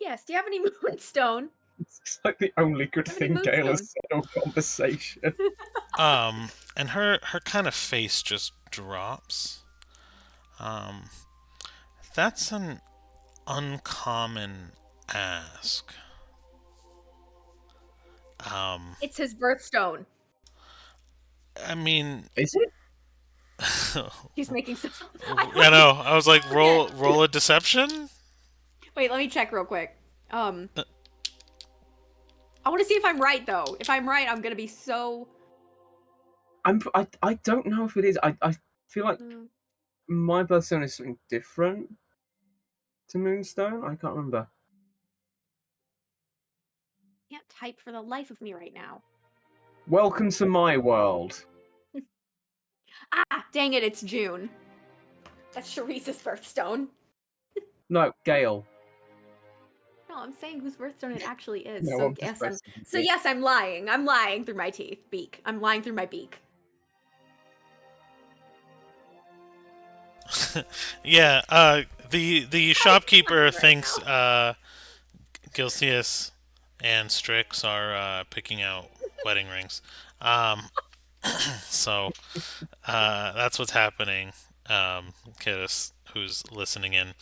Yes. Do you have any moonstone? It's like the only good What about thing Gale Moonstone? has said on conversation. And her kind of face just drops. Um, that's an uncommon ask. Um, It's his birthstone. I mean, Is it? He's making some. I know. I was like, roll a deception. Wait, let me check real quick. I want to see if I'm right though. If I'm right, I'm gonna be so. I don't know if it is. I feel like Mm, my birthstone is something different to Moonstone. I can't remember. can't type for the life of me right now. Welcome to my world. Ah, dang it! It's June. That's Sharice's birthstone. No, Gale. No, I'm saying whose birthstone it actually is. No, So I'm just yes, I'm. messing with So you. yes, I'm lying. I'm lying through my teeth. Beak. I'm lying through my beak. Yeah. The shopkeeper thinks Gilcius and Strix are picking out wedding rings. Um, so that's what's happening. Kiddos, who's listening in.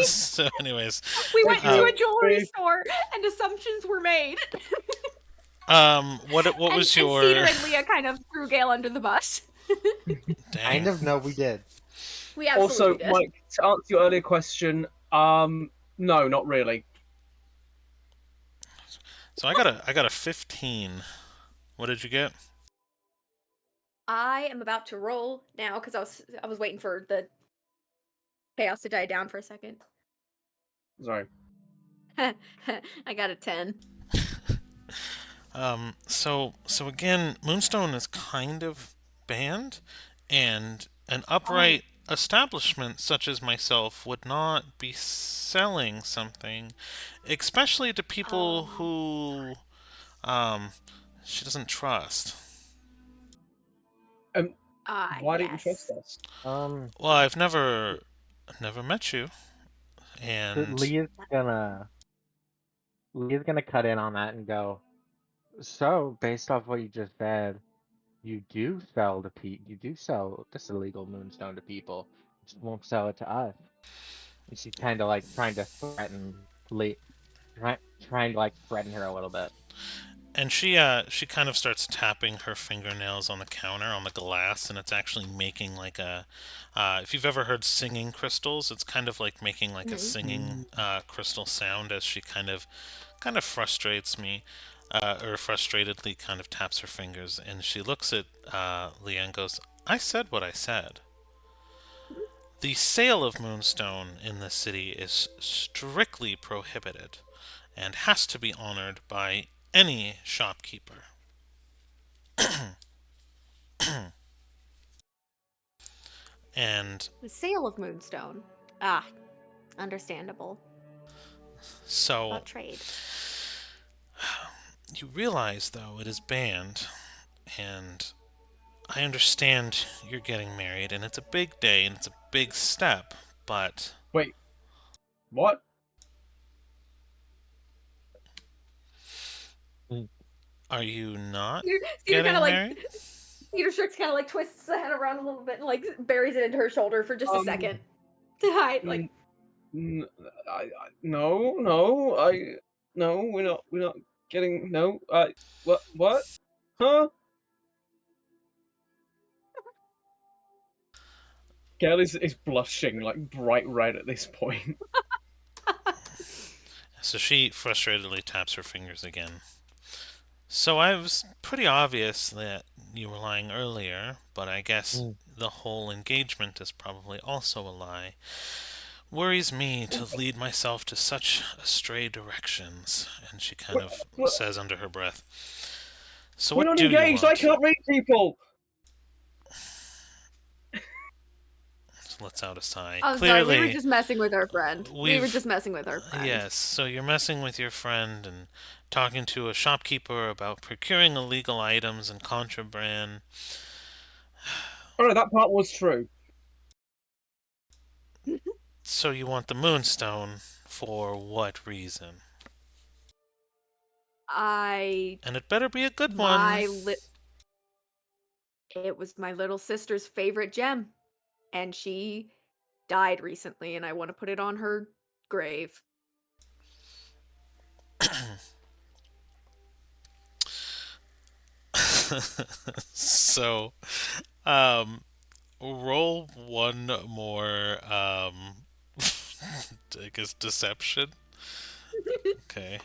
So, anyways, We Thank went to you. a jewelry store and assumptions were made. what and, was and your Cedar and Leah kind of threw Gale under the bus. dang? Kind of. No, we did. We Also, absolutely did. Mike, to answer your earlier question, no, not really. So I got a 15. What did you get? I am about to roll now because I was waiting for the chaos to die down for a second. Sorry. I got a 10. So again, Moonstone is kind of banned, and an Oh. upright establishment such as myself would not be selling something, especially to people Oh. who um she doesn't trust. Why don't you trust Yes. us? Well, I've never met you, and Lee's gonna cut in on that and go. So, based off what you just said, you do sell this illegal moonstone to people. You just won't sell it to us. And she's kind of like trying to threaten Lee, trying to like threaten her a little bit. she kind of starts tapping her fingernails on the counter on the glass, and it's actually making like a if you've ever heard singing crystals, it's kind of like making like a Mhm. singing crystal sound as she kind of frustrates me, or frustratedly kind of taps her fingers, and she looks at Leah and goes, "I said what I said. The sale of moonstone in this city is strictly prohibited and has to be honored by any shopkeeper." And The sale of Moonstone. Ah, understandable. so About trade. you realize, though, it is banned, and I understand you're getting married, and it's a big day and it's a big step, but Wait, what? Mm. are you not Cedar kind of getting like married? Cedar Strix kind of like twists the head around a little bit and like buries it into her shoulder for just a Um, second to hide. Like, n- n- no, no, no, we're not getting, no, what? Huh? Gail is blushing like bright red at this point. So she frustratedly taps her fingers again. So I was pretty obvious that you were lying earlier, but I guess Mm. the whole engagement is probably also a lie. Worries me to lead myself to such astray directions, and she kind of We're says under her breath. So we're what not do you engaged. I want? can't read people. Lets out a sigh. I'm sorry, we were Clearly, just messing with our friend. We were we've just messing with our friend. yes. So you're messing with your friend and talking to a shopkeeper about procuring illegal items and contraband. Oh no, that part was true. So you want the moonstone for what reason? I And it better be a good one. my li- it was my little sister's favorite gem, and she died recently, and I want to put it on her grave. So, um, roll one more, I guess, deception. Okay.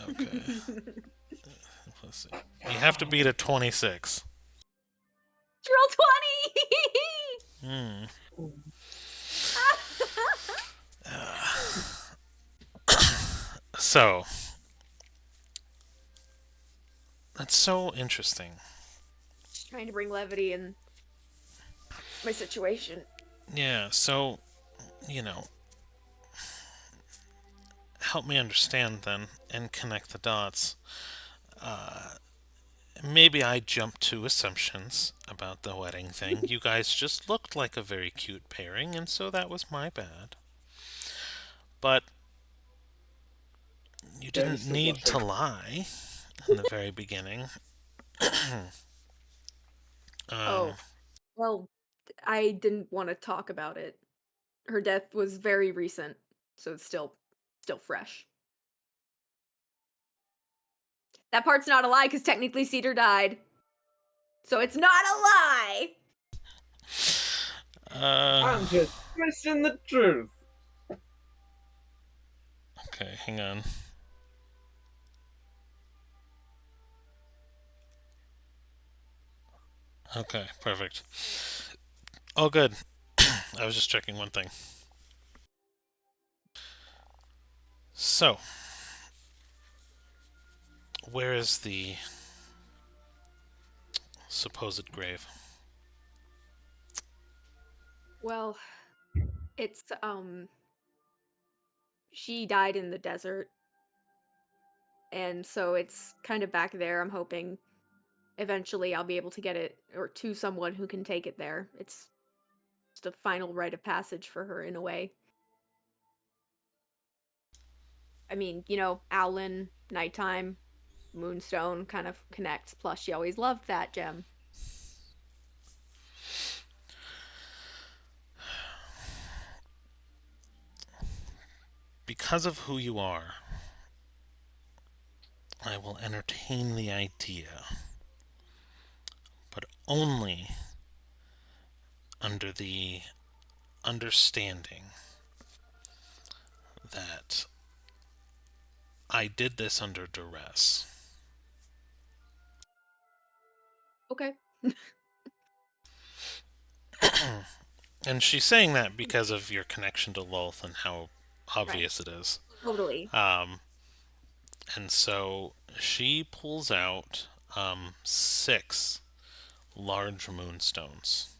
Okay. Let's see. You have to beat a 26. Roll 20. Hmm. So, that's so interesting. Just trying to bring levity in my situation. Yeah, so, you know, help me understand then and connect the dots. Maybe I jumped to assumptions about the wedding thing. You guys just looked like a very cute pairing, and so that was my bad. But you Jeremy's didn't still need blushing. to lie in the very beginning. Um, Oh, well, I didn't want to talk about it. Her death was very recent, so it's still fresh. That part's not a lie because technically Cedar died. So it's not a lie. uh, I'm just twisting the truth. okay, hang on. Okay, perfect. All good. I was just checking one thing. So, where is the supposed grave? Well, it's she died in the desert, and so it's kind of back there. I'm hoping eventually I'll be able to get it or to someone who can take it there. It's just a final rite of passage for her in a way. I mean, Owlin, nighttime, Moonstone kind of connects. Plus, she always loved that gem. Because of who you are, I will entertain the idea, but only under the understanding that I did this under duress. Okay. And she's saying that because of your connection to Lolth and how Right. obvious it is. Totally. Um, and so she pulls out 6 large moonstones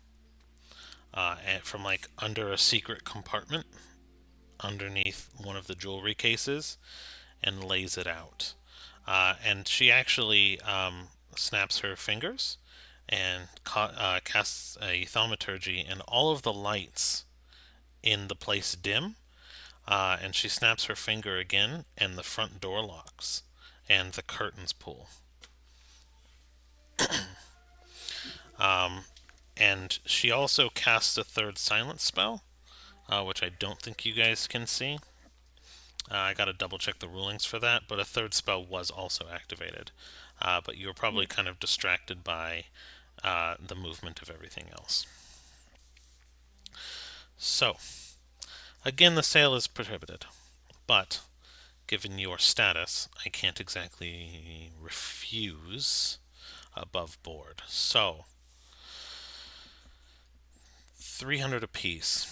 from like under a secret compartment underneath one of the jewelry cases and lays it out. And she actually snaps her fingers and casts a thaumaturgy, and all of the lights in the place dim. And she snaps her finger again, and the front door locks, and the curtains pull. And she also casts a third silence spell, which I don't think you guys can see. I gotta double check the rulings for that, but a third spell was also activated. But you were probably Hmm. kind of distracted by the movement of everything else. So, again, the sale is prohibited, but given your status, I can't exactly refuse above board. So, 300 apiece,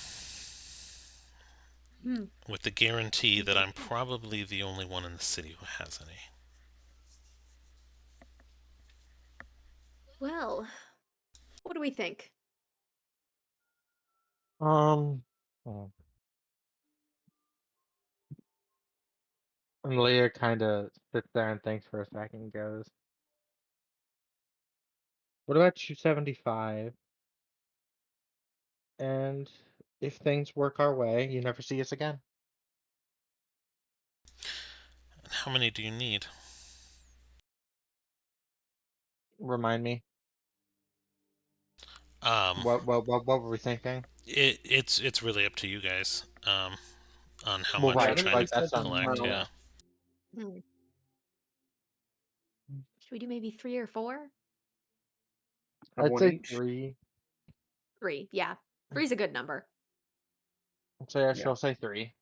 Hmm. with the guarantee that I'm probably the only one in the city who has any. Well, what do we think? Um, oh. And Leah kind of sits there and thinks for a second and goes, "What about 275? And if things work our way, you never see us again." How many do you need? Remind me. Um, What were we thinking? it's really up to you guys. On how Well, much Yeah, I you're right, think trying we to like said that's what I'm trying collect. to. Yeah. well. Hmm. Should we do maybe 3 or 4? Have I'd one say each. 3. 3, yeah. 3's a good number. So I Yeah. shall say 3.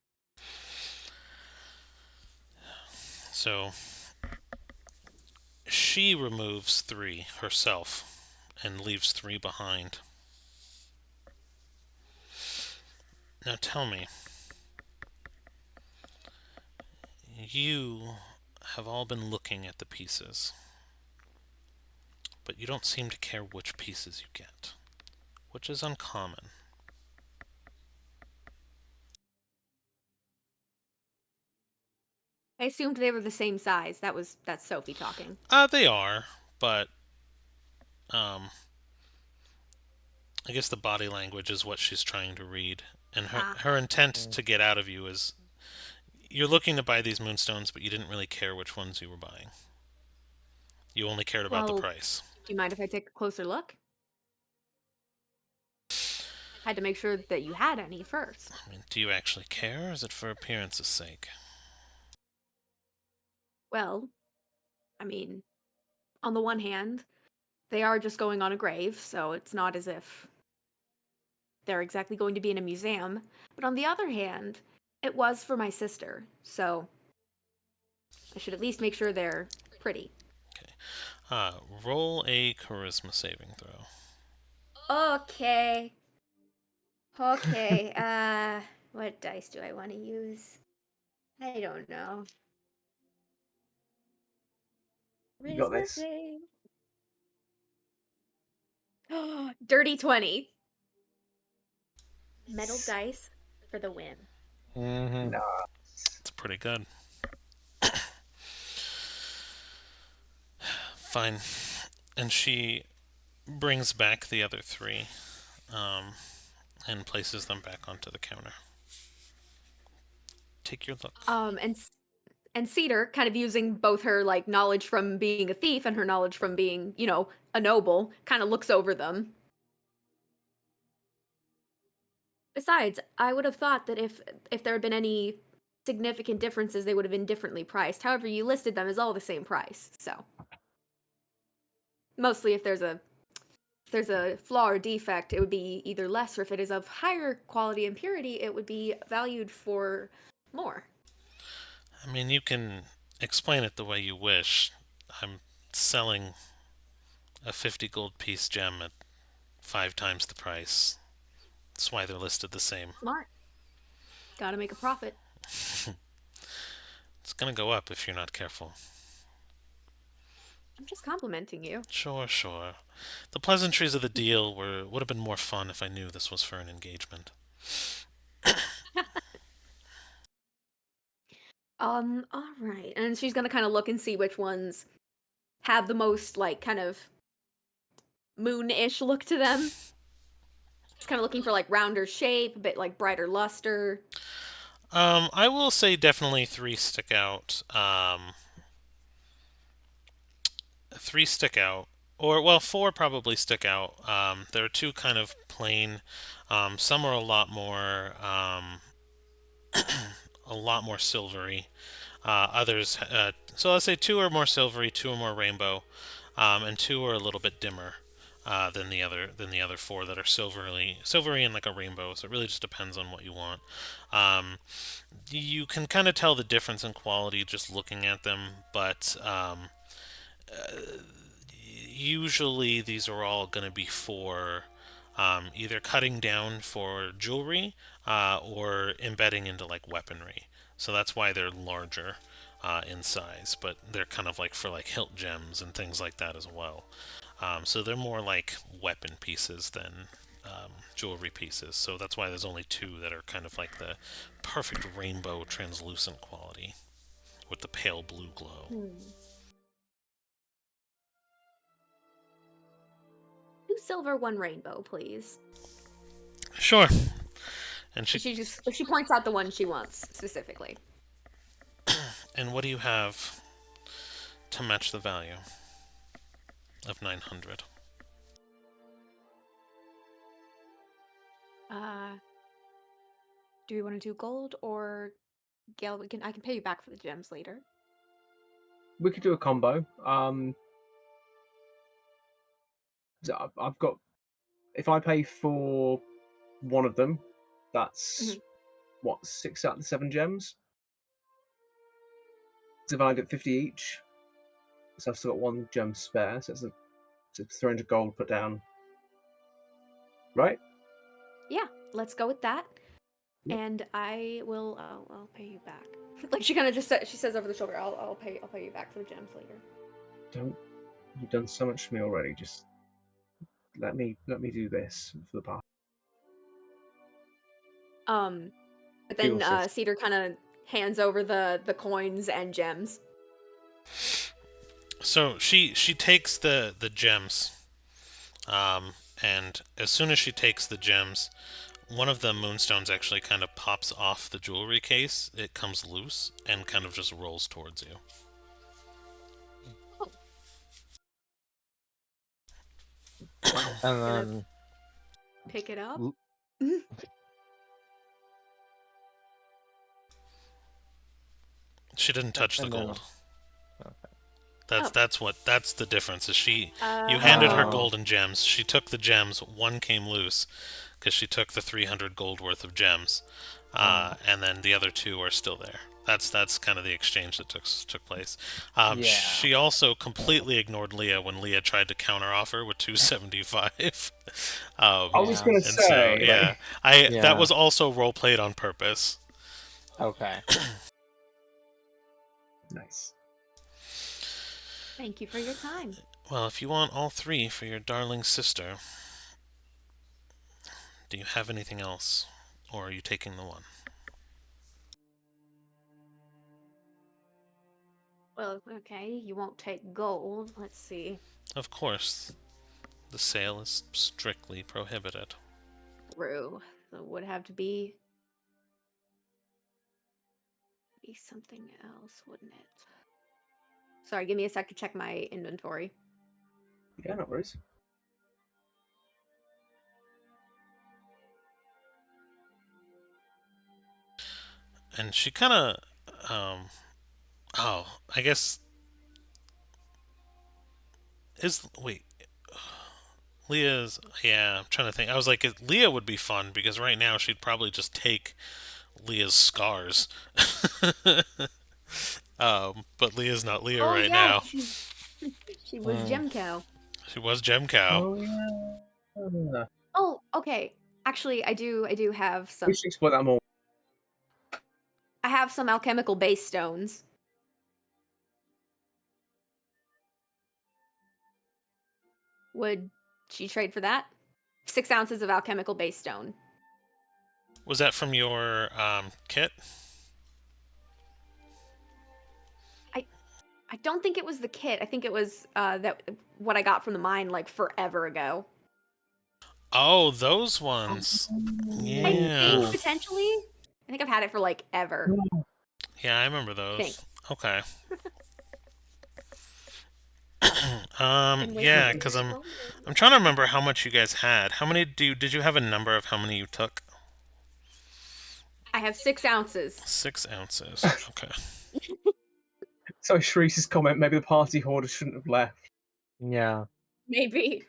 So she removes 3 herself and leaves 3 behind. Now tell me, you have all been looking at the pieces, but you don't seem to care which pieces you get, which is uncommon. I assumed they were the same size. That's Sophie talking. They are, but um, I guess the body language is what she's trying to read, and Ah, her intent Mm. to get out of you is you're looking to buy these moonstones, but you didn't really care which ones you were buying. You only cared about the well, price. do you mind if I take a closer look? Had to make sure that you had any first. I mean, do you actually care, or is it for appearance's sake? Well, I mean, on the one hand, they are just going on a grave, so it's not as if they're exactly going to be in a museum. But on the other hand, it was for my sister, so I should at least make sure they're pretty. Roll a charisma saving throw. Okay. Okay. What dice do I want to use? I don't know. You got Charisma this. save. Dirty 20. Metal dice for the win. Mm-hmm. No. It's pretty good. Fine. And she brings back the other 3 um, and places them back onto the counter. Take your look. And Cedar, kind of using both her like knowledge from being a thief and her knowledge from being, a noble, kind of looks over them. Besides, I would have thought that if there had been any significant differences, they would have been differently priced. However, you listed them as all the same price. So, mostly if there's a flaw or defect, it would be either less, or if it is of higher quality and purity, it would be valued for more. I mean, you can explain it the way you wish. I'm selling a 50 gold piece gem at 5 times the price. That's why they're listed the same. Smart. Gotta make a profit. It's gonna go up if you're not careful. I'm just complimenting you. Sure, sure. The pleasantries of the deal would have been more fun if I knew this was for an engagement. All right. And she's gonna kind of look and see which ones have the most, like, kind of moon-ish look to them. She's kind of looking for, like, rounder shape, a bit, like, brighter luster. I will say definitely 3 stick out. 3 stick out. Or, well, 4 probably stick out. There are 2 kind of plain. Some are a lot more silvery. Others, so let's say 2 are more silvery, 2 are more rainbow, and 2 are a little bit dimmer than the other 4 that are silvery and like a rainbow. So it really just depends on what you want. You can kind of tell the difference in quality just looking at them, but usually these are all going to be for either cutting down for jewelry or embedding into like weaponry. So that's why they're larger in size, but they're kind of like for like hilt gems and things like that as well. So they're more like weapon pieces than jewelry pieces. So that's why there's only 2 that are kind of like the perfect rainbow translucent quality with the pale blue glow. Hmm. 2 silver, 1 rainbow, please. Sure. And She points out the one she wants specifically. And what do you have to match the value of 900? Do we want to do gold or Gail? I can pay you back for the gems later. We could do a combo. So I've got. If I pay for one of them, that's what 6 out of the 7 gems. Divided at 50 each. So I've still got 1 gem spare. So it's 300 gold put down. Right? Yeah, let's go with that. Yep. And I will. I'll pay you back. Like she kind of just she says over the shoulder, I'll pay you back for the gems later. You've done so much for me already. Just let me do this for the past. But Feel then system. Cedar kind of hands over the coins and gems. So she takes the gems, and as soon as she takes the gems, one of the moonstones actually kind of pops off the jewelry case. It comes loose and kind of just rolls towards you. Wow. And Gonna then pick it up. l- She didn't touch the and then gold. Oh. That's the difference. Is you Uh, handed her Oh. gold and gems. She took the gems. One came loose because she took the 300 gold worth of gems, and then the other 2 are still there. That's kind of the exchange that took place. Yeah. She also completely ignored Leah when Leah tried to counteroffer with 275. I was Yeah. gonna And so say, yeah, like, that Yeah. was also role played on purpose. Okay. nice. Thank you for your time. Well, if you want all 3 for your darling sister, do you have anything else, or are you taking the one? Well, okay, you won't take gold. Let's see. Of course, the sale is strictly prohibited. True. So it would have to be something else, wouldn't it? Sorry, give me a sec to check my inventory. Yeah, no worries. And she kind of, I guess wait, Leah's. Yeah, I'm trying to think. I was like, Leah would be fun because right now she'd probably just take Leah's scars. But Leah's not Leah right yeah, now. she was Mm. Gem Cow. She was Gem Cow. Oh yeah. Oh, okay. Actually, I do have some. We should explore that more. I have some alchemical base stones. Would she trade for that? 6 ounces of alchemical base stone. Was that from your kit? I don't think it was the kit. I think it was that what I got from the mine like forever ago. Oh, those ones. I Yeah. think potentially. I think I've had it for like ever. Yeah, I remember those. Think. Okay. Been waiting Yeah, for because this I'm moment. trying to remember how much you guys had. How many did you have a number of how many you took? I have 6 ounces. 6 ounces. Okay. So Shree's comment, maybe the party hoarder shouldn't have left. Yeah. Maybe.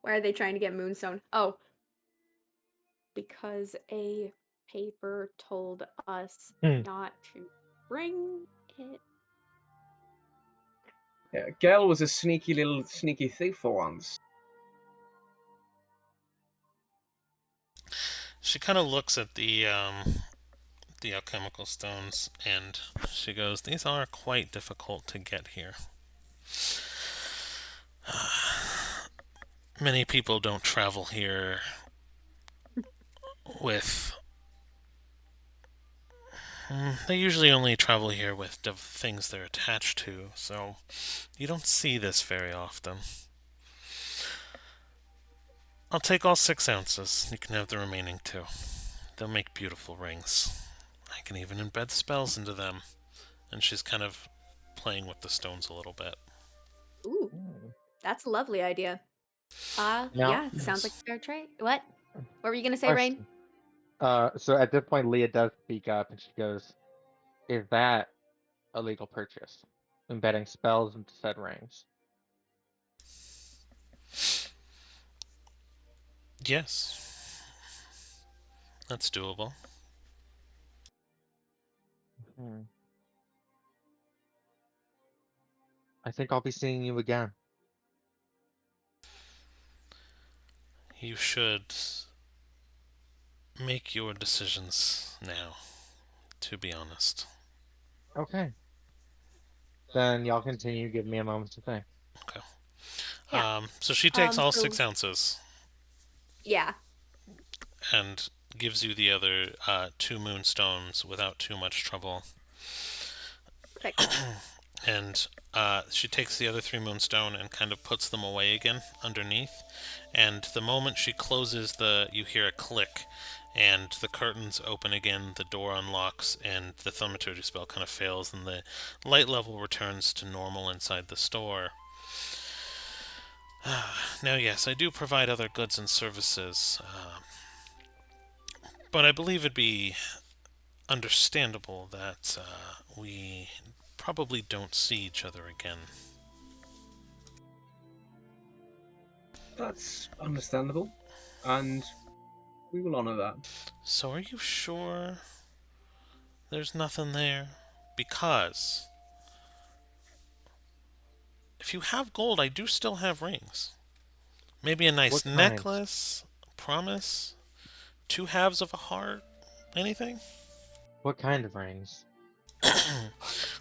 Why are they trying to get Moonstone? Oh. Because a paper told us not to bring it. Yeah, Gail was a sneaky thief for once. She kind of looks at the alchemical stones and she goes, "These are quite difficult to get here. Many people don't travel here with. They usually only travel here with the things they're attached to, so you don't see this very often. I'll take all 6 ounces. You can have the remaining 2. They'll make beautiful rings. I can even embed spells into them and she's kind of playing with the stones a little bit. Ooh, Hmm. that's a lovely idea. Now, Yeah, sounds like a fair trade. What? What were you gonna say, Rain? question. So at this point, Leah does speak up and she goes, "Is that a legal purchase? Embedding spells into said rings?" Yes, that's doable. Hmm. I think I'll be seeing you again. You should make your decisions now, to be honest. Okay. Then y'all continue. Give me a moment to think. Okay. Yeah. So she takes all So 6 ounces yeah. and gives you the other 2 moonstones without too much trouble. Perfect. And she takes the other 3 moonstone and kind of puts them away again underneath. And the moment she closes you hear a click, and the curtains open again, the door unlocks, and the thaumaturgy spell kind of fails, and the light level returns to normal inside the store. Now, yes, I do provide other goods and services, but I believe it'd be understandable that we probably don't see each other again. That's understandable, and we will honor that. So, are you sure there's nothing there? Because if you have gold, I do still have rings. Maybe a nice What kind? necklace, promise, 2 halves of a heart, anything? What kind of rings?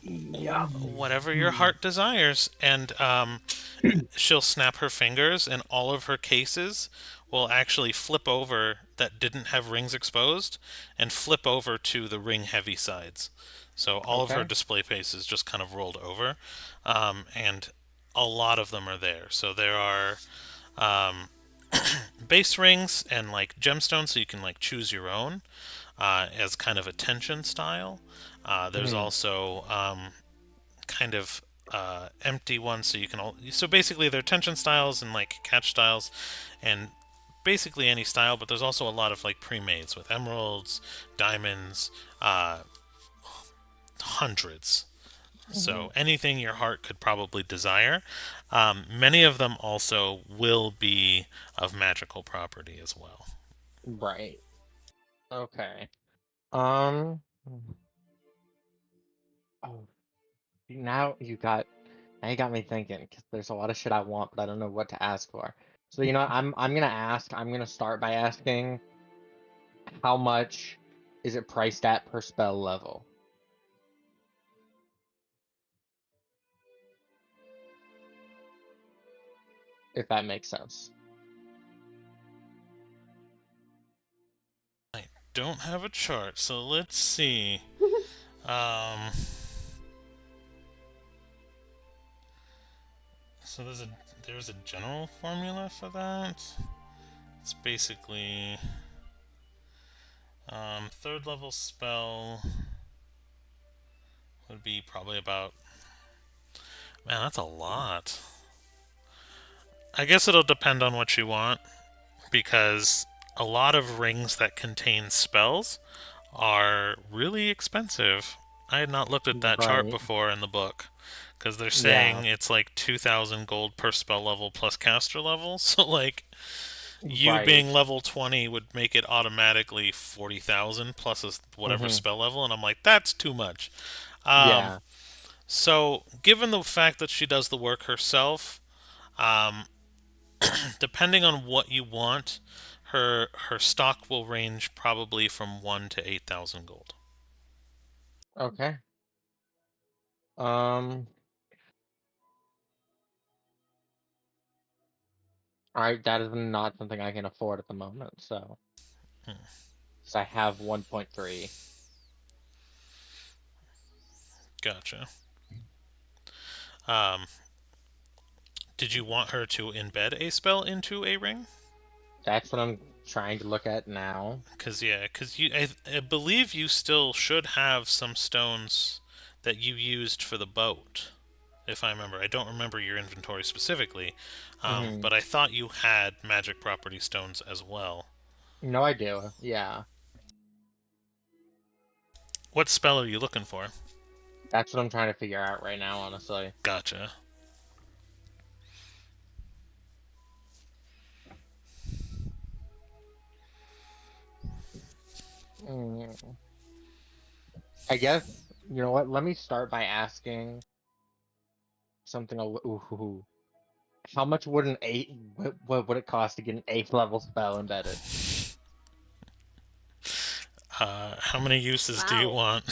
Yeah. Whatever your heart desires. And she'll snap her fingers, and all of her cases will actually flip over that didn't have rings exposed and flip over to the ring heavy sides. So all of her Okay. display cases just kind of rolled over, and a lot of them are there. So there are um, base rings and like gemstones, so you can like choose your own as kind of a tension style. There's Hmm. also kind of empty ones, so you can so basically they're tension styles and like catch styles, and basically any style. But there's also a lot of like pre-mades with emeralds, diamonds, hundreds. Hmm. So anything your heart could probably desire. Many of them also will be of magical property as well. Right. Okay. Um. Oh, now you got me thinking because there's a lot of shit I want, but I don't know what to ask for. So you know, what, I'm gonna ask. I'm gonna start by asking how much is it priced at per spell level, if that makes sense. I don't have a chart, so let's see. Um, so there's a general formula for that. It's basically third level spell would be probably about. Man, that's a lot. I guess it'll depend on what you want, because a lot of rings that contain spells are really expensive. I had not looked at that chart Right. before in the book, because they're Yeah. saying it's like 2,000 gold per spell level plus caster level. So, like, you being Right. level 20 would make it automatically 40,000 plus whatever Mm-hmm. spell level, and I'm like, that's too much. Um, Yeah. so, given the fact that she does the work herself, um, depending on what you want, her stock will range probably from 1 to 8,000 gold. Okay. Um. That is not something I can afford at the moment. So, Hmm, because I have 1.3. gotcha. Um, did you want her to embed a spell into a ring? That's what I'm trying to look at now. Because I believe you still should have some stones that you used for the boat, if I remember. I don't remember your inventory specifically, Hmm. but I thought you had magic property stones as well. No, I do. Yeah, What spell are you looking for? that's what I'm trying to figure out right now, honestly. Gotcha. Mm. I guess you know what? Let me start by asking something. Ooh, how much would an eight? What would it cost to get an eighth level spell embedded? How many uses do you Wow. want?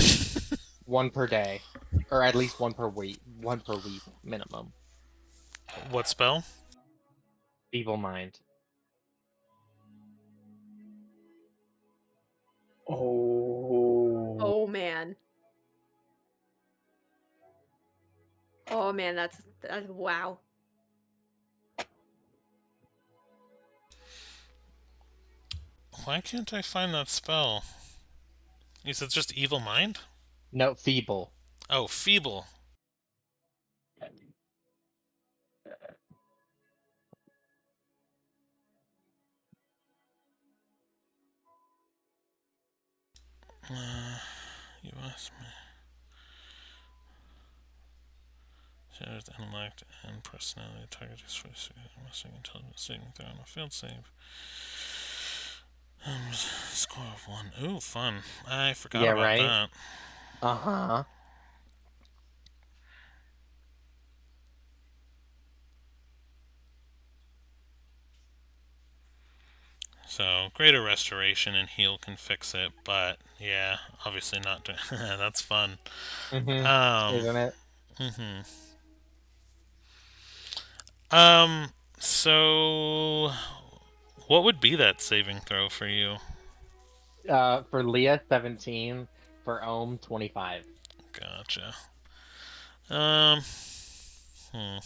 One per day, or at least one per week. One per week minimum. What spell? Evil mind. Oh. Oh man. Oh man, that's wow. Why can't I find that spell? You said just evil mind? No, feeble. Oh, feeble. You asked me. Shared intellect and personality. Target is missing intelligence saving throw on a field save. Score of 1. Ooh, fun. I forgot Yeah, about right. that. Uh-huh. So, greater restoration and heal can fix it, but yeah, obviously not. That's fun. Mm-hmm. Um, Isn't it? hmm Um, so what would be that saving throw for you? For Leah, 17. For Ohm, 25. Gotcha. Um, hmm.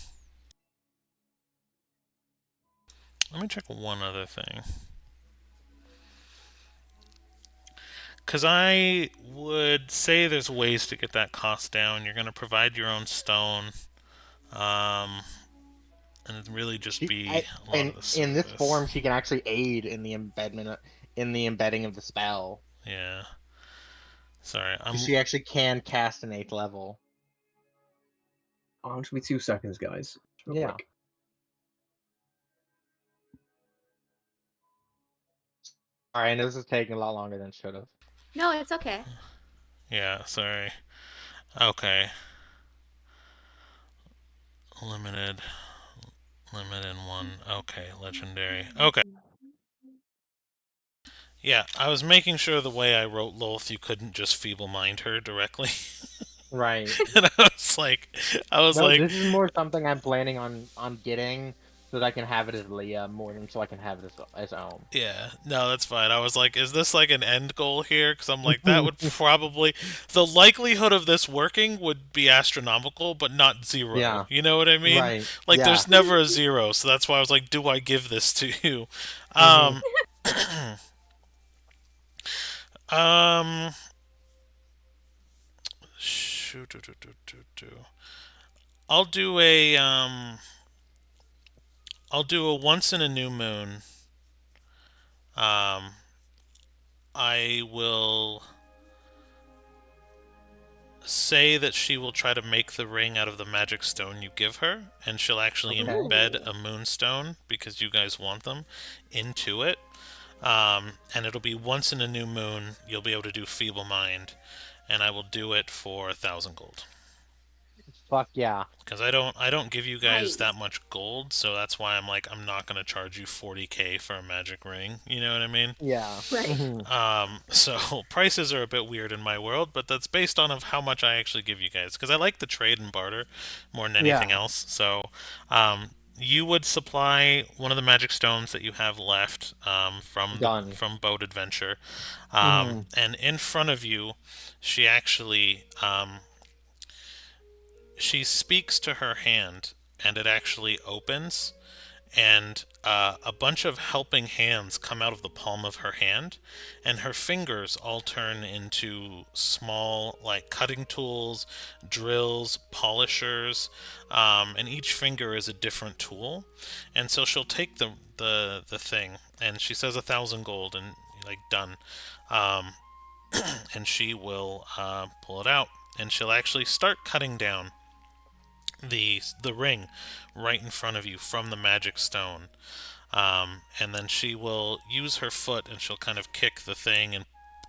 Let me check one other thing. Because I would say there's ways to get that cost down. You're going to provide your own stone, um, and it'd really just be a lot And of the in this service. form, she can actually aid in the in the embedding of the spell. Yeah. Sorry, Because I'm. she actually can cast an eighth level. Oh, just be 2 seconds, guys. Just real Yeah. quick. Alright, I know this is taking a lot longer than it should have. No, it's okay. Yeah, sorry. Okay. Limited. Limited one. Okay, legendary. Okay. Yeah, I was making sure the way I wrote Lolth, you couldn't just feeble mind her directly. Right. And I was No, like, this is more something I'm planning on getting so that I can have it as Leah more than so I can have it as Ohm. yeah, no, that's fine. I was like, is this like an end goal here? Because I'm like, that would probably, the likelihood of this working would be astronomical, but not zero. Yeah. You know what I mean? Right. Like, Yeah. there's never a zero, so that's why I was like, do I give this to you? Hmm. Um, um, shoot, I'll do a, I'll do a once in a new moon. Um, I will say that she will try to make the ring out of the magic stone you give her, and she'll actually Okay. embed Ooh. a moonstone because you guys want them into it. And it'll be once in a new moon. You'll be able to do feeble mind, and I will do it for 1,000 gold. Fuck yeah. Because I don't give you guys that Nice. much gold, so that's why I'm like I'm not gonna charge you 40k for a magic ring. You know what I mean? Yeah. Right. Hmm. So prices are a bit weird in my world, but that's based on of how much I actually give you guys because I like the trade and barter more than anything Yeah. else. So, you would supply one of the magic stones that you have left Done. from Boat Adventure, Hmm. and in front of you, she actually she speaks to her hand, and it actually opens, and a bunch of helping hands come out of the palm of her hand, and her fingers all turn into small, like cutting tools, drills, polishers, and each finger is a different tool. And so she'll take the thing, and she says 1,000 gold, and like done, um, and she will pull it out, and she'll actually start cutting down the ring right in front of you from the magic stone. And then she will use her foot, and she'll kind of kick the thing and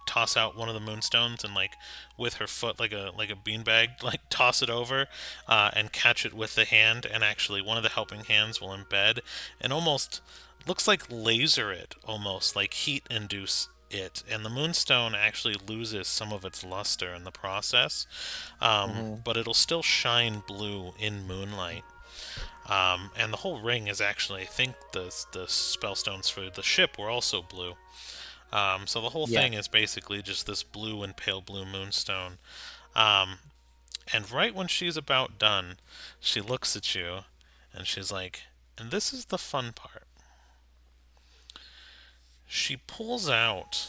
toss out one of the moonstones, and like with her foot, like a beanbag, like toss it over, and catch it with the hand. And actually, one of the helping hands will embed and almost looks like laser it, almost like heat induce it, and the moonstone actually loses some of its luster in the process, but it'll still shine blue in moonlight. And the whole ring is actually, I think the spellstones for the ship were also blue. So the whole Yeah. thing is basically just this blue and pale blue moonstone. Um, and right when she's about done, she looks at you, and she's like, and this is the fun part. She pulls out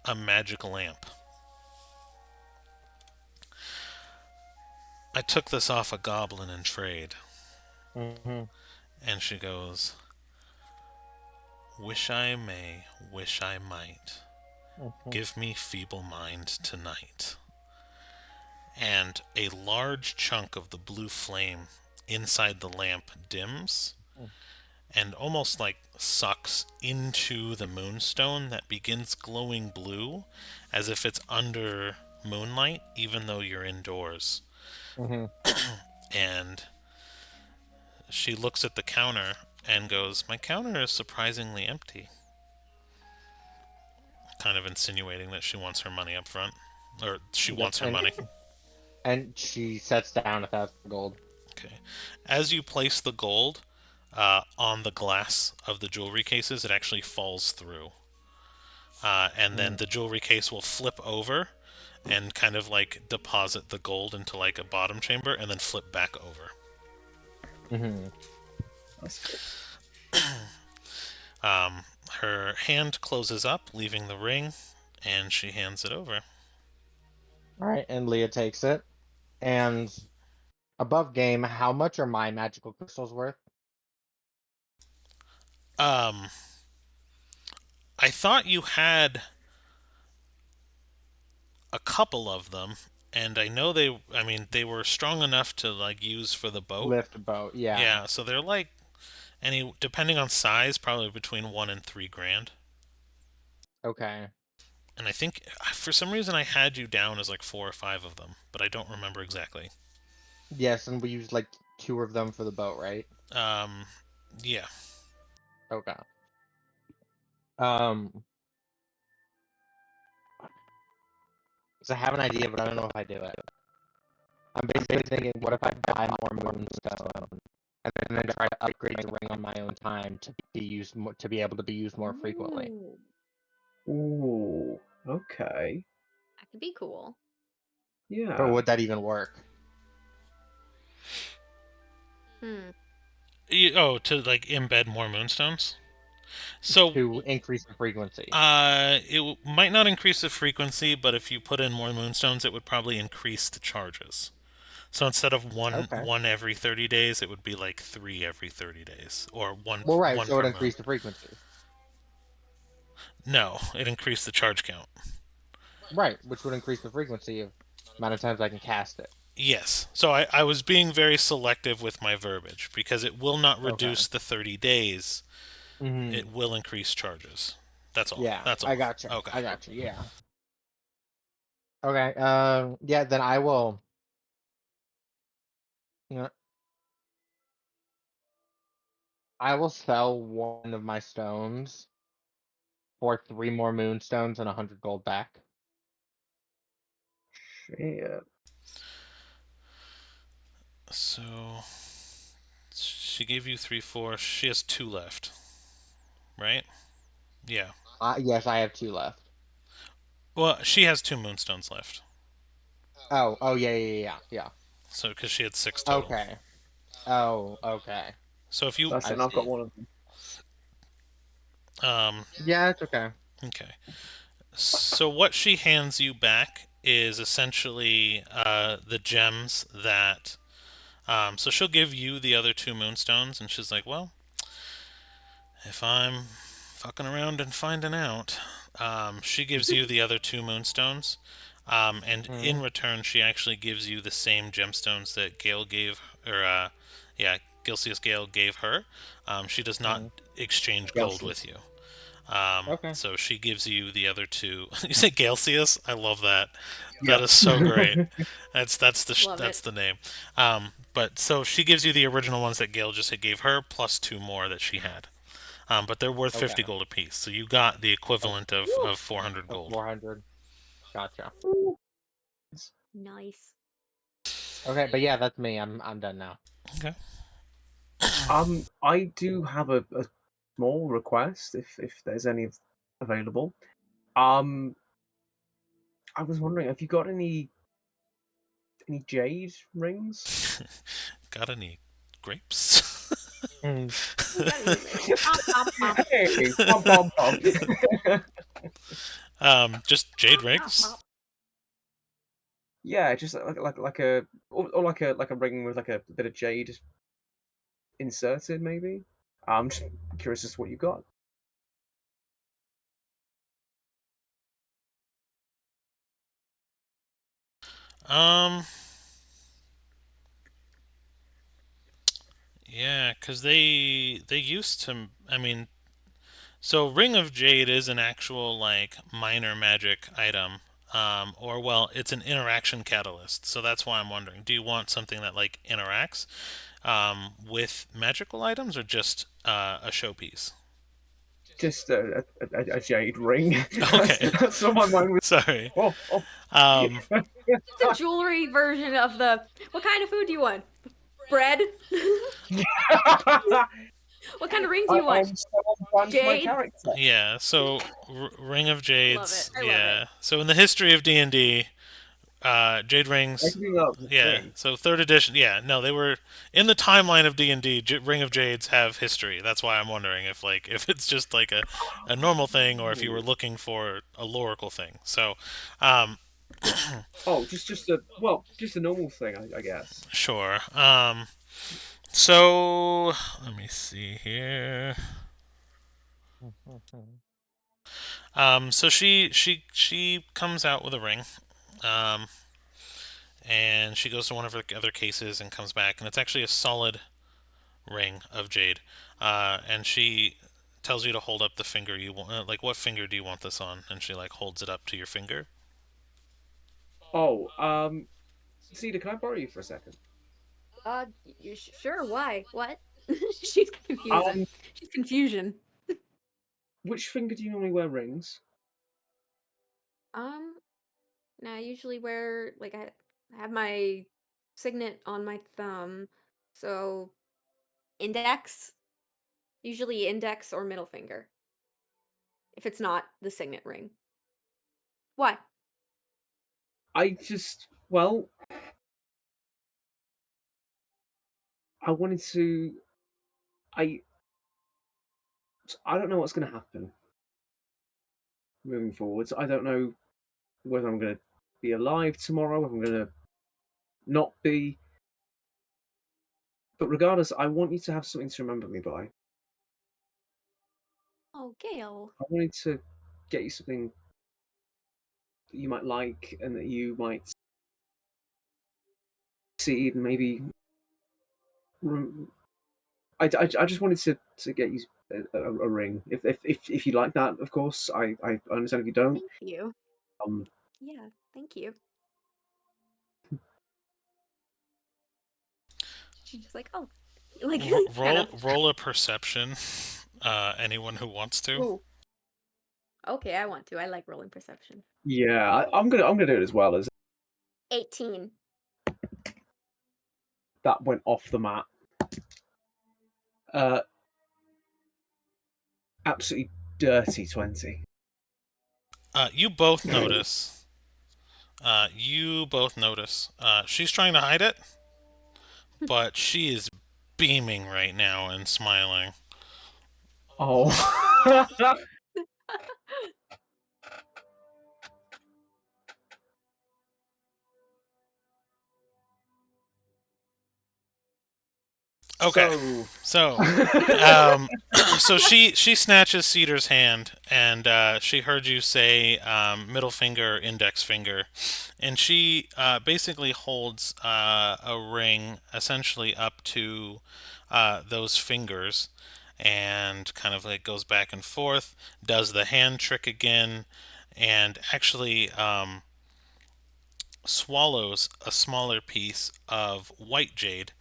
a magic lamp. I took this off a goblin in trade. Mm-hmm. And she goes, wish I may, wish I might. Mm-hmm. Give me feeble mind tonight. And a large chunk of the blue flame inside the lamp dims and almost like sucks into the moonstone that begins glowing blue as if it's under moonlight, even though you're indoors. Mm-hmm. And she looks at the counter and goes, my counter is surprisingly empty. Kind of insinuating that she wants her money up front. Or she Yep. wants her money. And she sets down 1,000 gold. Okay. As you place the gold on the glass of the jewelry cases, it actually falls through. And then the jewelry case will flip over and kind of like deposit the gold into like a bottom chamber and then flip back over. Mm-hmm. That's Her hand closes up, leaving the ring, and she hands it over. All right, and Leah takes it. And above game, how much are my magical crystals worth? Um, I thought you had a couple of them, and I know I mean, they were strong enough to like use for the boat. Lift boat, yeah. Yeah, so they're like depending on size, probably between 1 and 3 grand. Okay. And I think for some reason I had you down as like 4 or 5 of them, but I don't remember exactly. Yes, and we used like 2 of them for the boat, right? Um, yeah. Okay. Um, so I have an idea, but I don't know if I do it. I'm basically thinking, what if I buy more moonstone and then try to upgrade the ring on my own time to be used to be able to be used more frequently? Ooh, Ooh, okay. that could be cool. Or Yeah. would that even work? Hmm. To like embed more moonstones. So To increase the frequency. it might not increase the frequency, but if you put in more moonstones, it would probably increase the charges. So instead of Okay. one every 30 days, it would be like 3 every 30 days, or Well, right, one so it per would moon. increase the frequency. No, it increased the charge count. Right, which would increase the frequency of amount of times I can cast it. Yes. So I was being very selective with my verbiage because it will not reduce the 30 days. Mm-hmm. It will increase charges. That's all. Yeah, That's all. I gotcha. Okay. I gotcha. Yeah. Okay. Yeah. Then I will. You know, I will sell one of my stones for 3 more moonstones and 100 gold back. Shit. So she gave you 3, 4. She has 2 left, right? Yeah. Yes, I have 2 left. Well, she has 2 moonstones left. Oh. Oh. Yeah. Yeah. Yeah. Yeah. So because she had 6 total. Okay. Oh, okay. So if you That's it. I And I've got see. one of them. Yeah, it's okay. okay. So what she hands you back is essentially the gems that. So she'll give you the other two moonstones, and she's like, "Well, if I'm fucking around and finding out," she gives you the other two moonstones, and Mm, in return, she actually gives you the same gemstones that Gale gave, or yeah, Gilcius Gale gave her. She does not mm. exchange gold Gelson's. with you. Okay. So she gives you the other two. You say Galesius? I love that. That Yeah. is so great. That's Love that's it. the name. But so she gives you the original ones that Gale just gave her, plus two more that she had. But they're worth Okay. 50 gold apiece. So you got the Of, equivalent of, Woo! of 400 of gold. 400. Gotcha. Nice. Okay, but yeah, that's me. I'm done now. Okay. I do have a small request if there's any available. Um, I was wondering, have you got any jade rings? Got any grapes? Mm. Got any grapes? Pom pom pom. Hey, pom pom pom. Just jade Pom pom rings. pom. Yeah, just like a or like a ring with like a bit of jade inserted, maybe. I'm just curious as to what you got. Um, yeah, because they used to. I mean, so Ring of Jade is an actual like minor magic item. Or well, it's an interaction catalyst. So that's why I'm wondering, do you want something that like interacts with magical items or just a showpiece? Just a jade ring. that's Okay, that's what my mind was. sorry. Oh, oh. Um, It's a jewelry version of the. What kind of food do you want? Bread? What kind of ring do you want? I'm so on brand for my Jade? character. yeah, so Ring of Love it. Jades, I love it. yeah. So in the history of D&D, Jade I rings, can do that with a yeah. ring. So third edition, yeah. No, they were in the timeline of D&D. Ring of Jades have history. That's why I'm wondering if like if it's just like a normal thing or if you were looking for a lorical thing. So, um, Oh, just a normal thing, I guess. sure. So let me see here. So she comes out with a ring. Um, and she goes to one of her other cases and comes back, and it's actually a solid ring of jade. And she tells you to hold up the finger you want. Like, what finger do you want this on? And she like holds it up to your finger. Oh, Cedar, can I borrow you for a second? Sure. Why? What? She's confusing. Um, She's confusion. which finger do you normally wear rings? Um, now I usually wear like I have my signet on my thumb, so index, usually index or middle finger, if it's not the signet ring. Why? Well, I wanted to. I I don't know what's going to happen moving forwards. I don't know whether I'm going to be alive tomorrow, whether I'm going to not be. But regardless, I want you to have something to remember me by. Oh, Gail. I wanted to get you something that you might like and that you might see and maybe. I just wanted to get you a ring. If you like that, of course. I understand if you don't. Thank you. Um, Yeah, thank you. She's just like, oh, like kind Roll of. roll a perception. Anyone who wants to. Ooh, okay, I want to. I like rolling perception. yeah, I'm gonna do it as well as 18. that went off the map. Uh, absolutely dirty 20. You both notice. She's trying to hide it, but she is beaming right now and smiling. Oh. Okay. So. So she snatches Cedar's hand, and she heard you say middle finger, index finger, and she basically holds a ring essentially up to those fingers, and kind of like goes back and forth, does the hand trick again, and actually swallows a smaller piece of white jade,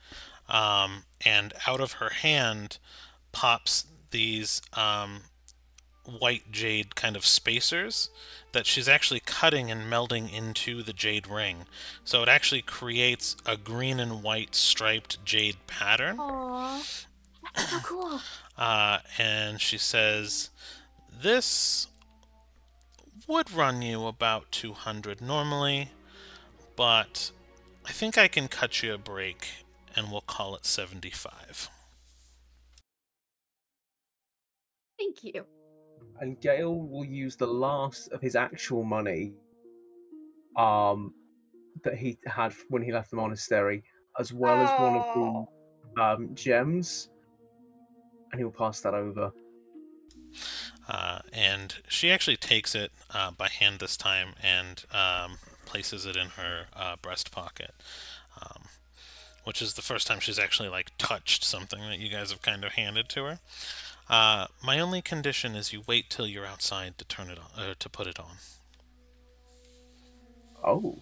and out of her hand pops these white jade kind of spacers that she's actually cutting and melding into the jade ring. So it actually creates a green and white striped jade pattern. Aww. That's so cool. And she says, "This would run you about 200 normally, but I think I can cut you a break and we'll call it 75." Thank you. And Gale will use the last of his actual money um, that he had when he left the monastery, as well as one of Oh. the gems, and he'll pass that over. And she actually takes it by hand this time and places it in her breast pocket, um, which is the first time she's actually like touched something that you guys have kind of handed to her. My only condition is you wait till you're outside to turn it on, to put it on. Oh.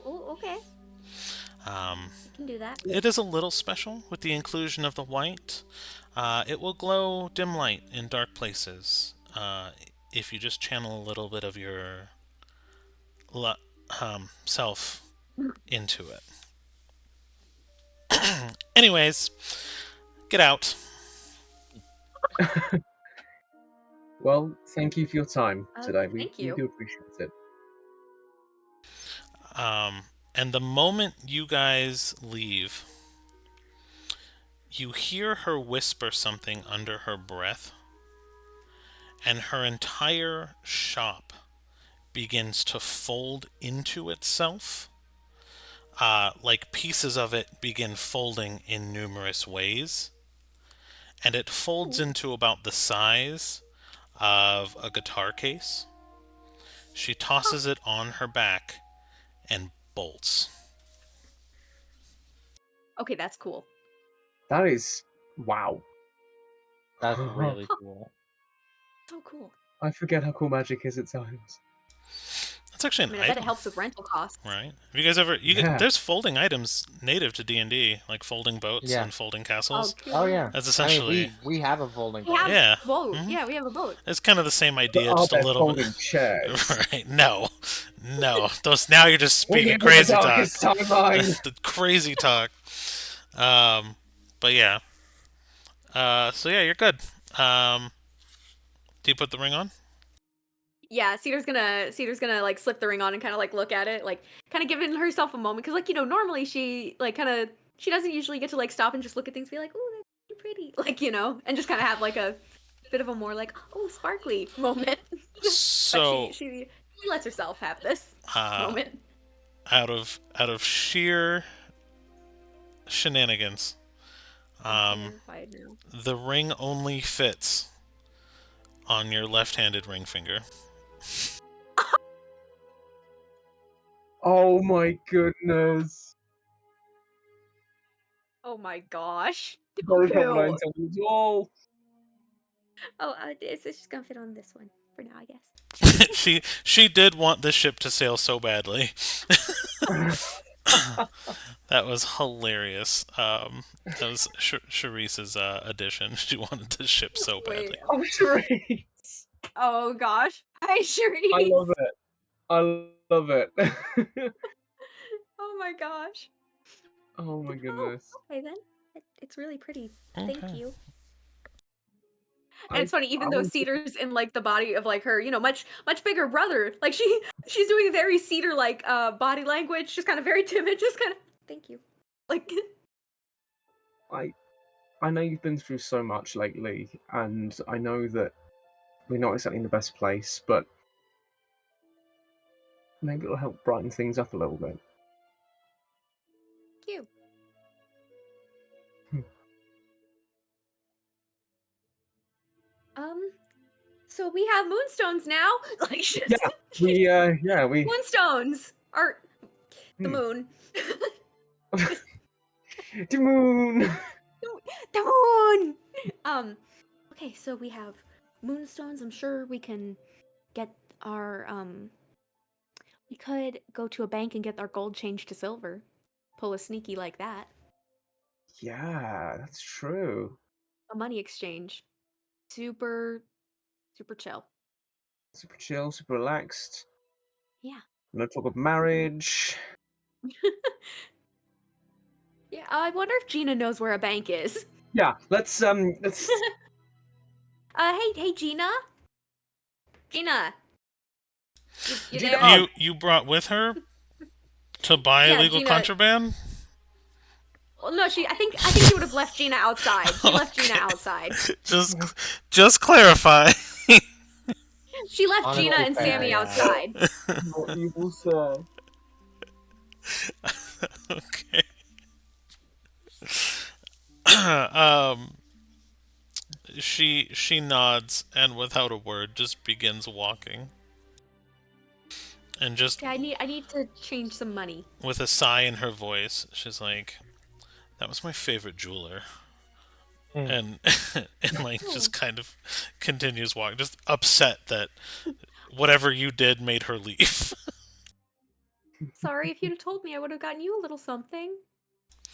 Oh, okay. Um, You can do that. It is a little special with the inclusion of the white. It will glow dim light in dark places if you just channel a little bit of your self into it. Anyways, get out. Well, thank you for your time today. Thank We you. do appreciate it. And the moment you guys leave, you hear her whisper something under her breath, and her entire shop begins to fold into itself. Like pieces of it begin folding in numerous ways. And it folds into about the size of a guitar case. She tosses it on her back and bolts. Okay, that's cool. That is wow. That's really cool. So cool. I forget how cool magic is at times. That's actually I an mean, I bet it item, helps with rental costs. right? Have you guys ever? Yeah. There's folding items native to D&D, like folding boats Yeah. and folding castles. Oh yeah. That's I essentially. mean, we have a folding We have boat. Yeah. a boat. Mhm. Yeah, we have a boat. It's kind of the same But idea, are just a there little folding bit. chairs? Right? No. Those now you're just We speaking live in crazy the talk. darkest timeline. The crazy talk. But yeah. So yeah, you're good. Do you put the ring on? Yeah, Cedar's gonna like slip the ring on and kind of like look at it, like kind of giving herself a moment because normally she like she doesn't usually get to like stop and just look at things and be like, oh, that's pretty, like and just kind of have like a bit of a more like, oh, sparkly moment. So But she lets herself have this moment. out of sheer shenanigans, I'm terrified now. the ring only fits on your left-handed ring finger. Oh my goodness. Oh my gosh. Very Ew. problematic as well. Oh, it's just gonna fit on this one for now, I guess. she did want the ship to sail so badly. That was hilarious. That was Sharice's addition. She wanted the ship so badly. Wait. Oh, Therese. Oh gosh. Hi, Sharice. I love it. I love it. Oh my gosh. Oh my goodness. Oh, okay then. It's really pretty. Thank Okay. you. And it's funny, even though Cedar's in like the body of like her, much bigger brother, like she's doing very Cedar like body language, just kind of very timid, just kind of thank you. Like I know you've been through so much lately, and I know that we're not exactly in the best place, but maybe it'll help brighten things up a little bit. Cute. Hmm. So we have moonstones now. Like Yeah, we moonstones are the Hmm. moon. the moon. The moon. Okay, so we have moonstones. I'm sure we can get our we could go to a bank and get our gold changed to silver. Pull a sneaky like that. Yeah, that's true. A money exchange. Super chill. Super chill, super relaxed. Yeah. No talk of marriage. Yeah, I wonder if Gina knows where a bank is. Yeah, let's Hey Gina. Gina. You Gina, there? You brought with her to buy Yeah, illegal Gina. contraband? Well, no, I think she would have left Gina outside. She left Gina Okay. outside. Just clarify. She left Gina Honestly, and fair, Sammy yeah. outside. what you will say. Okay. um, she nods and without a word just begins walking. And just Yeah, I need to change some money. with a sigh in her voice, she's like, "That was my favorite jeweler." And and like just kind of continues walking, just upset that whatever you did made her leave. Sorry, if you'd have told me, I would have gotten you a little something.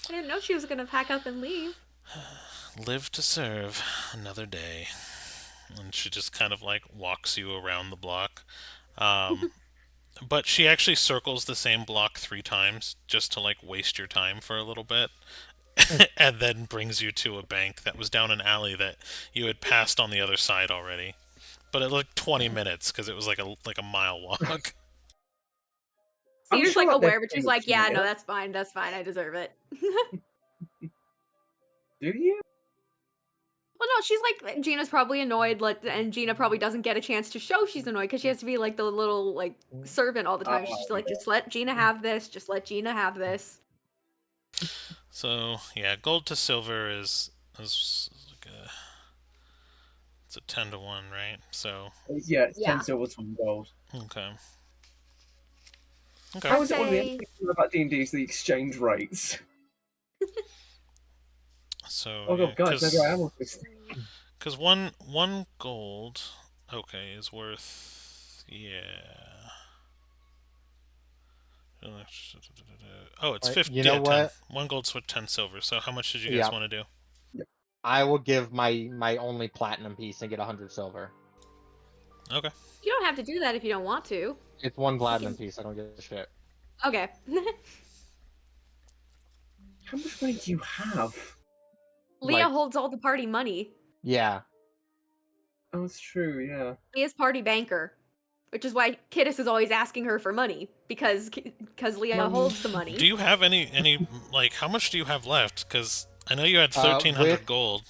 I didn't know she was gonna pack up and leave. Live to serve another day. And she just kind of like walks you around the block. But she actually circles the same block 3 times just to like waste your time for a little bit. And then brings you to a bank that was down an alley that you had passed on the other side already. But it looked 20 minutes because it was like a mile walk. I'm Cedar's sure like that they're aware, but she's famous, like, yeah, no, right? that's fine, I deserve it. Do you? Well, no, she's like, Gina's probably annoyed, like, and Gina probably doesn't get a chance to show she's annoyed because she has to be like the little like servant all the time. She's just like, just let Gina have this, just let Gina have this. So yeah, gold to silver is like it's a 10 to 1, right? So Yeah, it's Yeah. 10 silver, 1 gold. okay. How Okay. is it one of the Say- interesting things about D&D is the exchange rates? So Oh yeah, god, guys, maybe I am autistic. because one gold, okay, is worth Oh, it's 50. You know Yeah, 10. what? 1 gold's worth 10 silver. So how much did you guys Yeah. want to do? I will give my only platinum piece and get 100 silver. Okay. You don't have to do that if you don't want to. It's 1 platinum piece. I don't give a shit. Okay. How much money do you have? Leah Like- holds all the party money. Yeah. Oh, that's true, yeah. Leah's party banker, which is why Kiddis is always asking her for money because Leah holds the money. Do you have any like how much do you have left? Because I know you had 1,300 with- gold.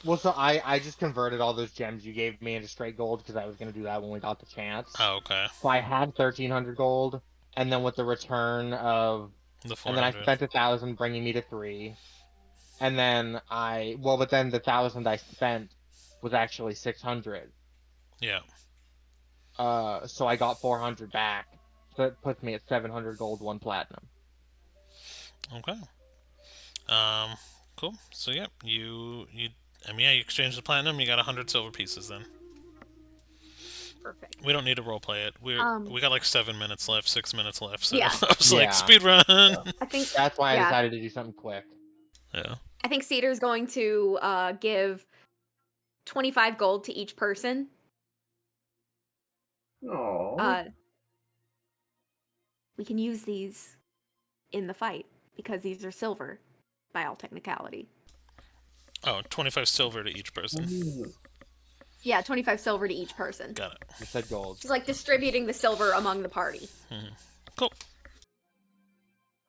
Well, so I just converted all those gems you gave me into straight gold because I was gonna do that when we got the chance. Oh, okay. So I had 1,300 gold, and then with the return of, The and then I 400. spent 1,000, bringing me to 3, and then but then the 1,000 I spent was actually 600. Yeah. So I got 400 back. So it puts me at 700 gold, 1 platinum. Okay. Cool. So yeah, you you exchanged the platinum. You got 100 silver pieces then. Perfect. We don't need to roleplay it. We got like 7 minutes left, 6 minutes left. So Yeah. I was like, Yeah. speed run. I think That's why I Yeah. decided to do something quick. Yeah. I think Cedar's going to give 25 gold to each person. Oh. We can use these in the fight because these are silver by all technicality. Oh, 25 silver to each person. Yeah, 25 silver to each person. Got it. You said gold. She's like distributing the silver among the party. Cool.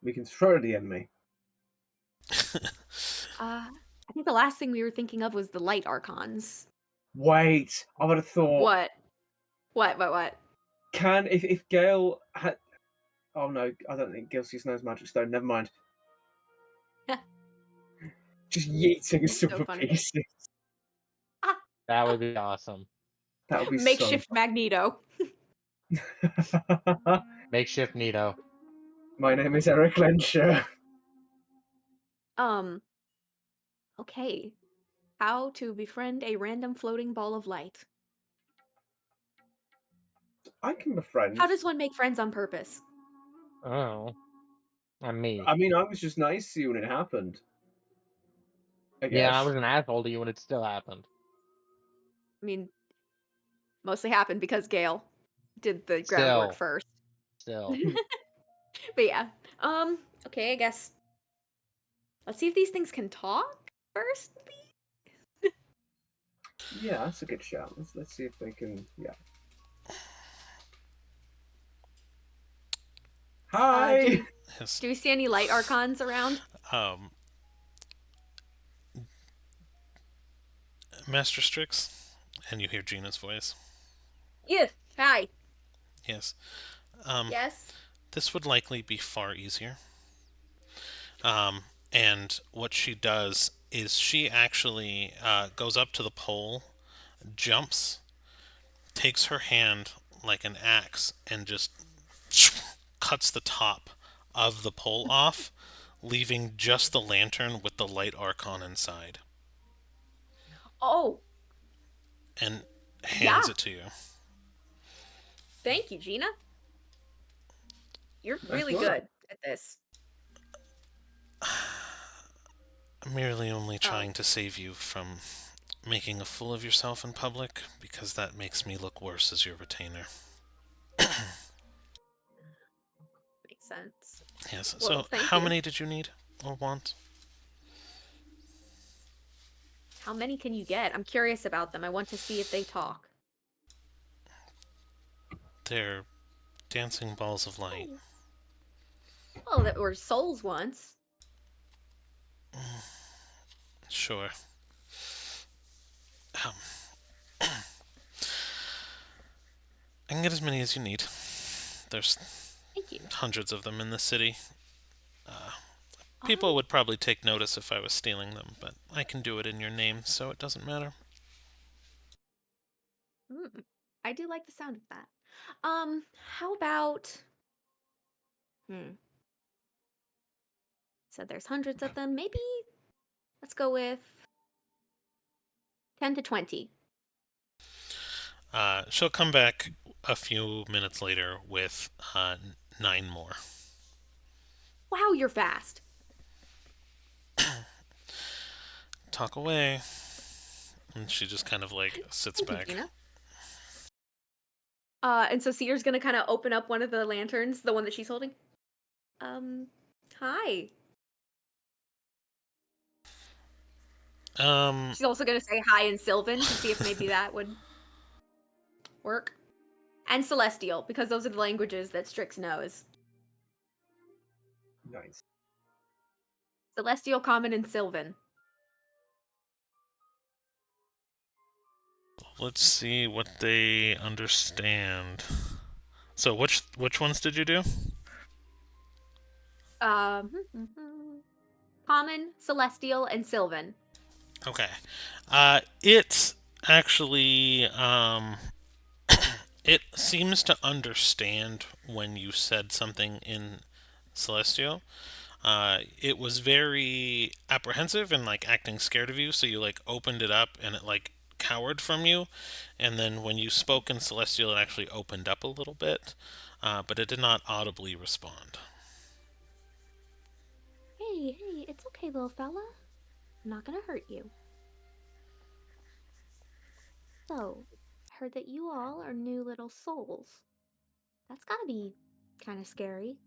We can throw the enemy. I think the last thing we were thinking of was the light archons. Wait, I would have thought. What? What? Can if Gale had? Oh no, I don't think Gale sees knows Magic Stone. Never mind. Just yeeting So silver funny. pieces. That would be awesome. That would be Makeshift Magneto. so. Makeshift Nito. My name is Eric Lensher. Okay. How to befriend a random floating ball of light. I can befriend. How does one make friends on purpose? Oh. I'm me. I mean, I was just nice to you when it happened. I guess. Yeah, I was an asshole to you when it still happened. I mean, mostly happened because Gale did the groundwork Still. first. Still. But yeah. Okay, I guess. Let's see if these things can talk first. Yeah, that's a good shout. Let's see if they can. Yeah. Hi. Yes. Do we see any light archons around? Master Strix, and you hear Gina's voice. Yes. Hi. Yes. Yes. This would likely be far easier. And what she does is she actually goes up to the pole, jumps, takes her hand like an axe, and just cuts the top of the pole off, leaving just the lantern with the light archon inside, Oh, and yeah. hands it to you. Thank you, Gina. You're Nice really work. good at this. I'm merely only trying to save you from making a fool of yourself in public, because that makes me look worse as your retainer. Makes sense. Yes. Well, So, thank how you. many did you need or want? How many can you get? I'm curious about them. I want to see if they talk. They're dancing balls of light. Well, that were souls once. Sure. I can get as many as you need. There's Thank you. hundreds of them in the city. People would probably take notice if I was stealing them, but I can do it in your name, so it doesn't matter. I do like the sound of that. How about... So there's hundreds of them. Maybe let's go with 10 to 20. She'll come back a few minutes later with 9 more. Wow, you're fast. Talk away. And she just kind of like sits Thank you, back. Gina. And so Cedar's gonna kind of open up one of the lanterns, the one that she's holding. Hi. She's also gonna say hi in Sylvan to see if maybe that would work. And Celestial, because those are the languages that Strix knows. Nice. Celestial, Common, and Sylvan. Let's see what they understand. So which ones did you do? Um, Common, Celestial, and Sylvan. Okay. It actually it seems to understand when you said something in Celestial. It was very apprehensive and like acting scared of you, so you like opened it up and it like cowered from you, and then when you spoke in Celestial, it actually opened up a little bit, but it did not audibly respond. Hey, it's okay, little fella. I'm not gonna hurt you. So, I heard that you all are new little souls. That's gotta be kind of scary.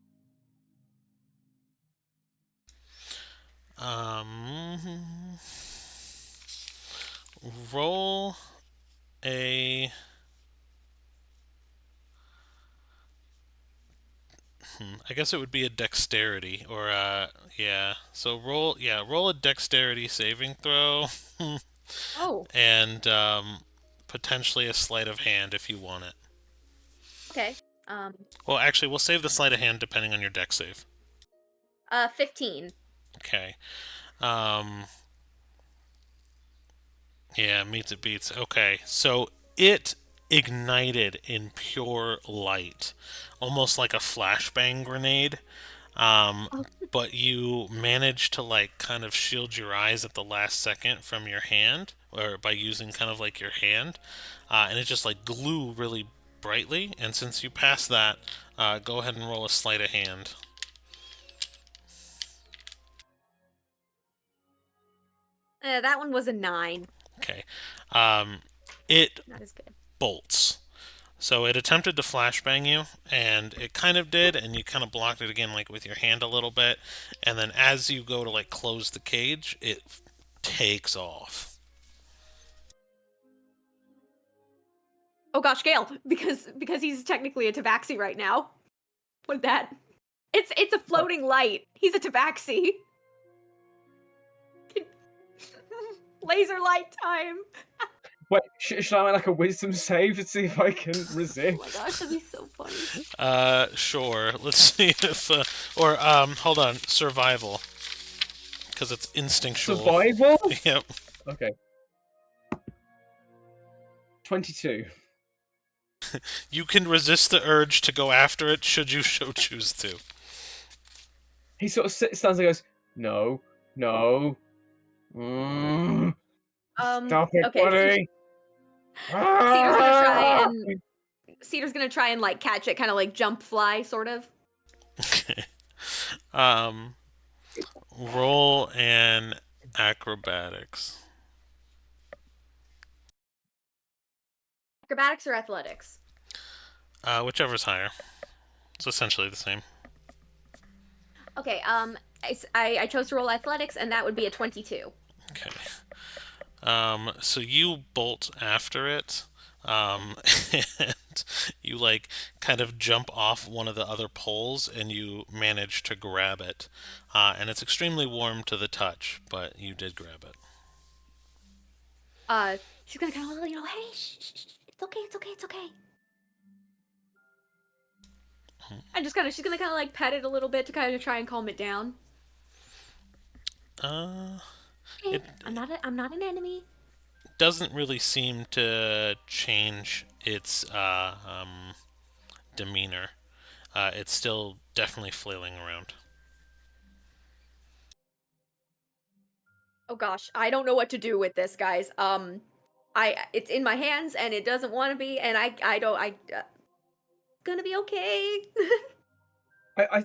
Um, roll a I guess it would be a dexterity or yeah. So roll a dexterity saving throw Oh, and potentially a sleight of hand if you want it. okay. Um, Well, actually, we'll save the sleight of hand depending on your dex save. 15. Okay. Um, yeah, meets it beats. Okay, so it ignited in pure light, almost like a flashbang grenade. Um, Oh. but you managed to like kind of shield your eyes at the last second from your hand, or by using kind of like your hand, and it just like glue really brightly. And since you passed that, go ahead and roll a sleight of hand. That one was a 9. Okay. It Not as good. bolts. So it attempted to flashbang you, and it kind of did, and you kind of blocked it again, like with your hand a little bit. And then as you go to like close the cage, it takes off. Oh gosh, Gale, because he's technically a tabaxi right now. What that? It's a floating light. He's a tabaxi. Laser light time. Wait, should I make like a wisdom save to see if I can resist? Oh my gosh, that'd be so funny. Sure. Let's see if, or hold on, survival, because it's instinctual. Survival? Yep. Okay. 22. You can resist the urge to go after it, should you so choose to. He sort of stands and goes, no, no. Stop it, Okay, buddy. Cedar's gonna try and Cedar's gonna try and like catch it, kind of like jump fly, sort of. Okay. Roll an acrobatics. Acrobatics or athletics? Whichever's higher. It's essentially the same. Okay, I chose to roll athletics, and that would be a 22. Okay. So you bolt after it, and you like kind of jump off one of the other poles, and you manage to grab it. And it's extremely warm to the touch, but you did grab it. She's gonna kind of, hey, shh, it's okay, it's okay, it's okay. She's gonna kind of like pet it a little bit to kind of try and calm it down. Hey, I'm not an enemy. Doesn't really seem to change its demeanor. It's still definitely flailing around. Oh gosh, I don't know what to do with this, guys. It's in my hands and it doesn't want to be, and gonna be okay. I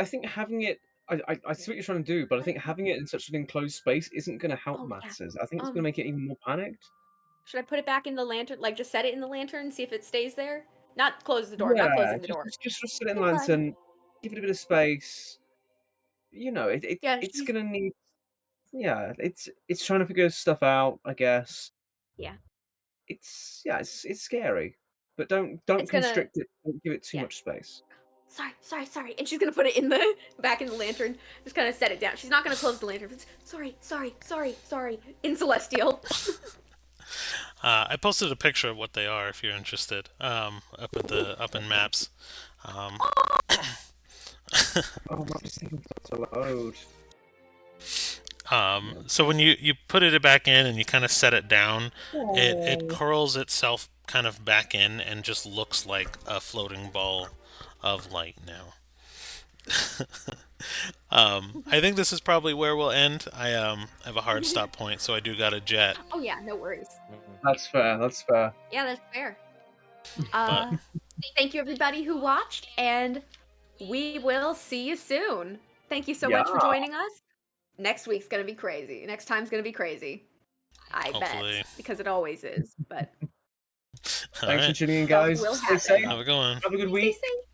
think having it. I see what you're trying to do, but I think having it in such an enclosed space isn't going to help Oh, yeah. matters. I think it's going to Um, make it even more panicked. Should I put it back in the lantern? Like, just set it in the lantern and see if it stays there? Not close the door. Not Yeah, closing the door. just sit in Hey, bud. lantern, give it a bit of space. Yeah, It's gonna need. Yeah, it's trying to figure stuff out. I guess yeah. it's scary, but don't It's gonna. constrict it. Don't give it too Yeah. much space. Sorry. And she's gonna put it in the back in the lantern. Just kind of set it down. She's not gonna close the lantern. Sorry. In Celestial. I posted a picture of what they are if you're interested. Up in maps. Oh, I'm just thinking to load. So when you put it back in and you kind of set it down, it Oh. curls itself kind of back in and just looks like a floating ball of light now. I think this is probably where we'll end. I have a hard stop point, so I do got a jet. Oh yeah, no worries. That's fair. That's fair. Yeah, that's fair. Thank you everybody who watched, and we will see you soon. Thank you so much for Yeah. joining us. Next week's gonna be crazy. Next time's gonna be crazy. I Hopefully. bet, because it always is. But Thanks All right. for tuning in, Stuff guys. will Stay happen. safe. Have a good one. Have a good stay week. safe.